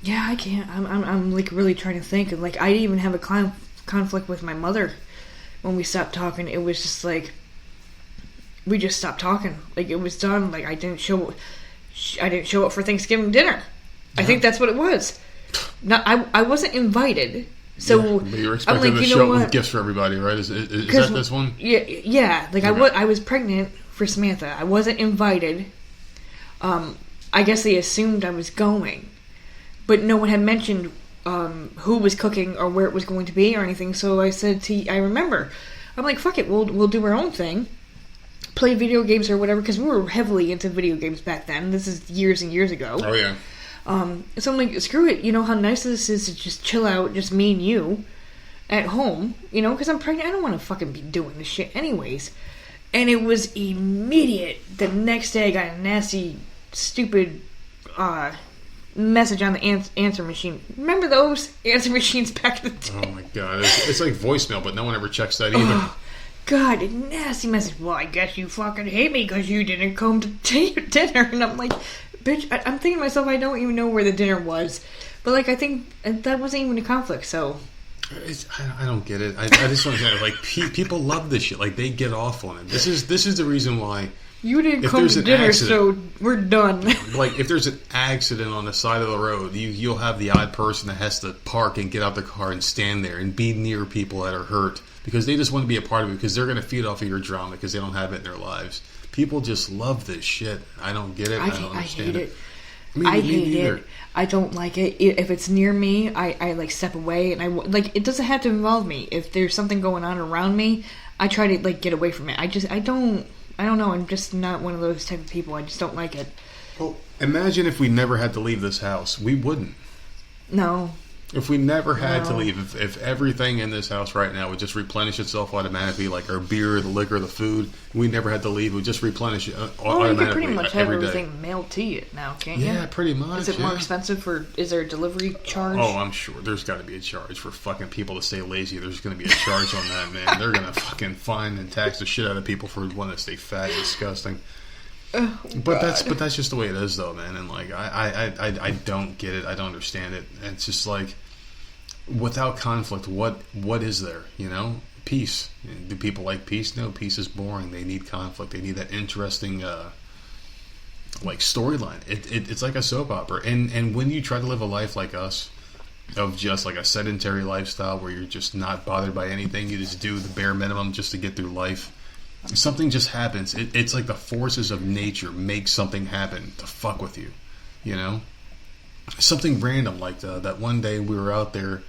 [SPEAKER 3] Yeah, I can't. I'm like really trying to think. And like I didn't even have a conflict with my mother when we stopped talking. It was just like we just stopped talking. Like it was done. Like I didn't show up for Thanksgiving dinner. I think that's what it was. No, I wasn't invited. So
[SPEAKER 2] but you're expecting to show up with gifts for everybody, right? Is that this one?
[SPEAKER 3] Yeah. Like okay. I was pregnant for Samantha. I wasn't invited. I guess they assumed I was going, but no one had mentioned who was cooking or where it was going to be or anything. So I said I remember, I'm like, fuck it, we'll do our own thing, play video games or whatever, because we were heavily into video games back then. This is years and years ago.
[SPEAKER 2] Oh yeah.
[SPEAKER 3] So I'm like, screw it. You know how nice this is to just chill out, just me and you, at home. You know, because I'm pregnant. I don't want to fucking be doing this shit anyways. And it was immediate. The next day, I got a nasty, stupid message on the answer machine. Remember those answer machines back in the day?
[SPEAKER 2] Oh my god, it's like voicemail, but no one ever checks that either.
[SPEAKER 3] Oh, god, a nasty message. Well, I guess you fucking hate me because you didn't come to dinner. And I'm like, bitch, I'm thinking to myself, I don't even know where the dinner was. But like, I think that wasn't even a conflict, so.
[SPEAKER 2] I don't get it. I just want to say, like, people love this shit. Like, they get off on it. This is the reason why.
[SPEAKER 3] You didn't come to dinner, so we're done.
[SPEAKER 2] Like, if there's an accident on the side of the road, you'll have the odd person that has to park and get out the car and stand there and be near people that are hurt because they just want to be a part of it because they're going to feed off of your drama because they don't have it in their lives. People just love this shit. I don't get it. I don't understand it.
[SPEAKER 3] I hate it. I don't like it. If it's near me, I like step away, and I like it doesn't have to involve me. If there's something going on around me, I try to like get away from it. I don't know. I'm just not one of those type of people. I just don't like it.
[SPEAKER 2] Well, imagine if we never had to leave this house. We wouldn't.
[SPEAKER 3] No,
[SPEAKER 2] If we never had to leave, if everything in this house right now would just replenish itself automatically, like our beer, the liquor, the food, we never had to leave, it would just replenish it automatically.
[SPEAKER 3] You can pretty much have everything mailed to you now, can't you?
[SPEAKER 2] Yeah, pretty much.
[SPEAKER 3] Is it more expensive is there a delivery charge?
[SPEAKER 2] Oh, I'm sure. There's got to be a charge for fucking people to stay lazy. There's going to be a charge on that, man. They're going to fucking fine and tax the shit out of people for wanting to stay fat and disgusting. But that's just the way it is, though, man. And like I don't get it. I don't understand it. It's just like, without conflict, what is there? You know, peace. Do people like peace? No, peace is boring. They need conflict. They need that interesting like storyline. It's like a soap opera. And when you try to live a life like us, of just like a sedentary lifestyle where you're just not bothered by anything, you just do the bare minimum just to get through life. Something just happens. It's like the forces of nature make something happen to fuck with you, you know? Something random like that one day we were out there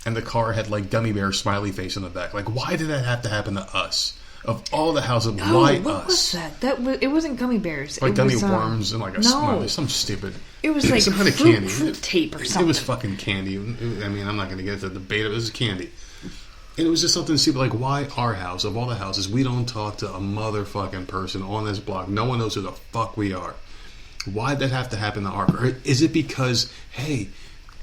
[SPEAKER 2] and the car had like gummy bear smiley face in the back. Like, why did that have to happen to us? Of all the houses, why
[SPEAKER 3] what
[SPEAKER 2] us?
[SPEAKER 3] What was that? It wasn't gummy bears.
[SPEAKER 2] Like
[SPEAKER 3] it
[SPEAKER 2] gummy
[SPEAKER 3] was,
[SPEAKER 2] worms and like a smiley, some stupid.
[SPEAKER 3] It was like
[SPEAKER 2] some kind of
[SPEAKER 3] fruit,
[SPEAKER 2] candy.
[SPEAKER 3] Fruit tape or something.
[SPEAKER 2] It was fucking candy. I mean, I'm not going to get into the debate of it. It was candy. And it was just something stupid, like, why our house, of all the houses, we don't talk to a motherfucking person on this block. No one knows who the fuck we are. Why'd that have to happen to our... Or is it because, hey,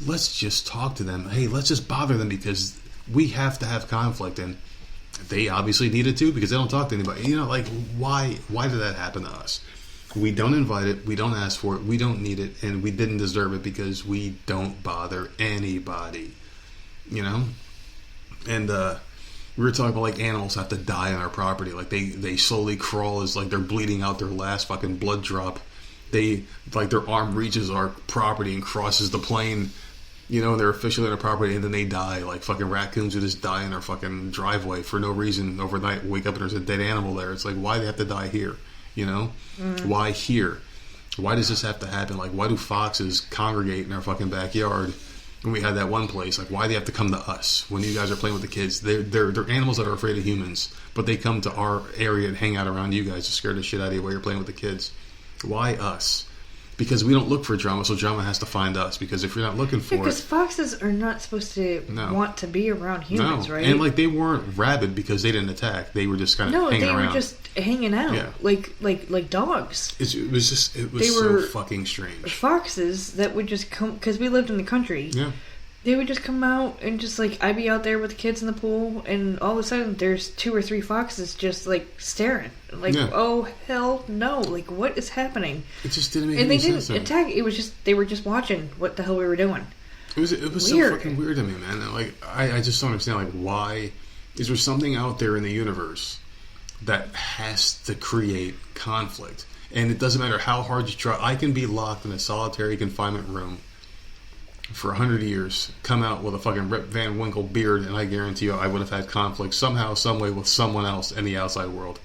[SPEAKER 2] let's just talk to them. Hey, let's just bother them because we have to have conflict. And they obviously need it too because they don't talk to anybody. You know, like, why did that happen to us? We don't invite it. We don't ask for it. We don't need it. And we didn't deserve it because we don't bother anybody. You know? And we were talking about like animals have to die on our property. Like they slowly crawl as like they're bleeding out their last fucking blood drop. They like their arm reaches our property and crosses the plane. You know, they're officially on our property and then they die. Like fucking raccoons who just die in our fucking driveway for no reason overnight. Wake up and there's a dead animal there. It's like, why do they have to die here? You know? Why here? Why does this have to happen? Like, why do foxes congregate in our fucking backyard? When we had that one place, like, why do they have to come to us when you guys are playing with the kids? They're animals that are afraid of humans, but they come to our area and hang out around you guys to scare the shit out of you while you're playing with the kids. Why us? Because we don't look for drama, so drama has to find us. Because if you're not looking for
[SPEAKER 3] because foxes are not supposed to want to be around humans, right?
[SPEAKER 2] And like they weren't rabid because they didn't attack. They were just kind of hanging around.
[SPEAKER 3] No, they were just hanging out, like dogs.
[SPEAKER 2] It was so fucking strange.
[SPEAKER 3] Foxes that would just come because we lived in the country.
[SPEAKER 2] Yeah.
[SPEAKER 3] They would just come out and just like I'd be out there with the kids in the pool, and all of a sudden there's 2 or 3 foxes just like staring, like oh hell no, like what is happening? It
[SPEAKER 2] just didn't make any sense.
[SPEAKER 3] And they didn't attack. It was just they were just watching what the hell we were doing.
[SPEAKER 2] It was so fucking weird to me, man. Like I just don't understand. Like, why is there something out there in the universe that has to create conflict? And it doesn't matter how hard you try. I can be locked in a solitary confinement room for 100 years, come out with a fucking Rip Van Winkle beard, and I guarantee you I would have had conflict somehow, some way with someone else in the outside world.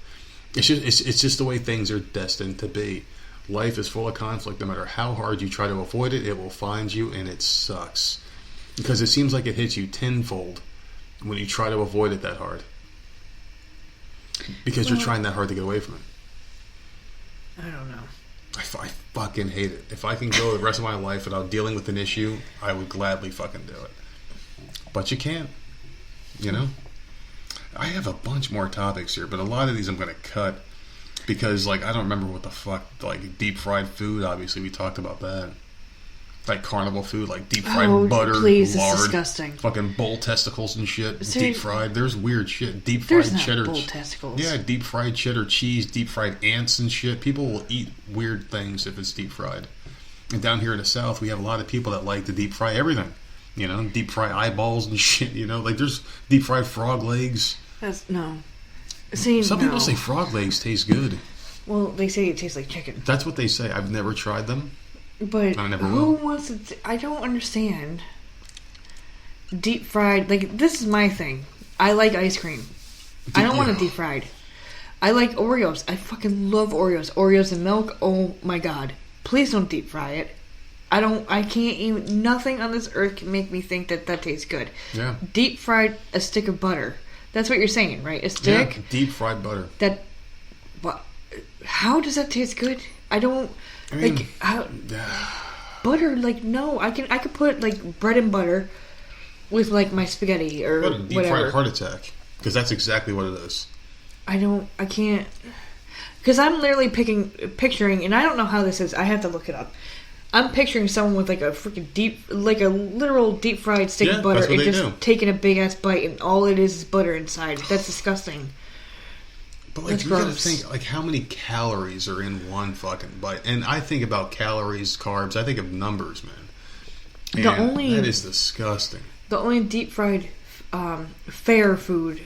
[SPEAKER 2] It's just the way things are destined to be. Life is full of conflict. No matter how hard you try to avoid it, it will find you, and it sucks. Because it seems like it hits you tenfold when you try to avoid it that hard. Because you're trying that hard to get away from it.
[SPEAKER 3] I don't know.
[SPEAKER 2] I fucking hate it. If I can go the rest of my life without dealing with an issue, I would gladly fucking do it. But you can't. You know? I have a bunch more topics here, but a lot of these I'm going to cut because, like, I don't remember what the fuck, like, deep fried food, obviously, we talked about that. Like carnival food, like deep fried butter, lard,
[SPEAKER 3] it's disgusting.
[SPEAKER 2] Fucking bull testicles and shit.
[SPEAKER 3] Seriously?
[SPEAKER 2] Deep fried. There's weird shit. Deep fried cheddar.
[SPEAKER 3] Bull testicles.
[SPEAKER 2] Yeah, deep fried cheddar cheese, deep fried ants and shit. People will eat weird things if it's deep fried. And down here in the South, we have a lot of people that like to deep fry everything. You know, deep fry eyeballs and shit. You know, like there's deep fried frog legs.
[SPEAKER 3] Some
[SPEAKER 2] people say frog legs taste good.
[SPEAKER 3] Well, they say it tastes like chicken.
[SPEAKER 2] That's what they say. I've never tried them.
[SPEAKER 3] But
[SPEAKER 2] I never
[SPEAKER 3] who
[SPEAKER 2] will.
[SPEAKER 3] wants to... I don't understand. Deep fried... Like, this is my thing. I like ice cream. I don't want it deep fried. I like Oreos. I fucking love Oreos. Oreos and milk. Oh, my God. Please don't deep fry it. I can't even... Nothing on this earth can make me think that tastes good.
[SPEAKER 2] Yeah.
[SPEAKER 3] Deep fried a stick of butter. That's what you're saying, right? A stick?
[SPEAKER 2] Yeah, deep fried butter.
[SPEAKER 3] How does that taste good? I mean, butter, like, no. I could put, like, bread and butter with like my spaghetti or
[SPEAKER 2] What a deep
[SPEAKER 3] whatever.
[SPEAKER 2] fried heart attack. Because that's exactly what it is.
[SPEAKER 3] I can't. Because I'm literally picturing, and I don't know how this is. I have to look it up. I'm picturing someone with like a freaking like a literal deep fried stick of butter and just taking a big ass bite, and all it is butter inside. That's disgusting.
[SPEAKER 2] But like, you gotta think, like, how many calories are in one fucking bite? And I think about calories, carbs. I think of numbers, man. And that is disgusting.
[SPEAKER 3] The only deep fried, fair food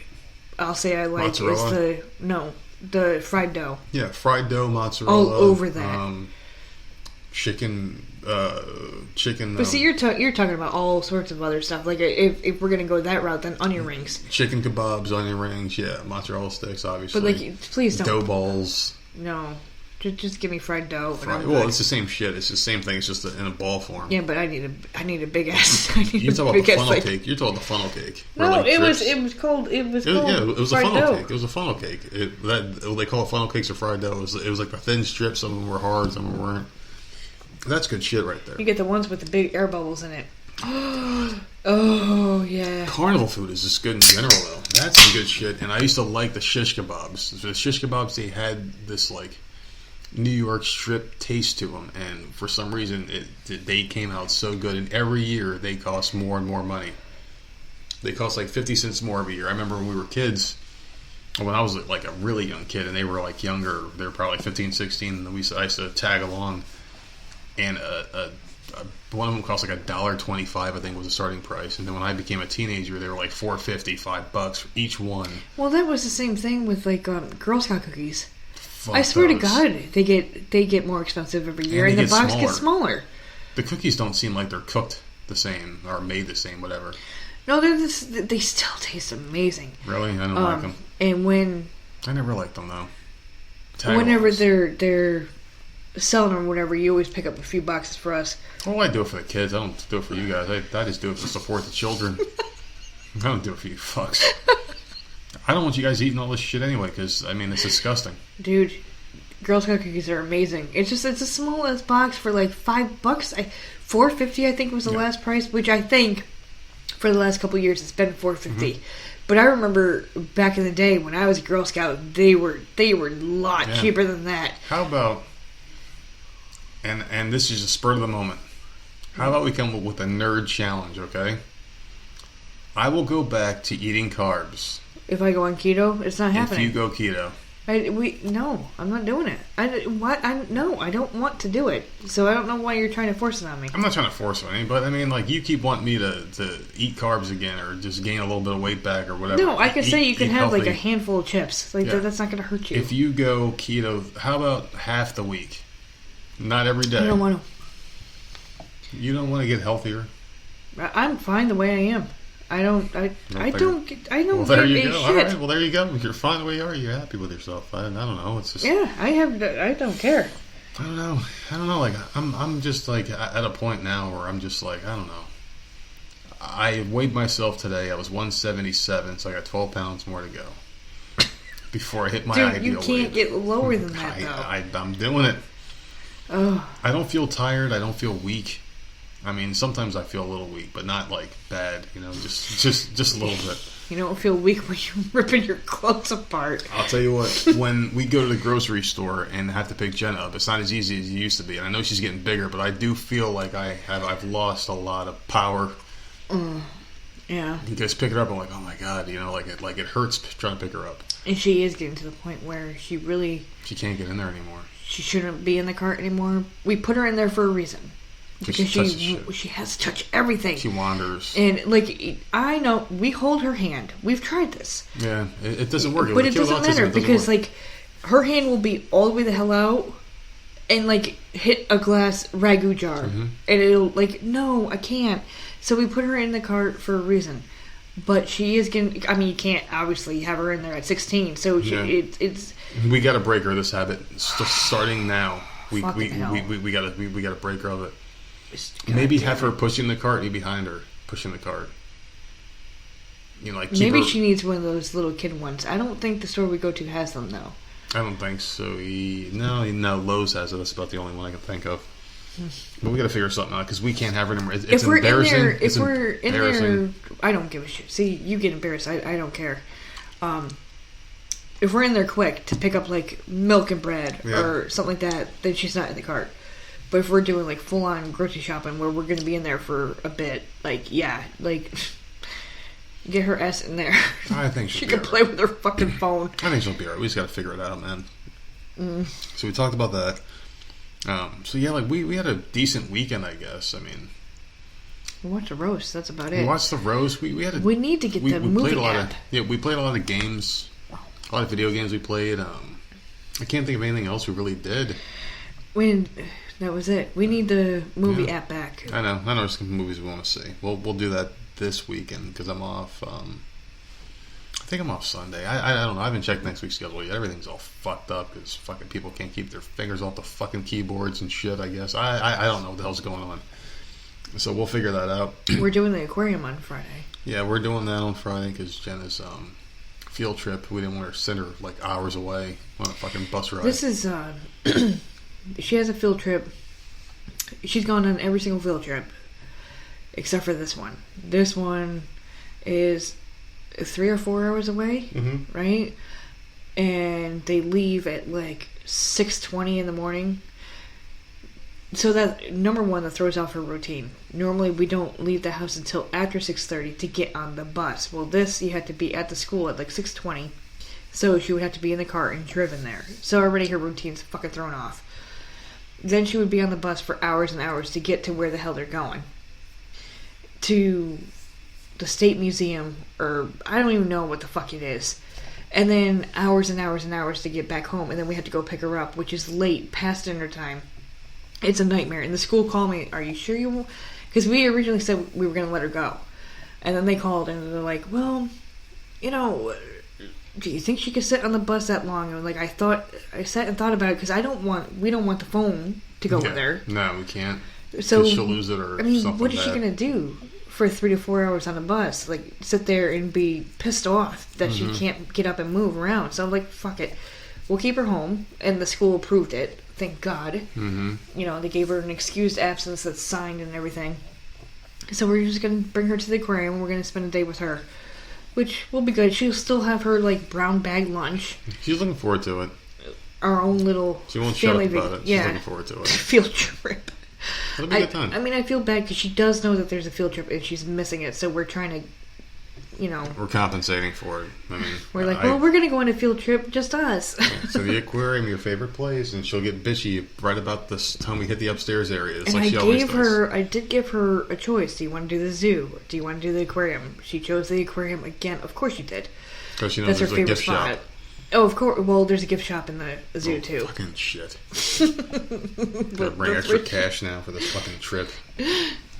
[SPEAKER 3] I'll say I like
[SPEAKER 2] mozzarella?
[SPEAKER 3] Is the fried dough.
[SPEAKER 2] Yeah, fried dough, mozzarella.
[SPEAKER 3] All over that.
[SPEAKER 2] Chicken.
[SPEAKER 3] But see, you're talking about all sorts of other stuff. Like if we're gonna go that route, then onion rings,
[SPEAKER 2] chicken kebabs, onion rings, yeah, mozzarella sticks, obviously.
[SPEAKER 3] But like, please don't.
[SPEAKER 2] Dough balls.
[SPEAKER 3] No, just give me fried dough.
[SPEAKER 2] Well, it's the same shit. It's the same thing. It's just in a ball form.
[SPEAKER 3] Yeah, but I need a big ass.
[SPEAKER 2] You're talking about the funnel cake. You're talking about the funnel cake.
[SPEAKER 3] No, like it was called. It was
[SPEAKER 2] a funnel
[SPEAKER 3] dough.
[SPEAKER 2] cake. It was a funnel cake. They call it funnel cakes or fried dough. It was like a thin strip. Some of them were hard. Some of them weren't. That's good shit right there.
[SPEAKER 3] You get the ones with the big air bubbles in it. Oh, yeah.
[SPEAKER 2] Carnival food is just good in general, though. That's some good shit. And I used to like the shish kebabs. The shish kebabs, they had this, like, New York strip taste to them. And for some reason, they came out so good. And every year, they cost more and more money. They cost, like, 50 cents more every year. I remember when we were kids, when I was, like, a really young kid, and they were, like, younger. They were probably 15, 16, and I used to tag along. And one of them cost like $1.25, I think, was the starting price. And then when I became a teenager, they were like $4.50, $5 for each one.
[SPEAKER 3] Well, that was the same thing with like Girl Scout cookies.
[SPEAKER 2] Fuck
[SPEAKER 3] I swear
[SPEAKER 2] those.
[SPEAKER 3] to God, they get more expensive every year, and the box gets smaller.
[SPEAKER 2] The cookies don't seem like they're cooked the same or made the same, whatever.
[SPEAKER 3] No, they still taste amazing.
[SPEAKER 2] Really, I don't like them.
[SPEAKER 3] And
[SPEAKER 2] I never liked them though.
[SPEAKER 3] Whenever they're selling or whatever, you always pick up a few boxes for us.
[SPEAKER 2] Well, I do it for the kids. I don't do it for you guys. I just do it to support the children. I don't do it for you fucks. I don't want you guys eating all this shit anyway, because, I mean, it's disgusting.
[SPEAKER 3] Dude, Girl Scout cookies are amazing. It's a small ass box for like $5. $4.50 I think was the last price, which I think for the last couple of years it's been $4.50. Mm-hmm. But I remember back in the day when I was a Girl Scout, they were a lot cheaper than that.
[SPEAKER 2] How about... And this is a spur of the moment. How about we come up with a nerd challenge, okay? I will go back to eating carbs.
[SPEAKER 3] If I go on keto, it's not happening.
[SPEAKER 2] If you go keto.
[SPEAKER 3] No, I'm not doing it. I don't want to do it. So I don't know why you're trying to force it on me.
[SPEAKER 2] I'm not trying to force it on you, but I mean, like, you keep wanting me to eat carbs again or just gain a little bit of weight back or whatever.
[SPEAKER 3] No, I can say you can have healthy. Like a handful of chips. Like that's not going to hurt you.
[SPEAKER 2] If you go keto, how about half the week? Not every day.
[SPEAKER 3] I don't want
[SPEAKER 2] to. You don't want to get healthier?
[SPEAKER 3] I'm fine the way I am. I don't. Well,
[SPEAKER 2] there you go. All right. Well, there you go. You're fine the way you are. You're happy with yourself. I don't know. It's just.
[SPEAKER 3] Yeah, I don't care.
[SPEAKER 2] I don't know. Like I'm just like at a point now where I'm just like, I don't know. I weighed myself today. I was 177, so I got 12 pounds more to go before I hit my ideal weight.
[SPEAKER 3] You can't get lower than that, though.
[SPEAKER 2] I'm doing it.
[SPEAKER 3] Oh.
[SPEAKER 2] I don't feel tired. I don't feel weak. I mean, sometimes I feel a little weak, but not like bad. You know, just a little bit.
[SPEAKER 3] You don't feel weak when you're ripping your clothes apart.
[SPEAKER 2] I'll tell you what. When we go to the grocery store and have to pick Jenna up, it's not as easy as it used to be. And I know she's getting bigger, but I do feel like I've lost a lot of power.
[SPEAKER 3] Yeah.
[SPEAKER 2] Because pick her up, I'm like, oh my god, you know, like it hurts trying to pick her up.
[SPEAKER 3] And she is getting to the point where she
[SPEAKER 2] can't get in there anymore.
[SPEAKER 3] She shouldn't be in the cart anymore. We put her in there for a reason. Because she has to touch everything.
[SPEAKER 2] She wanders.
[SPEAKER 3] And, like, I know, we hold her hand. We've tried this.
[SPEAKER 2] Yeah, it doesn't work.
[SPEAKER 3] But it doesn't matter because, like, her hand will be all the way the hell out and, like, hit a glass ragu jar. Mm-hmm. And it'll, like, no, I can't. So we put her in the cart for a reason. But she is getting, I mean, you can't obviously have her in there at 16. So it's...
[SPEAKER 2] We got to break her this habit starting now. We got to break her of it. Maybe have her pushing the cart, you behind her pushing the cart. You know, like
[SPEAKER 3] maybe she needs one of those little kid ones. I don't think the store we go to has them though.
[SPEAKER 2] I don't think so. No, Lowe's has it. That's about the only one I can think of. But we got to figure something out because we can't have her anymore. It's embarrassing.
[SPEAKER 3] If we're in there, I don't give a shit. See, you get embarrassed. I don't care. If we're in there quick to pick up, like, milk and bread or something like that, then she's not in the cart. But if we're doing, like, full-on grocery shopping where we're going to be in there for a bit, like, yeah, like, get her ass in there.
[SPEAKER 2] I think
[SPEAKER 3] she can play with her fucking phone.
[SPEAKER 2] I think she'll be alright. We just got to figure it out, man. So we talked about that. So, yeah, like, we had a decent weekend, I guess. I mean...
[SPEAKER 3] We watched the roast. That's about it.
[SPEAKER 2] We watched the roast. We
[SPEAKER 3] We need to get the movie app.
[SPEAKER 2] We played a lot of games. A lot of video games we played. I can't think of anything else we really did.
[SPEAKER 3] That was it. We need the movie app back.
[SPEAKER 2] I know some movies we want to see. We'll do that this weekend because I'm off. I think I'm off Sunday. I don't know. I haven't checked next week's schedule yet. Everything's all fucked up because fucking people can't keep their fingers off the fucking keyboards and shit. I guess I don't know what the hell's going on. So we'll figure that out.
[SPEAKER 3] We're doing the aquarium on Friday. Yeah,
[SPEAKER 2] we're doing that on Friday because Jenna's field trip. We didn't want to send her like hours away on a fucking bus ride.
[SPEAKER 3] This is she has a field trip. She's gone on every single field trip except for this one. This one is 3 or 4 hours away, right? And they leave at like 6:20 in the morning. So that, number one, that throws off her routine. Normally we don't leave the house until after 6:30 to get on the bus. Well, this, you had to be at the school at like 6:20. So she would have to be in the car and driven there. So already her routine's fucking thrown off. Then she would be on the bus for hours and hours to get to where the hell they're going. To the State Museum, or I don't even know what the fuck it is. And then hours and hours and hours to get back home. And then we had to go pick her up, which is late, past dinner time. It's a nightmare. And the school called me, are you sure you won't? Because we originally said we were going to let her go. And then they called and they're like, well, you know, do you think she could sit on the bus that long? And like, I sat and thought about it because we don't want the phone to go with her.
[SPEAKER 2] No, we can't.
[SPEAKER 3] So
[SPEAKER 2] she'll lose it or something.
[SPEAKER 3] What is she going to do for 3 to 4 hours on a bus? Like, sit there and be pissed off that she can't get up and move around. So I'm like, fuck it. We'll keep her home. And the school approved it. Thank God. You know, they gave her an excused absence that's signed and everything. So we're just going to bring her to the aquarium and we're going to spend a day with her. Which will be good. She'll still have her, like, brown bag lunch.
[SPEAKER 2] She's looking forward to it.
[SPEAKER 3] Our own little
[SPEAKER 2] She won't shut up about it. She's looking forward to it.
[SPEAKER 3] Field trip.
[SPEAKER 2] It'll be a good time.
[SPEAKER 3] I mean, I feel bad because she does know that there's a field trip and she's missing it. So we're trying to, you know...
[SPEAKER 2] We're compensating for it. I mean...
[SPEAKER 3] We're like, well, we're going to go on a field trip, just us.
[SPEAKER 2] So the aquarium, your favorite place, and she'll get bitchy right about this time we hit the upstairs area. It's
[SPEAKER 3] and
[SPEAKER 2] like she always does.
[SPEAKER 3] I did give her a choice. Do you want to do the zoo? Or do you want to do the aquarium? She chose the aquarium again. Of course she did.
[SPEAKER 2] Because she knows there's a gift shop.
[SPEAKER 3] Oh, of course. Well, there's a gift shop in the zoo, too.
[SPEAKER 2] Fucking shit. Gotta bring extra cash now for this fucking trip.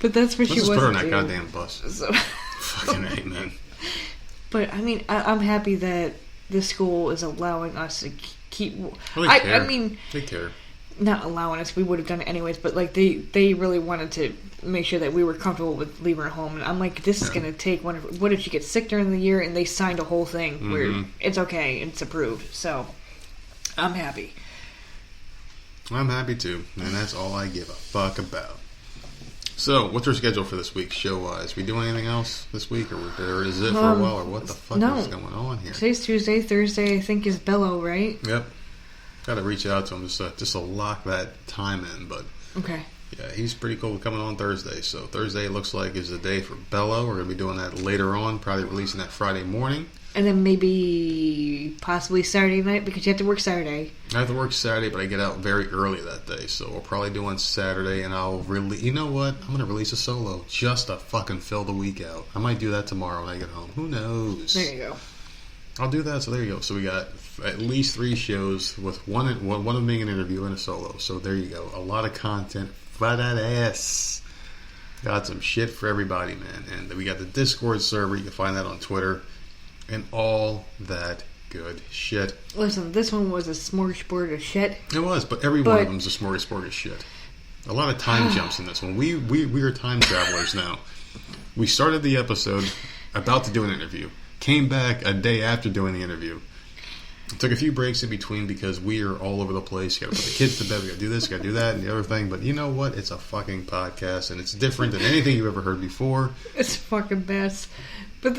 [SPEAKER 3] But that's what she was.
[SPEAKER 2] Let's just put her on that goddamn bus.
[SPEAKER 3] So.
[SPEAKER 2] Fucking A, man.
[SPEAKER 3] But, I mean, I'm happy that this school is allowing us to keep...
[SPEAKER 2] Well, they care.
[SPEAKER 3] I mean...
[SPEAKER 2] They care.
[SPEAKER 3] Not allowing us. We would have done it anyways. But, like, they really wanted to make sure that we were comfortable with leaving her home. And I'm like, this is going to take... What if she gets sick during the year? And they signed a whole thing where it's okay. It's approved. So, I'm happy.
[SPEAKER 2] I'm happy, too. And that's all I give a fuck about. So, what's our schedule for this week, show-wise? We doing anything else this week, or is it for a while, or what the fuck is going on here?
[SPEAKER 3] Today's Tuesday. Thursday, I think, is Bello, right?
[SPEAKER 2] Yep. Got to reach out to him just to lock that time in, but...
[SPEAKER 3] Okay.
[SPEAKER 2] Yeah, he's pretty cool coming on Thursday. So, Thursday, it looks like, is the day for Bello. We're going to be doing that later on, probably releasing that Friday morning.
[SPEAKER 3] And then maybe possibly Saturday night, because you have to work Saturday.
[SPEAKER 2] I have to work Saturday, but I get out very early that day. So we'll probably do on Saturday, and I'll really... You know what? I'm going to release a solo just to fucking fill the week out. I might do that tomorrow when I get home. Who knows?
[SPEAKER 3] There you go.
[SPEAKER 2] I'll do that, so there you go. So we got at least 3 shows with one of them being an interview and a solo. So there you go. A lot of content for that ass. Got some shit for everybody, man. And we got the Discord server. You can find that on Twitter. And all that good shit.
[SPEAKER 3] Listen, this one was a smorgasbord of shit.
[SPEAKER 2] It was, but every one of them's a smorgasbord of shit. A lot of time jumps in this one. We are time travelers now. We started the episode about to do an interview. Came back a day after doing the interview. Took a few breaks in between because we are all over the place. You got to put the kids to bed. We got to do this, got to do that, and the other thing. But you know what? It's a fucking podcast, and it's different than anything you've ever heard before.
[SPEAKER 3] It's a fucking mess. But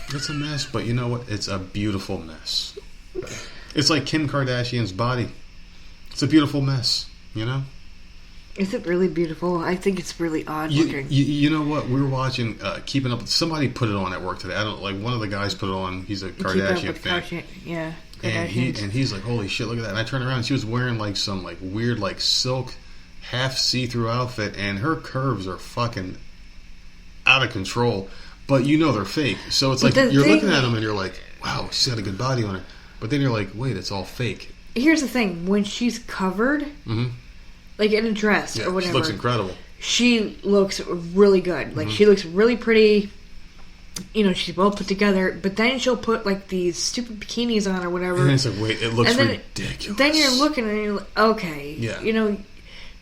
[SPEAKER 2] it's a mess, but you know what? It's a beautiful mess. It's like Kim Kardashian's body. It's a beautiful mess, you know?
[SPEAKER 3] Is it really beautiful? I think it's really odd looking.
[SPEAKER 2] You know what? We were watching Keeping Up. Somebody put it on at work today. I don't like one of the guys put it on. He's a Kardashian fan.
[SPEAKER 3] Yeah.
[SPEAKER 2] And he's like, holy shit, look at that. And I turned around and she was wearing like some like weird like silk half see-through outfit, and her curves are fucking out of control. But you know they're fake. So it's like you're looking at them and you're like, wow, she's got a good body on her. But then you're like, wait, it's all fake.
[SPEAKER 3] Here's the thing. When she's covered, like in a dress or whatever.
[SPEAKER 2] She looks incredible.
[SPEAKER 3] She looks really good. Like, she looks really pretty. You know, she's well put together. But then she'll put, like, these stupid bikinis on or whatever.
[SPEAKER 2] And it's like, wait, it looks ridiculous.
[SPEAKER 3] Then you're looking and you're like, okay. Yeah. You know,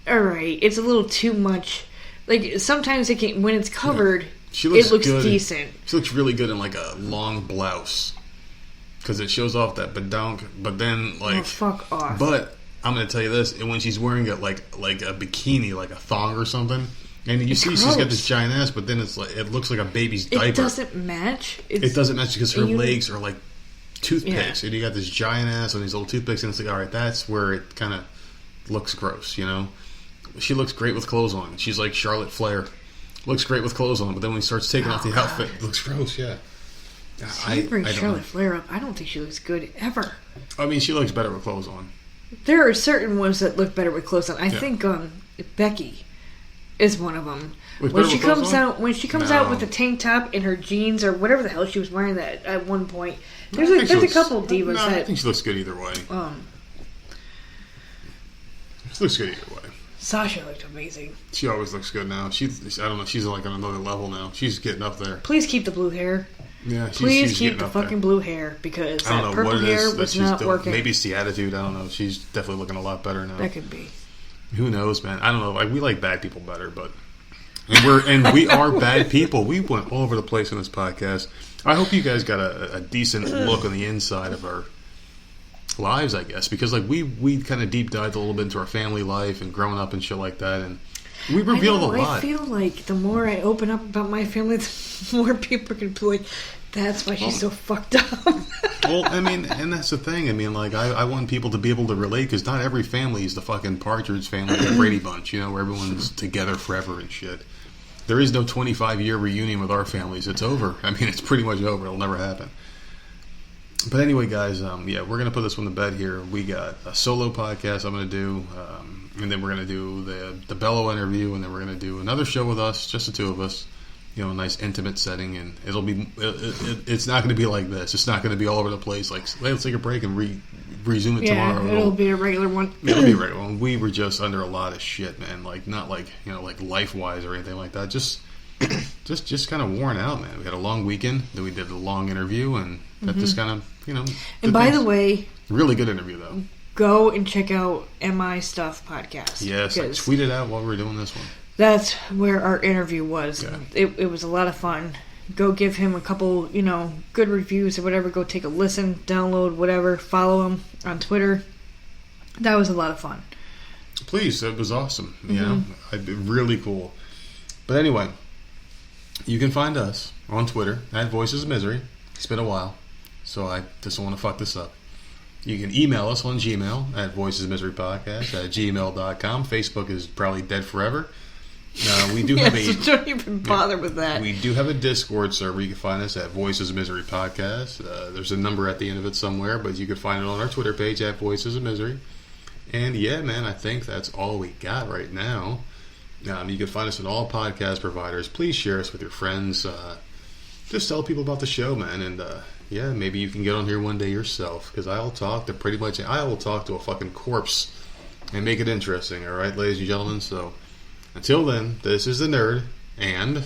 [SPEAKER 3] all right. It's a little too much. Like, sometimes it can, when it's covered, it looks decent.
[SPEAKER 2] She looks really good in, like, a long blouse. Because it shows off that badonk. But then, like...
[SPEAKER 3] Oh, fuck off.
[SPEAKER 2] But... I'm going to tell you this, and when she's wearing it like a bikini, like a thong or something, and you see she's got this giant ass, but then it's like it looks like a baby's diaper.
[SPEAKER 3] It doesn't match.
[SPEAKER 2] It doesn't match because her legs are like toothpicks, and you got this giant ass on these little toothpicks, and it's like, all right, that's where it kind of looks gross, you know? She looks great with clothes on. She's like Charlotte Flair. Looks great with clothes on, but then when he starts taking off the outfit, it looks gross, yeah.
[SPEAKER 3] I bring Charlotte Flair up. I don't think she looks good ever.
[SPEAKER 2] I mean, she looks better with clothes on.
[SPEAKER 3] There are certain ones that look better with clothes on. I think Becky is one of them. When she comes out with a tank top and her jeans or whatever the hell she was wearing that at one point. There's a couple divas that
[SPEAKER 2] I think she looks good either way. She looks good either way.
[SPEAKER 3] Sasha looked amazing.
[SPEAKER 2] She always looks good now. I don't know. She's like on another level now. She's getting up there.
[SPEAKER 3] Please keep the blue hair.
[SPEAKER 2] Yeah,
[SPEAKER 3] please keep the fucking blue hair because that purple hair was not working.
[SPEAKER 2] Maybe it's the attitude. I don't know. She's definitely looking a lot better now.
[SPEAKER 3] That could be.
[SPEAKER 2] Who knows, man? I don't know. Like we like bad people better, but we are bad people. We went all over the place on this podcast. I hope you guys got a decent look on the inside of our lives, I guess, because like we kind of deep dived a little bit into our family life and growing up and shit like that, and we revealed a lot.
[SPEAKER 3] I feel like the more I open up about my family, the more people can be like, that's why she's so fucked up.
[SPEAKER 2] Well, I mean, and that's the thing. I mean, like, I want people to be able to relate, because not every family is the fucking Partridge Family, the Brady Bunch, you know, where everyone's together forever and shit. There is no 25-year reunion with our families. It's over. I mean, it's pretty much over. It'll never happen. But anyway, guys, we're going to put this one to bed here. We got a solo podcast I'm going to do, and then we're going to do the Bello interview, and then we're going to do another show with us, just the two of us, you know, a nice intimate setting, and it's not going to be like this. It's not going to be all over the place. Like, let's take a break and resume it tomorrow.
[SPEAKER 3] It'll be a regular one.
[SPEAKER 2] It'll be a regular one. We were just under a lot of shit, man. Like, not like, you know, like life-wise or anything like that. Just kind of worn out, man. We had a long weekend, then we did a long interview, and that just kind of, you know.
[SPEAKER 3] And by the way,
[SPEAKER 2] really good interview though.
[SPEAKER 3] Go and check out MI Stuff podcast.
[SPEAKER 2] Yes, I tweeted out while we were doing this one.
[SPEAKER 3] That's where our interview was.
[SPEAKER 2] Yeah.
[SPEAKER 3] It was a lot of fun. Go give him a couple, you know, good reviews or whatever. Go take a listen, download, whatever. Follow him on Twitter. That was a lot of fun. Please,
[SPEAKER 2] it was awesome. You know, really cool. But anyway, you can find us on Twitter at Voices of Misery. It's been a while, so I just don't want to fuck this up. You can email us on Gmail at voicesmiserypodcast@gmail.com. Facebook is probably dead forever. We do have
[SPEAKER 3] so don't even bother with that.
[SPEAKER 2] We do have a Discord server. You can find us at Voices of Misery Podcast. There's a number at the end of it somewhere, but you can find it on our Twitter page at Voices of Misery. And yeah, man, I think that's all we got right now. You can find us on all podcast providers. Please share us with your friends. Just tell people about the show, man. And maybe you can get on here one day yourself, because I will talk to a fucking corpse and make it interesting. All right, ladies and gentlemen. So until then, this is the Nerd and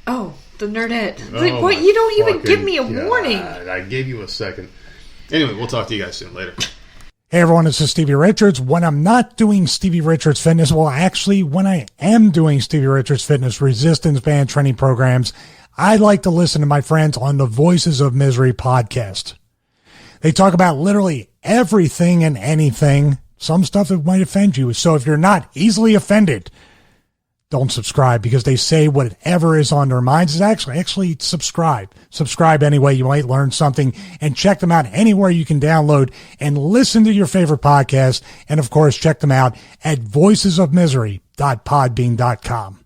[SPEAKER 3] the Nerdette. What? You don't even give me a warning.
[SPEAKER 2] I gave you a second. Anyway, we'll talk to you guys soon. Later.
[SPEAKER 4] Hey everyone, this is Stevie Richards. When I'm not doing Stevie Richards Fitness, when I am doing Stevie Richards Fitness resistance band training programs, I like to listen to my friends on the Voices of Misery podcast. They talk about literally everything and anything, some stuff that might offend you. So if you're not easily offended, don't subscribe, because they say whatever is on their minds is actually subscribe. Subscribe anyway. You might learn something, and check them out anywhere you can download and listen to your favorite podcast. And of course, check them out at voicesofmisery.podbean.com.